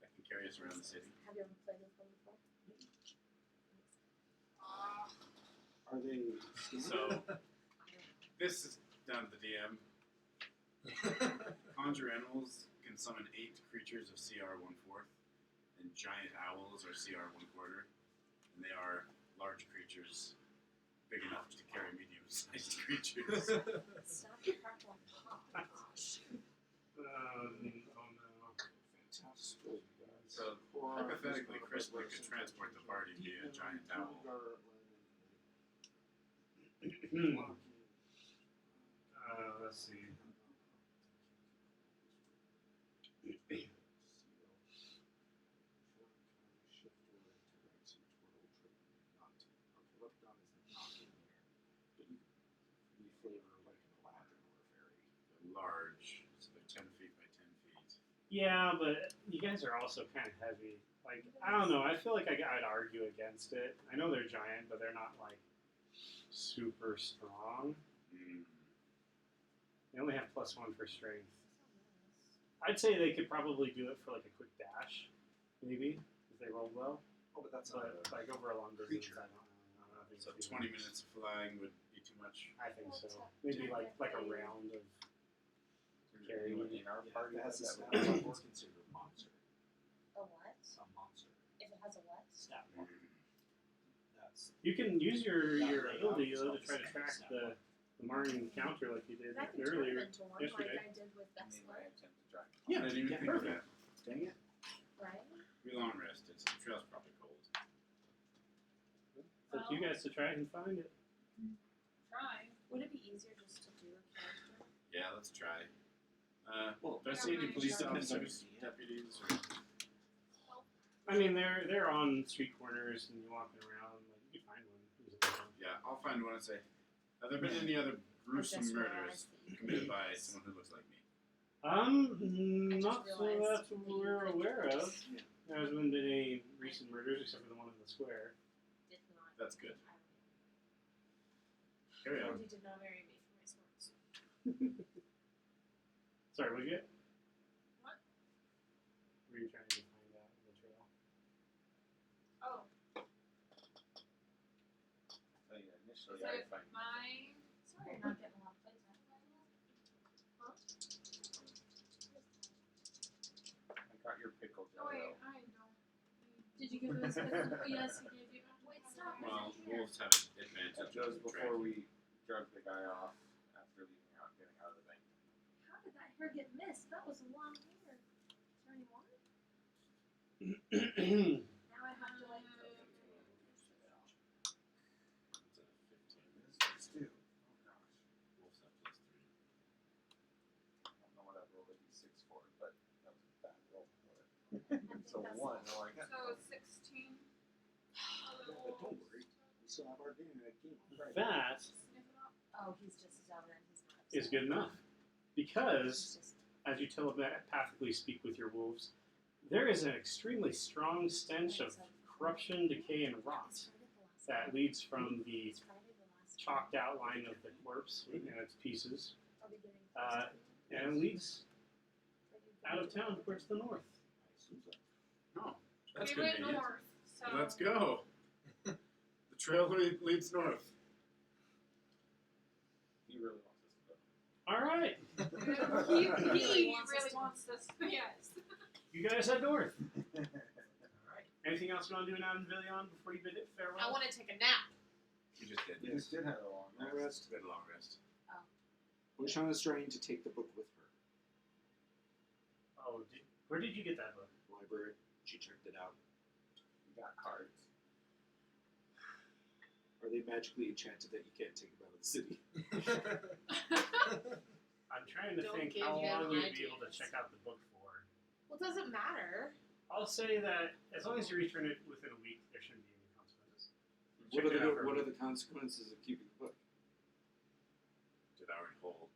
C: that can carry us around the city?
H: Have you ever played with one before?
B: Are they?
C: So, this is down to the DM. Conjure animals can summon 8 creatures of CR 1/4, and giant owls are CR 1/4, and they are large creatures big enough to carry medium-sized creatures.
H: Stop the purple pop.
A: Oh no.
B: Fantastic.
C: So, hypothetically, Chris could transport the party via a giant owl.
A: Let's see.
C: Large, so they're 10 feet by 10 feet.
A: Yeah, but you guys are also kind of heavy. Like, I don't know. I feel like I'd argue against it. I know they're giant, but they're not like super strong. They only have +1 for strength. I'd say they could probably do it for like a quick dash, maybe if they rolled well.
B: Oh, but that's
A: But like over a long distance,
B: creature.
A: I don't think
C: So
A: it'd be
C: 20
A: much.
C: minutes of flying would be too much.
A: I think so. Maybe like a round of carry.
F: In our party,
B: It has a
F: that
B: stat.
F: would be
B: It's considered a monster.
H: A what?
B: A monster.
H: If it has a what?
B: Stat mark. That's
A: You can use your
B: Yeah,
A: ability
B: yeah,
A: though to try to
B: it's
A: track
B: stat
A: the Martin counter like you did
H: I can turn
A: earlier.
H: them into one
A: yesterday.
H: like I did with
F: I mean,
H: Vexler,
F: I attempt to drive.
C: Yeah, I didn't even
B: Yeah,
C: think of
B: perfect.
C: that. Dang it.
H: right?
C: We long rested, so the trail's probably cold.
A: It's up to you guys to try and find it.
G: Try.
H: Would it be easier just to do a character?
C: Yeah, let's try.
B: well.
C: Do I see any police
B: Depends on
C: officers,
B: your
C: deputies, or
A: I mean, they're on street corners and you're walking around. Like you can find one. easily.
C: yeah, I'll find one and say, have there been any other gruesome
H: Just
C: murders
H: realized
C: committed by someone who looks like me?
A: Not so
H: realized
A: that we're aware of.
H: Yeah.
A: There hasn't been any recent murders except for the one in the square.
H: Did not.
C: That's good.
H: I
C: Carry on.
D: And you did not marry me for my smarts.
A: Sorry, what did you get?
G: What?
A: Were you trying to find out the trail?
G: Oh,
F: So yeah, initially
G: is
F: I
G: it
F: find
G: mine?
D: Sorry, you're not getting a lot of playtime.
F: I got your pickle
G: Oh wait,
F: jello.
G: I don't.
D: Did you give him his pickle? Yes, he gave you. Wait, stop.
C: Well,
D: It's here.
C: wolves have an advantage.
F: That was
C: of
F: before
C: tracking.
F: we drugged the guy off after getting out of the bank.
D: How did that hair get missed? That was a long hair. Is there any more? Now I have to like.
C: It's a 15.
F: Let's do. Oh gosh.
C: Wolves have +3.
F: I don't know what I rolled a d6 for, but that was a bad roll for it.
D: I think
F: So
D: that's
F: one. Oh, I got
G: So 16.
B: But don't worry, we still have our game on Friday.
A: That
G: Sniff it up.
D: Oh, he's just as out and he's not.
A: is good enough. Because, as you telepathically speak with your wolves, there is an extremely strong stench of corruption, decay, and rot that leads from the chalked outline of the corpse and its pieces, and it leads out of town towards the north.
C: Oh, that's
G: We went
C: convenient.
G: north, so.
C: Let's go. The trail leads north.
F: He really wants us to go.
A: All right,
G: He really wants this. Yes.
A: you guys head north.
I: Alright.
A: Anything else you want to do in Anvillion before you bid it farewell?
H: I want to take a nap.
C: You just did.
F: We just did have a long
B: Long
F: rest.
B: rest.
C: Good long rest.
B: Oshana's trying to take the book with her.
A: Oh, where did you get that book?
B: Library. She checked it out.
F: We got cards.
B: Are they magically enchanted that you can't take them out of the city?
A: I'm trying to
H: Don't
A: think
H: give
A: how
H: him
A: long we'd be able to
H: ideas.
A: check out the book for.
H: Well, it doesn't matter.
A: I'll say that as long as you return it within a week, there shouldn't be any consequences.
B: What
A: Check it out for a
B: are
A: week.
B: the consequences of keeping the book?
C: Devouring whole.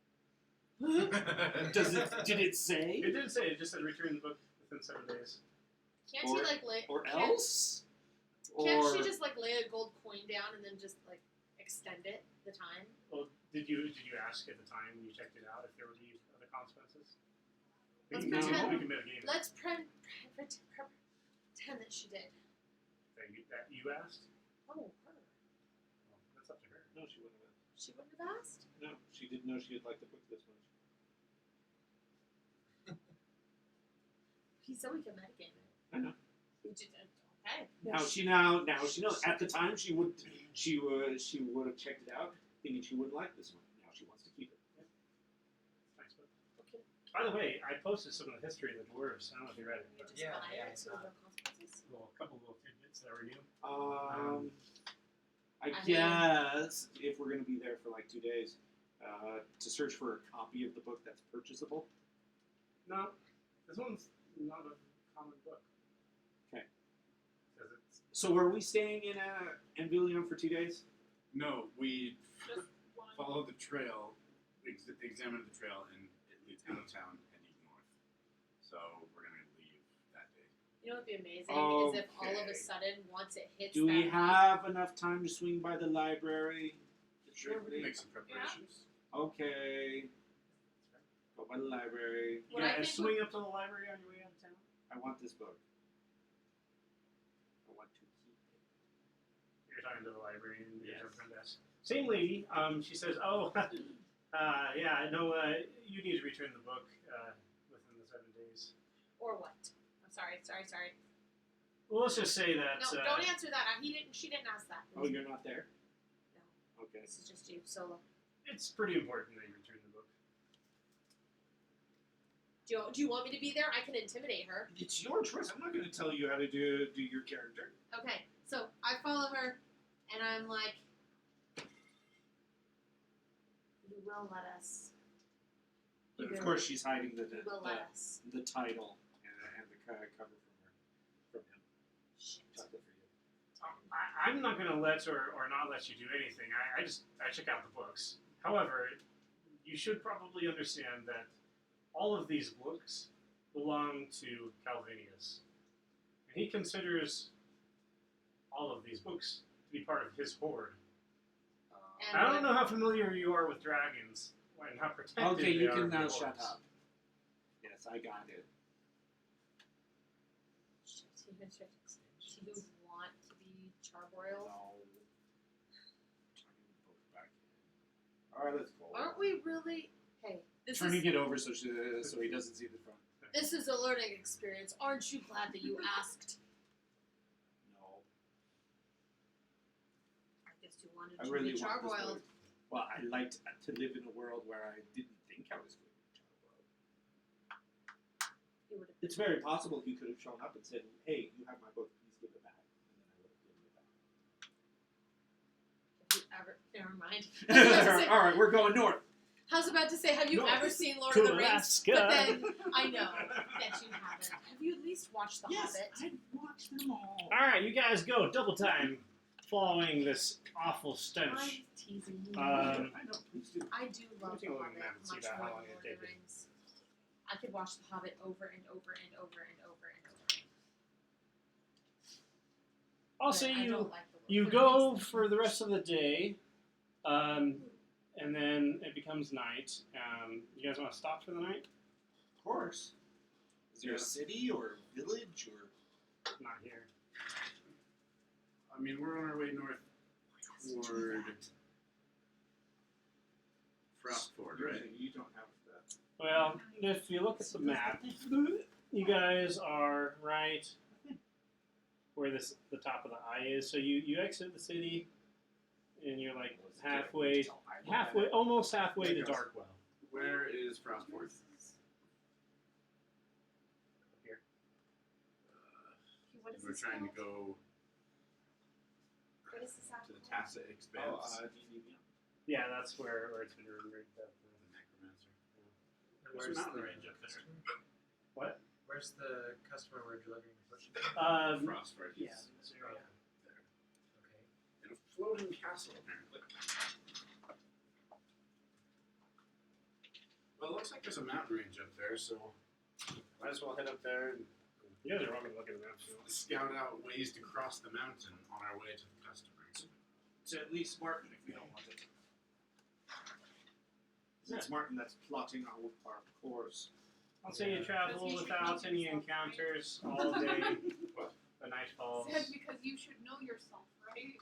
B: Did it say?
A: It didn't say. It just said return the book within 7 days.
H: Can't
B: Or-
H: she like lay?
B: Or
H: can't-
B: else?
H: Can't
B: Or
H: she just like lay a gold coin down and then just like extend it the time?
A: Well, did you ask at the time when you checked it out if there would be other consequences?
H: Let's
A: We can
H: pretend-
A: mitigate it.
H: Let's pretend that she did.
A: That you asked?
H: Oh, her.
A: Well, that's up to her.
B: no, she wouldn't have.
H: She wouldn't have asked.
B: No, she didn't know she would like the book this much.
H: He said we could metagame it.
B: I know.
H: We just okay.
B: Now she knows. At the time, she would have checked it out, thinking she wouldn't like this one. Now she wants to keep it.
A: Nice book.
H: Okay.
A: By the way, I posted some of the history of the dwarves. I don't know if you read it,
H: You
A: but
H: just
I: Yeah,
H: buy
I: yeah,
H: it, so
I: it's
H: no consequences.
A: a couple little tidbits that were new.
B: I
H: I
B: guess if we're going to be there for like 2 days, to search for a copy of the book that's purchasable.
A: No, this one's not a common book.
B: Okay.
A: Because it's
B: So are we staying in Anvillion for 2 days?
C: No, we
G: Just one.
C: followed the trail, examined the trail, and it leads out of town heading north. So we're going to leave that day.
H: You know what would be amazing is if all of
B: Okay.
H: a sudden once it hits
B: Do we
H: that
B: have enough time to swing by the library?
C: Sure, we can make some preparations.
B: Okay. Go by the library.
H: What
A: yeah,
H: I think
A: swing up to the library on your way out of town.
B: I want this book. I want to keep it.
A: You're talking to the librarian,
B: Yes.
A: your friend desk. Same lady. She says, "Oh, yeah, no, you need to return the book within the 7 days."
H: or what? I'm sorry.
A: Well, let's just say that.
H: No, don't answer that. She didn't ask that.
B: Oh, you're not there?
H: No.
B: Okay.
H: This is just you solo.
A: It's pretty important that you return the book.
H: Do you want me to be there? I can intimidate her.
B: It's your choice. I'm not going to tell you how to do your character.
H: Okay, so I follow her, and I'm like, "You will let us.
B: But
H: You
B: of
H: will-
B: course, she's hiding
H: you will let us."
B: the title and the cover from him.
H: Shit.
B: Chocolate for you.
A: I'm not going to let or not let you do anything. I check out the books. However, you should probably understand that all of these books belong to Calvinius. And he considers all of these books to be part of his hoard.
H: And
A: I don't know how familiar you are with dragons and how protected
B: Okay,
A: they
B: you
A: are
B: can
A: of
B: now
A: dwarves.
B: shut up. Yes, I got it.
H: Do you want to be charbroiled?
B: No. Alright, let's go.
H: Aren't we really? Hey, this
B: Turning
H: is
B: it over so he doesn't see the front.
H: this is a learning experience. Aren't you glad that you asked?
B: No.
H: I guess you wanted
B: I
H: to
B: really
H: be
B: want this
H: charbroiled.
B: way. Well, I liked to live in a world where I didn't think I was going to be charbroiled.
H: You would have.
B: It's very possible he could have shown up and said, "Hey, you have my book. Please give it back." And then I would have given it back.
H: Have you ever? Never mind. I was about to say,
B: All right, we're going north.
H: I was about to say, have you
A: North
H: ever seen Lord
A: to
H: of the Rings?
A: Alaska.
H: But then I know that you haven't. Have you at least watched The Hobbit?
B: I've watched them all.
A: All right, you guys go double time, following this awful
H: I'm
A: stench.
H: teasing you.
B: I know, please do.
H: I do love
A: Let me
H: The
A: take a look at
H: Hobbit
A: the map and see
H: much
A: about how
H: more
A: long
H: than
A: it'd
H: Lord of the
A: take it.
H: Rings. I could watch The Hobbit over and over and over and over and over.
A: I'll
H: But
A: say
H: I
A: you
H: don't like the Lord
A: you
H: of the
A: go
H: Rings.
A: for the rest of the day, and then it becomes night. You guys want to stop for the night?
B: Of course. Is there a city or a village or?
A: Not here.
C: I mean, we're on our way north toward Frostford, right?
B: You don't have that.
A: Well, if you look at the map, you guys are right where the top of the eye is. So you exit the city, and you're like halfway, almost halfway to Darkwell.
C: Where is Frostford?
A: Here.
H: What is
C: We're
H: this
C: trying to
H: called?
C: go
H: What is this
C: to the
H: called?
C: Tacit Expanse.
A: Yeah, that's where it's been rigged up.
C: The Necromancer.
I: Where's
C: There's a mountain
I: the
C: range up there.
A: What?
I: Where's the customer we're delivering the potion to?
C: Frostford.
A: Yeah.
C: He's
A: this area.
C: there.
I: Okay.
C: In a floating castle, apparently. Well, it looks like there's a mountain range up there, so might as well head up there and
A: You guys are all gonna look at the map.
C: scout out ways to cross the mountain on our way to the customers.
B: It's at least Martin if we don't want it. It's Martin that's plotting our course.
A: I'll say you travel
G: Because you should
A: without
G: know
A: any
G: yourself, right?
A: encounters all day.
C: What?
A: The night falls.
G: Said because you should know yourself, right?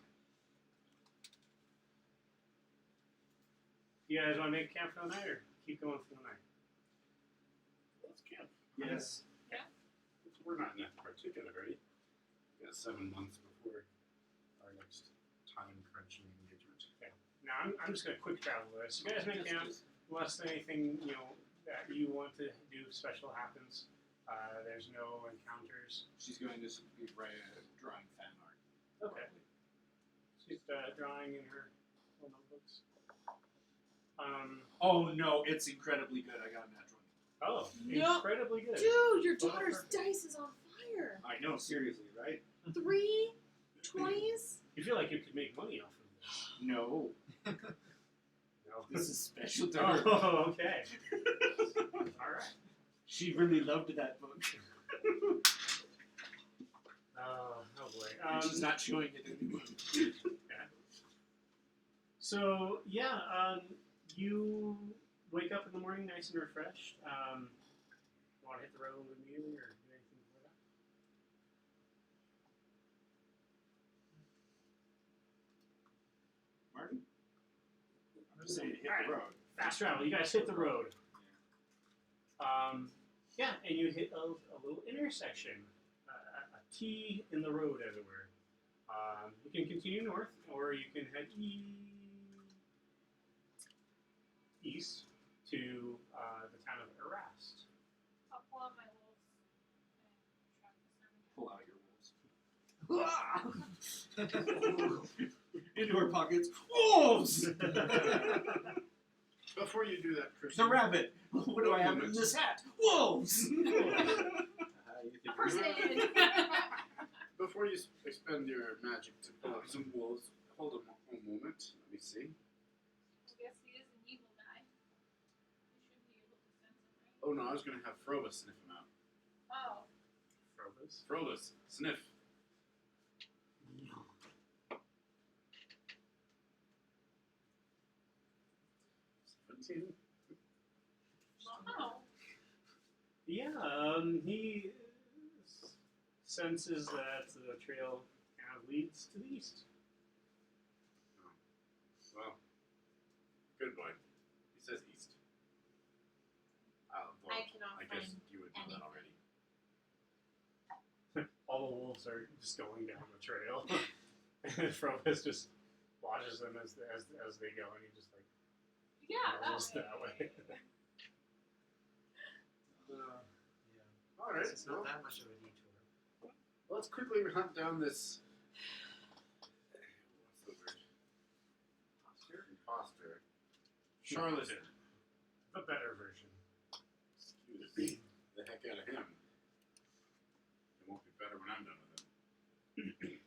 A: You guys want to make a camp for the night or keep going for the night?
C: Let's camp.
B: Yes.
C: We're not in a particular hurry. We got 7 months before our next time crunching engagement.
A: Now I'm just gonna quick travel this. You guys make camp unless anything that you want to do special happens. There's no encounters.
B: She's going to be drawing fan art.
A: Okay. She's drawing in her little notebooks.
B: Oh no, it's incredibly good. I got a natural.
A: Oh,
H: No.
A: incredibly good.
H: Dude, your
A: Oh,
H: daughter's
A: perfect.
H: dice is on fire.
B: I know, seriously, right?
H: 3 20s?
A: You feel like you could make money off of this?
B: No,
A: No.
B: this is special to her.
A: Oh, okay. All right.
B: She really loved that book.
A: Oh boy.
B: And she's not showing it anymore.
A: So yeah, you wake up in the morning nice and refreshed. Want to hit the road immediately or do anything before that?
B: Martin? I'm just saying, hit
A: Alright.
B: the road.
A: Fast travel. You guys hit the road. Yeah, and you hit a little intersection, a T in the road, as it were. You can continue north, or you can head east to the town of Erast.
G: I'll pull out my wolves and track the
B: Pull out your wolves. Into her pockets. Wolves!
C: Before you do that, Christian.
B: The rabbit. What do I have in this hat? Wolves!
H: Person.
C: Before you expend your magic to pull out some wolves, hold a moment. Let me see.
G: I guess he is an evil guy. You should be able to sense him, right?
C: Oh no, I was going to have Frobus sniff him out.
G: Oh.
A: Frobus.
C: Frobus, sniff.
A: pointing.
G: Wow.
A: Yeah, he senses that the trail kind of leads to the east.
C: Well, good boy. He says east. Well,
H: I cannot
C: I guess
H: find
C: you would know that already.
A: All the wolves are just going down the trail. And Frobus just watches them as they go, and he just like
G: Yeah,
A: goes
G: that
A: that way.
I: Yeah.
C: All right.
I: It's not that much of a detour.
C: Let's quickly hunt down this. What's the word? Imposter. Charlatan.
A: The better version.
C: Excuse the heck out of him. It won't be better when I'm done with him.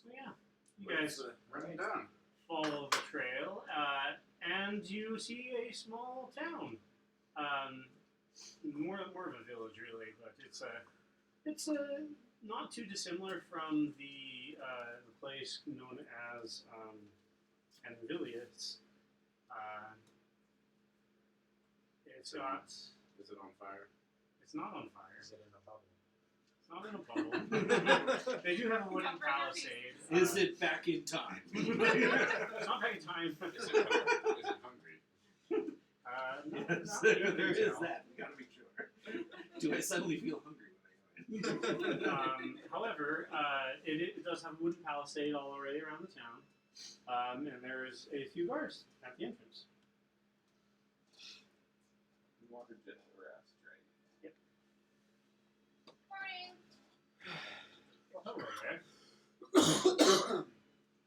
A: So yeah, you guys
C: Run him down.
A: follow the trail, and you see a small town. More of a village, really, but it's not too dissimilar from the place known as Anvillion. It's got.
C: Is it on fire?
A: It's not on fire.
I: Is it in a bubble?
A: It's not in a bubble. They do have a wooden palisade.
B: Is it back in time?
A: It's not back in time.
C: Is it hungry?
A: No,
B: Yes,
A: not
B: there
A: even
B: is
A: so.
B: that. We gotta be sure. Do I suddenly feel hungry when I go in?
A: However, it does have a wooden palisade all already around the town, and there is a few guards at the entrance.
F: Water jet harassed, right?
G: Morning.
A: Well, hello there.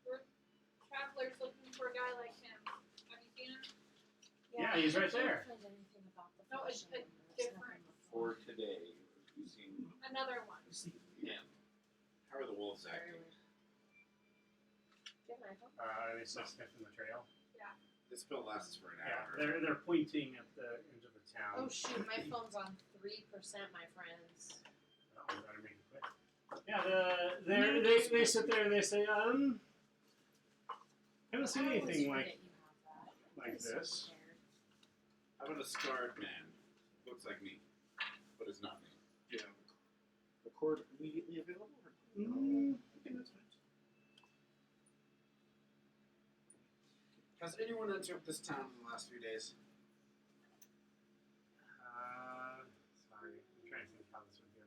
G: We're travelers looking for a guy like him. Have you seen him?
A: Yeah, he's right there.
H: I can't find anything about the
G: No, it's
H: fishing.
G: a
H: There's
G: different-
H: nothing
F: For today, we've seen
G: Another one.
F: him.
C: How are the wolves acting?
H: Good iPhone.
A: They still sniffing the trail.
C: This spell lasts for an
A: Yeah,
C: hour.
A: they're pointing at the edge of the town.
H: Oh shoot, my phone's on 3%, my friends.
A: Oh, we better make it quick. Yeah, they sit there and they say, I haven't seen
H: I always
A: anything like
H: forget you have that.
A: like
H: I'm so
A: this.
H: prepared.
C: How about a scarred man? Looks like me, but it's not me.
B: Yeah. The cord immediately available? Or?
A: Okay, that's fine.
C: Has anyone entered this town in the last few days?
A: Sorry, I'm trying to think how this would go.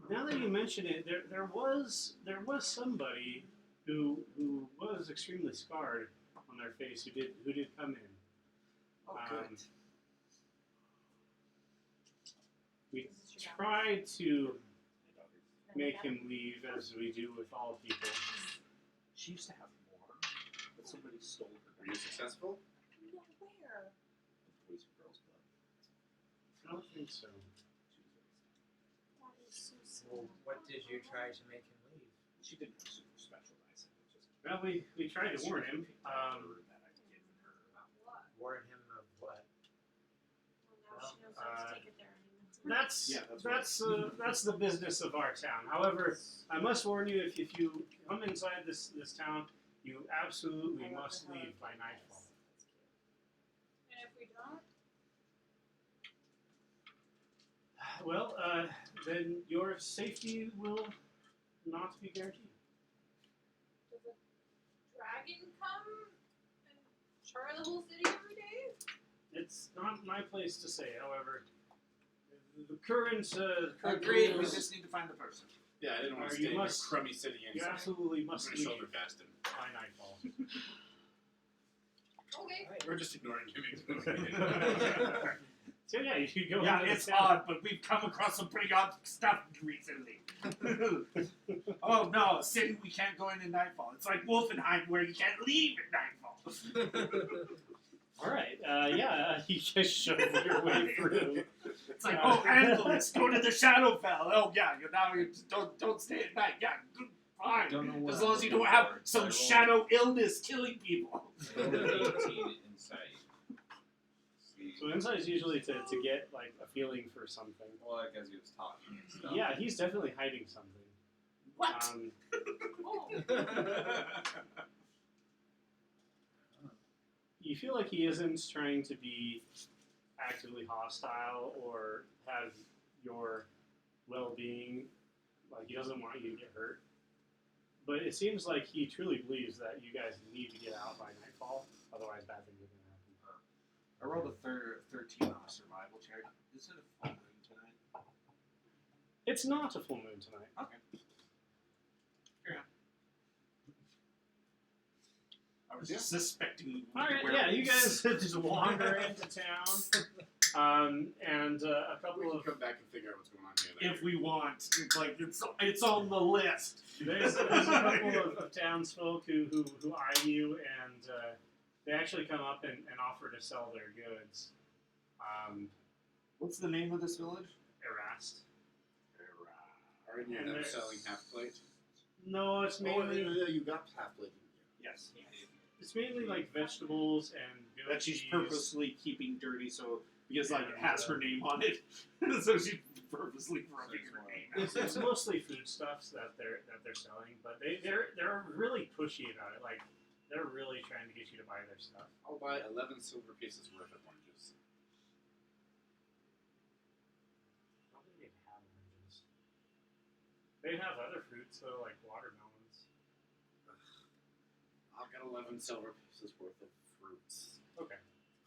A: Now that you mention it, there was somebody who was extremely scarred on their face who did come in.
B: Oh,
A: We
H: This is your
A: tried to make him leave, as we do with all people.
B: She used to have more, but somebody stole her.
C: Were you successful?
H: No, where?
B: Boys and girls blood.
A: I don't think so.
H: That is so sad.
I: Well, what did you try to make him leave?
B: She didn't have super special eyes. Just
A: Well, we tried to warn him.
B: that I'd given her.
G: What?
I: Warn him of what?
H: Well, now she knows not to take it there anymore.
A: That's
B: Yeah, that's
A: that's the business of our town. However, I must warn you, if you come inside this town, you absolutely
H: I love
A: must
H: the
A: leave
H: Hello
A: by
H: Kitty
A: nightfall.
H: eyes. That's cute.
G: And if we don't?
A: Well, then your safety will not be guaranteed.
G: Does a dragon come and char the whole city every day?
A: It's not my place to say. However, the current
B: Agreed. We
A: rules,
B: just need to find the person.
C: Yeah, I didn't want to
A: You
C: stay in a
A: must-
C: crummy city
A: you
C: inside.
A: absolutely
C: I'm
A: must
C: gonna
A: leave
C: shoulder cast him.
A: by nightfall.
G: Okay.
C: We're just ignoring him.
A: So yeah, you go.
B: Yeah,
A: into
B: it's
A: the town.
B: odd, but we've come across some pretty odd stuff recently. Oh no, a city we can't go in at nightfall. It's like Wolfenheim where you can't leave at nightfall.
A: All right. You guys show your way through.
B: It's like, oh, Anvillion, go to the Shadowfell. Oh yeah, you just don't stay at night. Yeah, good, fine.
F: Don't know what
B: As long
F: I'm
B: as you
F: looking
B: don't have
F: for.
B: some
F: I rolled-
B: shadow illness killing people.
F: I rolled 18 insight. See,
B: So
A: So insight is usually to get like a feeling for something.
F: Well, I guess he was talking and stuff.
A: Yeah, he's definitely hiding something.
B: What?
A: You feel like he isn't trying to be actively hostile or have your well-being. Like, he doesn't want you to get hurt. But it seems like he truly believes that you guys need to get out by nightfall, otherwise bad things are going to happen.
B: I rolled a 13 on a survival check. Is it a full moon tonight?
A: It's not a full moon tonight.
B: Okay. I was just suspecting.
A: Alright, yeah, you guys just wander into town. And a couple
C: We can
A: of
C: come back and figure out what's going on here later.
B: If we want, it's like it's on the list.
A: there's a couple of townsfolk who eye you, and they actually come up and offer to sell their goods.
B: What's the name of this village?
A: Erast.
C: Are you
A: And
C: now
A: there's-
C: selling half plate?
A: No, it's mainly
C: you got half plate.
B: Yes.
A: it's mainly like vegetables and goat
B: That she's
A: cheese.
B: purposely keeping dirty, so because like it has her name on it, so she's purposely rubbing her name out.
A: It's mostly foodstuffs that they're selling, but they're really pushy about it. Like they're really trying to get you to buy their stuff.
C: I'll buy 11 silver pieces worth of oranges.
A: I don't think they'd have oranges. They'd have other fruits though, like watermelons.
C: I'll get 11 silver pieces worth of fruits.
A: Okay.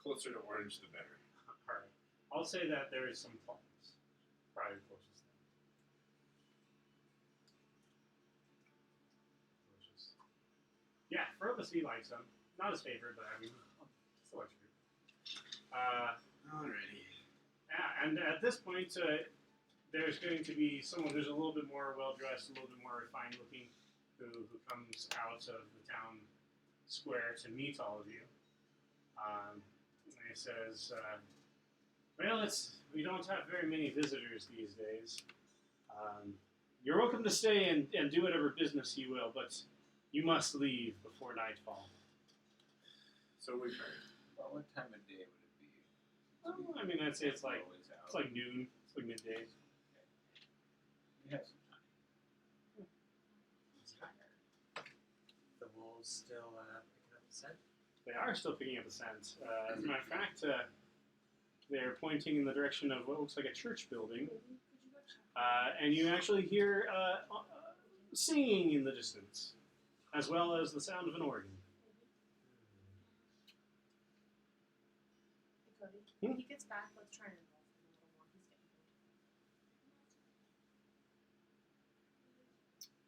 C: Closer to orange, the better.
A: Alright. I'll say that there is some plums. Probably the closest thing. Delicious. Yeah, Frobus, he likes them. Not his favorite, but I mean, still likes fruit.
C: Alrighty.
A: Yeah, and at this point, there's going to be someone who's a little bit more well-dressed, a little bit more refined looking, who comes out of the town square to meet all of you. And he says, well, we don't have very many visitors these days. You're welcome to stay and do whatever business you will, but you must leave before nightfall.
C: So we've heard.
F: Well, what time of day would it be?
A: Oh, I mean, I'd say it's like
F: Always out.
A: noon. It's like midday.
F: We have some time.
I: The wolves still picking up the scent.
A: They are still picking up the scent. As a matter of fact, they're pointing in the direction of what looks like a church building. And you actually hear singing in the distance, as well as the sound of an organ.
D: Hey, Cody, when he gets back, let's try and involve him a little more. He's getting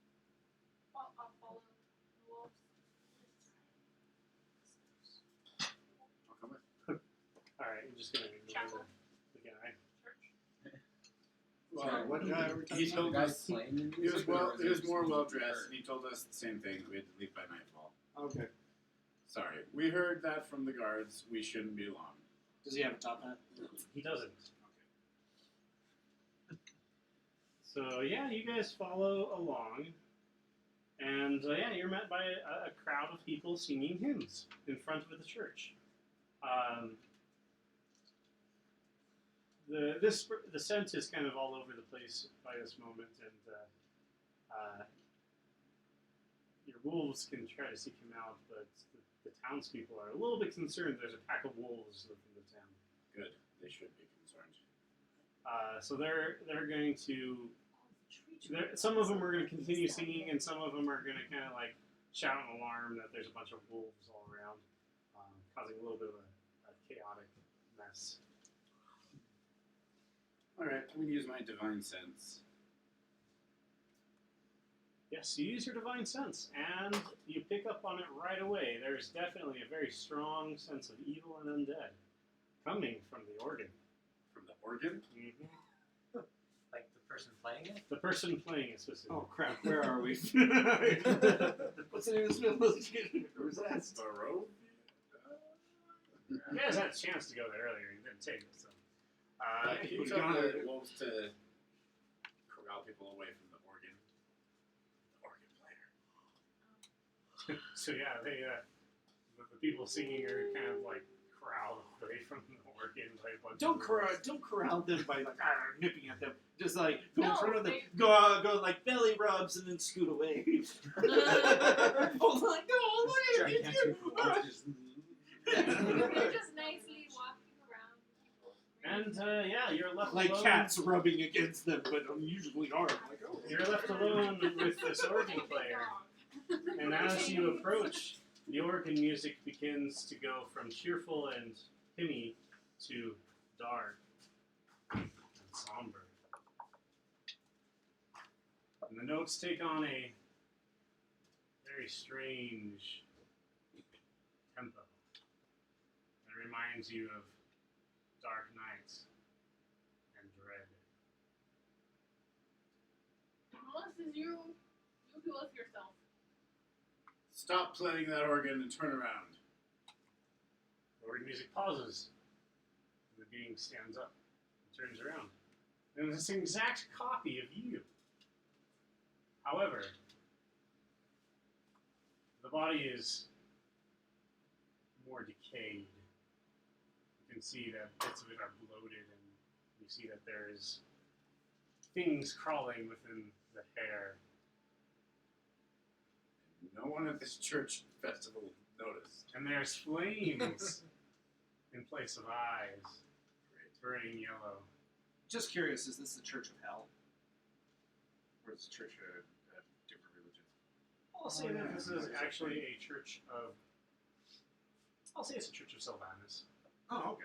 D: bored.
G: I'll follow the wolves.
C: I'll come with.
A: Alright, I'm just going to ignore
G: Chapel.
A: the guy.
C: Well,
B: what guy are we
C: he
B: talking
C: told
F: The guy
C: us
F: playing the
C: he was
F: music, or
C: he was
F: it
C: more
F: supposed
C: well
F: to be
C: dressed,
F: her?
C: and he told us the same thing. We had to leave by nightfall.
B: Okay.
C: Sorry, we heard that from the guards. We shouldn't be long.
B: Does he have a top hat?
A: He doesn't. So yeah, you guys follow along, and yeah, you're met by a crowd of people singing hymns in front of the church. The scent is kind of all over the place by this moment, and your wolves can try to seek him out, but the townspeople are a little bit concerned. There's a pack of wolves within the town.
C: Good. They should be concerned.
A: So they're going to. Some of them are going to continue singing, and some of them are going to kind of like shout an alarm that there's a bunch of wolves all around, causing a little bit of a chaotic mess.
C: All right, I'm gonna use my divine sense.
A: Yes, you use your divine sense, and you pick up on it right away. There's definitely a very strong sense of evil and undead coming from the organ.
C: From the organ?
A: Mm-hmm.
I: Like the person playing it?
A: The person playing it specifically.
B: Oh crap! Where are we? What's the name of this village? Where's that?
C: Burrow?
A: You guys had a chance to go there earlier. You didn't take it, so.
C: He
B: we
C: told
B: got
C: the
B: it.
C: wolves to corral people away from the organ. The organ player.
A: So yeah, they the people singing are kind of like corral away from the organ by a bunch
B: Don't
A: of
B: corral them by like nipping at them. Just like go in
G: No,
B: front of them,
G: they-
B: go like belly rubs and then scoot away. Oh my God!
F: Gigantic wolf just-
G: They're just nicely walking around.
A: And yeah, you're left
B: Like
A: alone.
B: cats rubbing against them, but unusually hard. Like, oh.
A: You're left alone with this organ player. And as you approach, the organ music begins to go from cheerful and hymny to dark and somber. And the notes take on a very strange tempo that reminds you of dark nights and dread.
G: Unless it's you do with yourself.
C: Stop playing that organ and turn around.
A: The organ music pauses. The being stands up and turns around. And it's an exact copy of you. However, the body is more decayed. You can see that bits of it are bloated, and you see that there's things crawling within the hair.
C: No one at this church festival noticed.
A: And there's flames in place of eyes, burning yellow.
B: Just curious, is this the Church of Hell? Or is it the Church of different religions?
A: I'll say that this is actually a church of. I'll say it's a church of Sylvanus.
B: Oh, okay.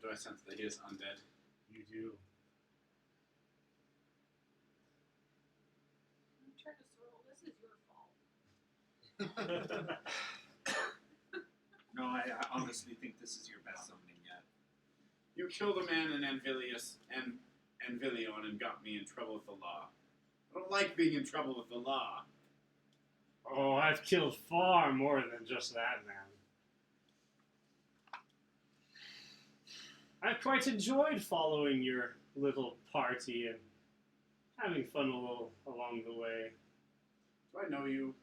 C: Do I sense that he is undead?
A: You do.
G: Turn to Cyril, this is your fault.
B: No, I honestly think this is your best summoning yet.
C: You killed a man in Anvillion and got me in trouble with the law. I don't like being in trouble with the law.
A: Oh, I've killed far more than just that man. I've quite enjoyed following your little party and having fun a little along the way.
C: Do I know you?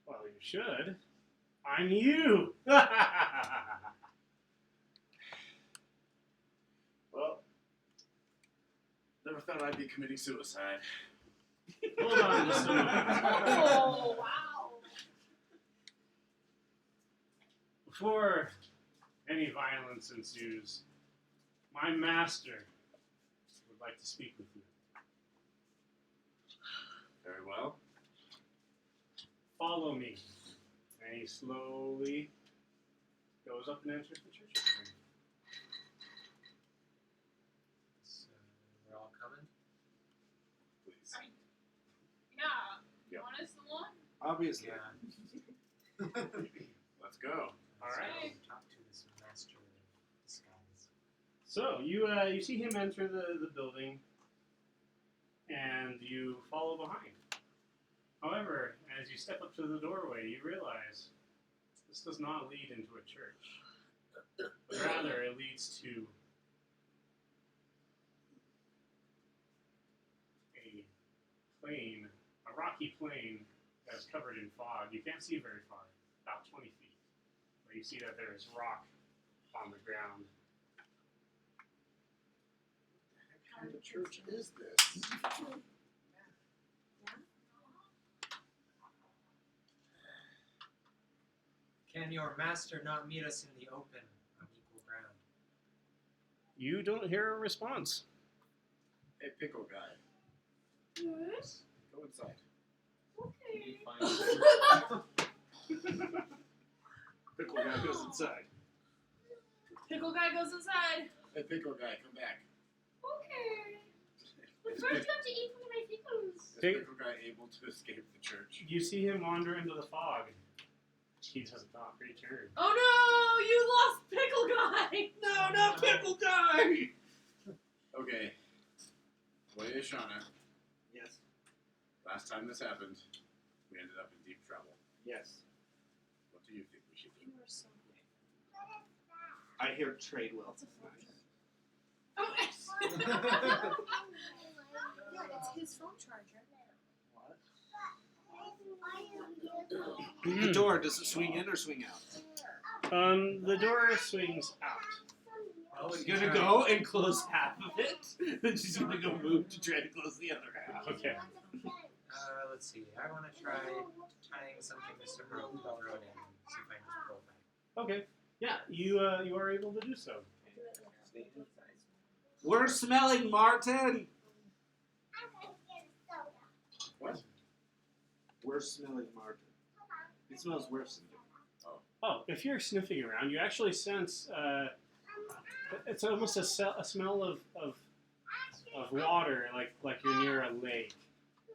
A: Well, you should. I'm you!
C: Well, never thought I'd be committing suicide.
A: Hold on just a moment.
G: Oh, wow.
A: Before any violence ensues, my master would like to speak with you.
C: Very well.
A: Follow me. And he slowly goes up and enters the church.
I: So we're all coming.
C: Please.
G: Yeah. You
C: Yep.
G: want us the one?
B: Obviously.
I: Yeah.
C: Let's go.
A: All right.
G: Okay.
I: Talk to this master of disguise.
A: So you see him enter the building, and you follow behind. However, as you step up to the doorway, you realize this does not lead into a church, but rather it leads to a plain, a rocky plain that's covered in fog. You can't see very far, about 20 feet, but you see that there is rock on the ground.
C: What kind of church is this?
I: Can your master not meet us in the open on equal ground?
A: You don't hear a response.
C: Hey, pickle guy.
E: Yes.
C: Go inside.
F: Can you
E: Okay.
F: find
B: Pickle guy goes inside.
H: Pickle guy goes inside.
C: Hey, pickle guy, come back.
E: Okay. But
C: Is
E: first,
C: pick-
E: got to eat one of my pickles.
C: is
A: Pick-
C: pickle guy able to escape the church?
A: You see him wander into the fog. He does not return.
H: Oh no! You lost Pickle Guy!
B: No, not pickle guy!
C: Okay. Boy, Shauna,
B: Yes.
C: last time this happened, we ended up in deep trouble.
B: Yes.
C: What do you think we should do?
H: You are so weird.
B: I hear trade well.
H: Oh, yes.
E: Yeah,
H: it's his phone charger.
B: What? The door, does it swing in or swing out?
A: The door swings out.
I: Well,
B: She's
I: we can
B: gonna
I: try.
B: go and close half of it, then she's gonna go move to try to close the other half.
A: Okay.
I: Let's see. I want to try tying something to some rope and throw it in and see if I can just pull it back.
A: Okay. Yeah, you are able to do so.
F: Stay inside.
B: We're smelling Martin.
C: What?
B: We're smelling Martin. It smells worse than you.
A: Oh, if you're sniffing around, you actually sense it's almost a smell of water, like you're near a lake.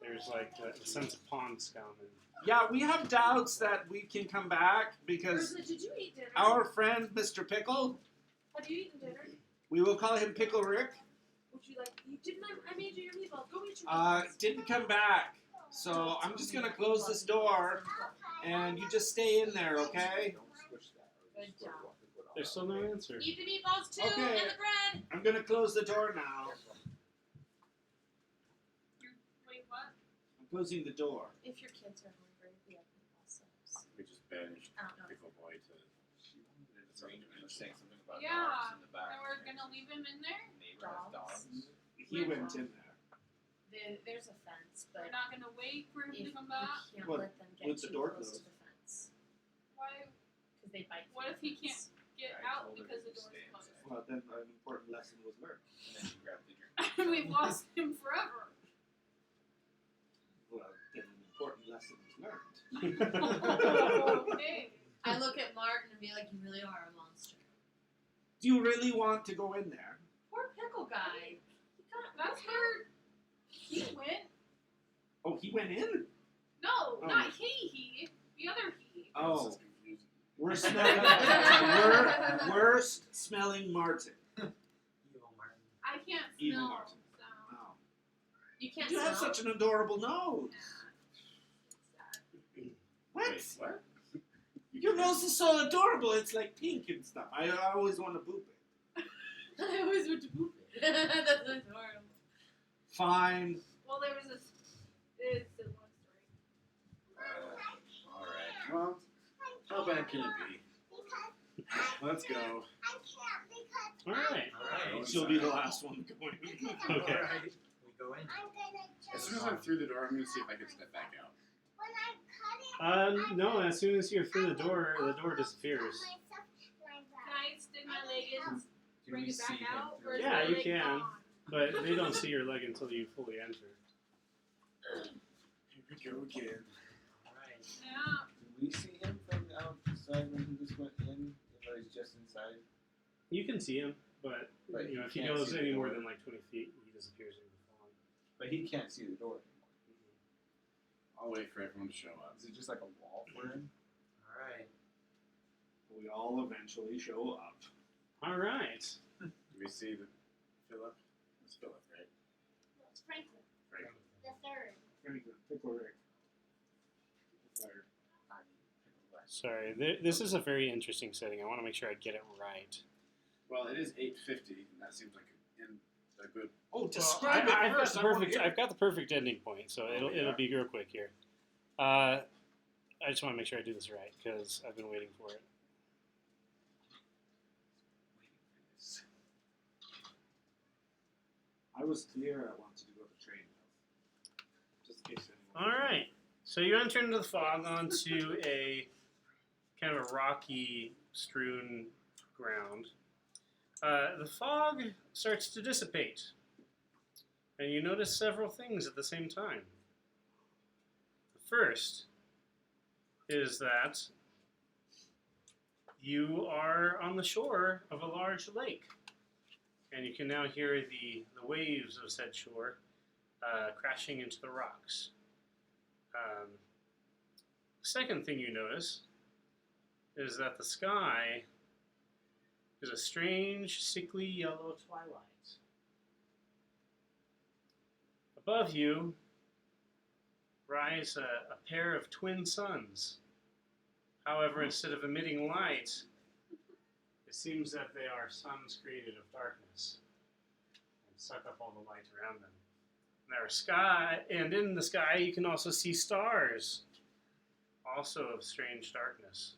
A: There's like a sense of pond scum. And
B: Yeah, we have doubts that we can come back because
G: Ursula, did you eat dinner?
B: our friend Mr. Pickle,
G: Have you eaten dinner?
B: we will call him Pickle Rick,
G: Would you like? You didn't. I made you your meatballs. Go eat your meatballs.
B: didn't come back. So I'm just gonna close this door and you just stay in there, okay?
F: Don't squish that.
D: Good job.
A: there's still no answer.
D: Eat the meatballs too
B: Okay.
D: and the bread.
B: I'm gonna close the door now.
G: Wait, what?
B: I'm closing the door.
D: If your kids are hungry, we have meatball subs.
C: We just banished
D: I don't know.
C: Pickle Boy to.
F: She was saying something about
G: Yeah,
F: dogs in the back.
G: And we're gonna leave him in there.
F: Neighbor has
D: Dogs.
F: dogs.
B: He went in there.
D: There's a fence,
G: We're
D: but
G: not gonna wait for him
D: if
G: to come back.
D: we can't
B: What,
D: let them get
B: with the
D: too
B: door
D: close
B: closed?
D: to the fence
G: Why?
D: because they bite.
G: What if he can't get
F: I
G: out
F: told her
G: because
F: to
G: the door's
F: stay
G: closed?
F: inside.
B: Well, then an important lesson was learned.
F: And then she grabbed the drink.
G: And we've lost him forever.
B: Well, then an important lesson was learned.
G: Okay.
D: I look at Martin and be like, "You really are a monster."
B: Do you really want to go in there?
D: Poor pickle guy. He got
G: That's where he went.
B: Oh, he went in?
G: No,
B: Oh.
G: not he. The other he.
B: Oh,
C: This is confusing.
B: we're smelling. we're smelling Martin.
I: Evil Martin.
G: I can't
B: Evil
G: smell.
B: Martin.
G: So.
B: Oh.
D: You can't
B: You have
D: smell.
B: such an adorable nose. What?
C: Wait, what?
B: Your nose is so adorable. It's like pink and stuff. I always want to boop it.
D: I always want to boop it. That's adorable.
B: Fine.
G: Well, there was this. It's a long story.
C: Alright. Well, how bad can it be? Let's go.
A: All right.
I: Alright.
B: She'll be the last one going.
A: Okay.
I: Alright. We go in.
C: As soon as I'm through the door, I'm gonna see if I can step back out.
A: No. As soon as you're through the door disappears.
G: Can I stick my leg in,
F: Can
G: bring
F: we
G: it back
F: see him
G: out,
F: through
G: or is
A: Yeah,
G: my
A: you
G: leg
A: can.
G: gone?
A: But they don't see your leg until you fully enter.
C: Here we go again.
I: Alright.
G: Yeah.
F: Can we see him from outside when he just went in? Even though he's just inside?
A: You can see him, but
F: But
A: you know
F: you
A: if he
F: can't
A: goes
F: see the
A: any more
F: door.
A: than like 20 feet, he disappears into the fog.
F: But he can't see the door anymore.
C: I'll wait for everyone to show up.
F: Is it just like a wall for him?
I: Alright.
B: We all eventually show up.
A: All right.
C: Do we see the Philip? It's Philip, right?
E: Franklin,
C: Franklin.
E: the third.
B: Very good. Pickle Rick. Third.
A: Sorry, this is a very interesting setting. I want to make sure I get it right.
C: Well, it is 8:50, and that seems like a good.
B: Oh, describe it
A: I've got
B: first.
A: the
B: I wanna
A: perfect.
B: hear
A: I've got the perfect ending point, so
C: Oh,
A: it'll
C: yeah.
A: be real quick here. I just want to make sure I do this right because I've been waiting for it.
B: I was clear I wanted to go to train. Just in case anyone.
A: All right. So you enter into the fog onto a kind of a rocky, strewn ground. The fog starts to dissipate, and you notice several things at the same time. The first is that you are on the shore of a large lake, and you can now hear the waves of said shore crashing into the rocks. The second thing you notice is that the sky is a strange, sickly yellow twilight. Above you rise a pair of twin suns. However, instead of emitting light, it seems that they are suns created of darkness and suck up all the light around them. There are sky, and in the sky you can also see stars also of strange darkness.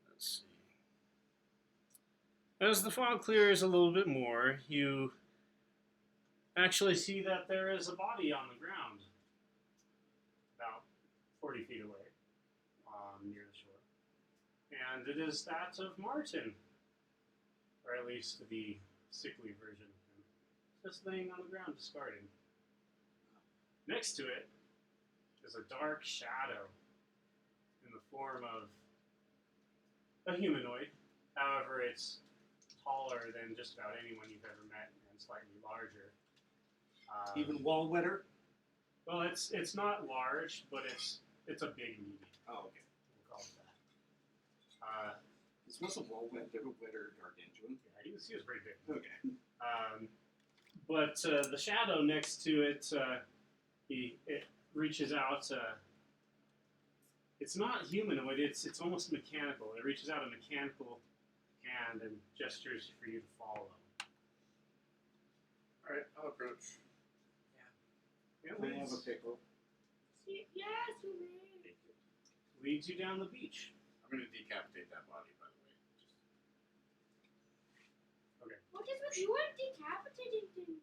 A: Let's see. As the fog clears a little bit more, you actually see that there is a body on the ground, about 40 feet away, near the shore. And it is that of Martin, or at least the sickly version of him, just laying on the ground, discarded. Next to it is a dark shadow in the form of a humanoid. However, it's taller than just about anyone you've ever met and slightly larger.
B: Even wall wetter?
A: Well, it's not large, but it's a big medium.
B: Oh, okay.
A: We'll call it that.
B: This wasn't wall wetter gargantuan.
A: Yeah, he was pretty big.
B: Okay.
A: But the shadow next to it, it reaches out. It's not humanoid. It's almost mechanical. It reaches out a mechanical hand and gestures for you to follow.
C: All right, I'll approach.
A: It
F: Can I have a pickle?
E: Yes, you may.
A: leads you down the beach.
C: I'm going to decapitate that body, by the way.
E: What is with you and decapitating things?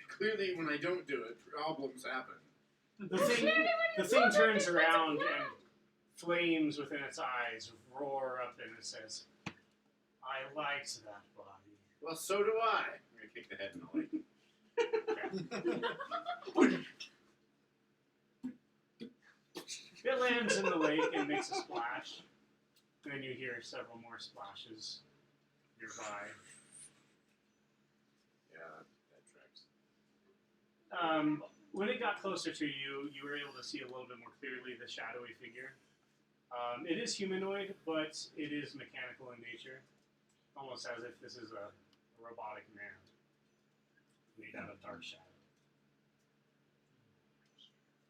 C: Clearly, when I don't do it, problems happen.
A: The thing turns around and flames within its eyes roar up and it says, "I liked that body."
C: Well, so do I. I'm going to kick the head in the lake.
A: It lands in the lake and makes a splash. And then you hear several more splashes nearby.
C: Yeah, that tracks.
A: When it got closer to you, you were able to see a little bit more clearly the shadowy figure. It is humanoid, but it is mechanical in nature. Almost as if this is a robotic man made out of dark shadow.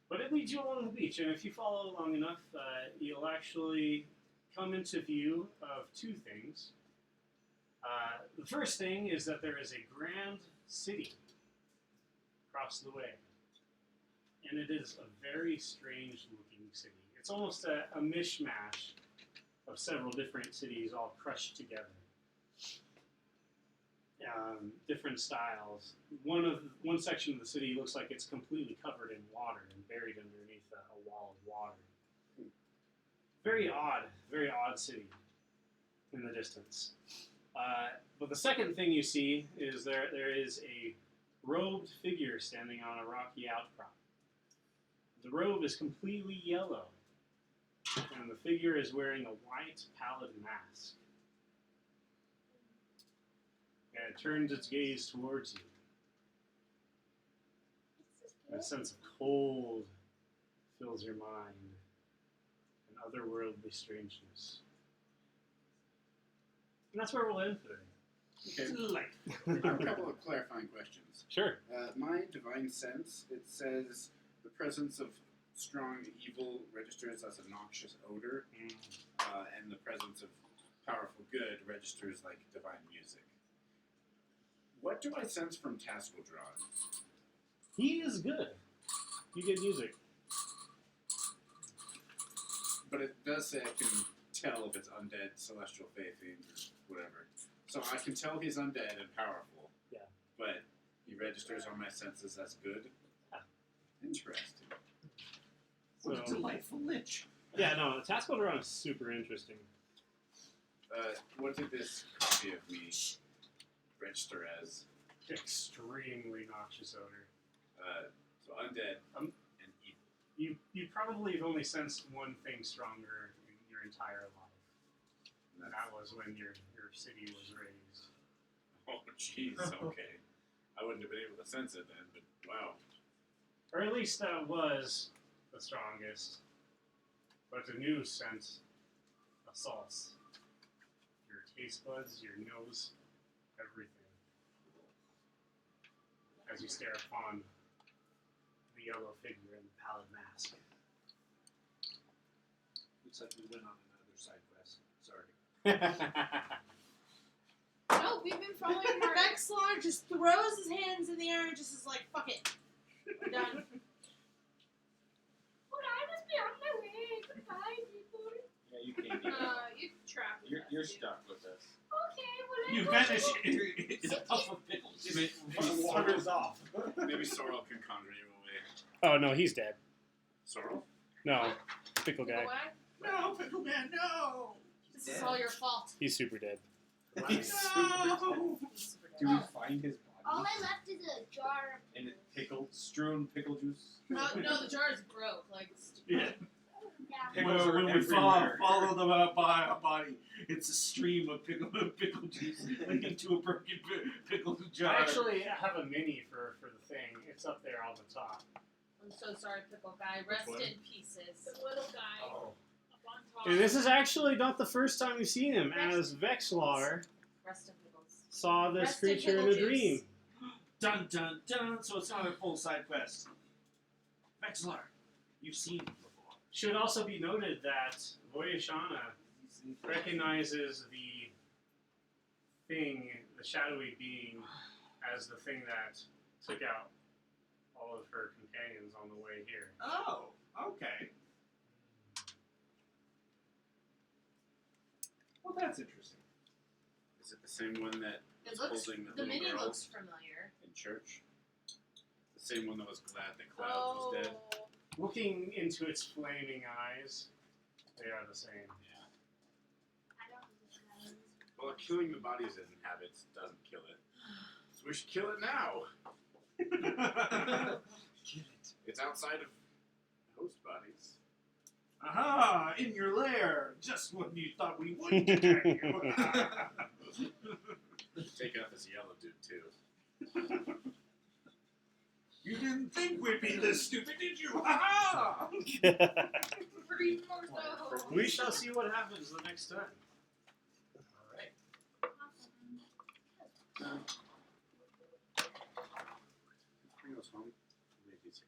A: But it leads you along the beach, and if you follow long enough, you'll actually come into view of two things. The first thing is that there is a grand city across the way. And it is a very strange looking city. It's almost a mishmash of several different cities all crushed together. Different styles. One section of the city looks like it's completely covered in water and buried underneath a wall of water. Very odd city in the distance. But the second thing you see is there is a robed figure standing on a rocky outcrop. The robe is completely yellow, and the figure is wearing a white pallid mask. And it turns its gaze towards you. A sense of cold fills your mind, and otherworldly strangeness. And that's where we'll end today.
C: Okay. I have a couple of clarifying questions.
A: Sure.
C: My divine sense, it says the presence of strong evil registers as a noxious odor, and the presence of powerful good registers like divine music. What do I sense from Taskledron?
A: He is good. You get music.
C: But it does say I can tell if it's undead, celestial faith, or whatever. So I can tell he's undead and powerful.
A: Yeah.
C: But he registers on my senses as good.
A: Yeah.
C: Interesting.
B: What a
A: So-
B: delightful lich.
A: Yeah, no, Taskledron is super interesting.
C: What did this copy of me register as?
A: Extremely noxious odor.
C: So undead and evil.
A: You probably have only sensed one thing stronger in your entire life. And that was when your city was raised.
C: Oh, jeez, okay. I wouldn't have been able to sense it then, but wow.
A: Or at least that was the strongest. But the new sense assaults your taste buds, your nose, everything. As you stare upon the yellow figure in the pallid mask.
B: Looks like we went on another side quest. Sorry.
H: No, we've been following Mark. Vexlar just throws his hands in the air and just is like, fuck it.
D: We're done.
E: Well, I must be on my way. Goodbye, people.
F: Yeah, you can't do that.
G: You trapped.
F: You're stuck with us.
E: Okay, well, I
B: You
E: go
B: vanish
E: to-
B: in a puff of pickles.
C: Maybe
F: Wanders off.
C: Maybe Sorrel can conjure you away.
A: Oh no, he's dead.
C: Sorrel?
A: No, pickle
D: Go
A: guy.
D: away.
B: No, pickle man, no.
H: This is all your fault.
A: He's super dead.
F: He's
B: No.
H: Super
F: Do we find his
E: All
F: body?
E: I left is a jar.
F: And it strewn pickle juice?
H: No, the jar is broke. Like, it's
B: Yeah.
E: Yeah.
F: Pickles are
B: When we
F: everywhere.
B: follow them out by a body, it's a stream of pickle juice leading to a broken pickle jar.
A: I actually have a mini for the thing. It's up there on the top.
D: I'm so sorry, pickle guy. Rest
C: one?
D: in pieces.
G: The little guy
F: Oh.
G: up on top.
A: Dude, this is actually not the first time we've seen him, as Vexlar
D: Rest in pickles.
A: saw this
D: Rest in
A: creature in
D: pickle
A: a
D: juice.
A: dream.
B: Dun dun dun. So it's not a full side quest. Vexlar, you've seen him before.
A: Should also be noted that Voyashana recognizes the thing, the shadowy being, as the thing that took out all of her companions on the way here.
B: Oh, okay. Well, that's interesting.
C: Is it the same one that
H: It
C: was
H: looks.
C: holding
H: The
C: little
H: mini
C: girl
H: looks familiar.
C: in church? The same one that was glad that Clouds was dead?
A: Looking into its flaming eyes, they are the same.
C: Yeah.
E: I don't understand.
C: Well, killing the bodies it inhabits doesn't kill it. So we should kill it now.
F: Kill it.
C: It's outside of host bodies.
B: Aha! In your lair, just when you thought we wouldn't attack you.
C: Take out this yellow dude too.
B: You didn't think we'd be this stupid, did you? Ha
G: Breathe more so.
A: We shall see what happens the next time.
I: Alright.
C: Bring us home. Make it easier.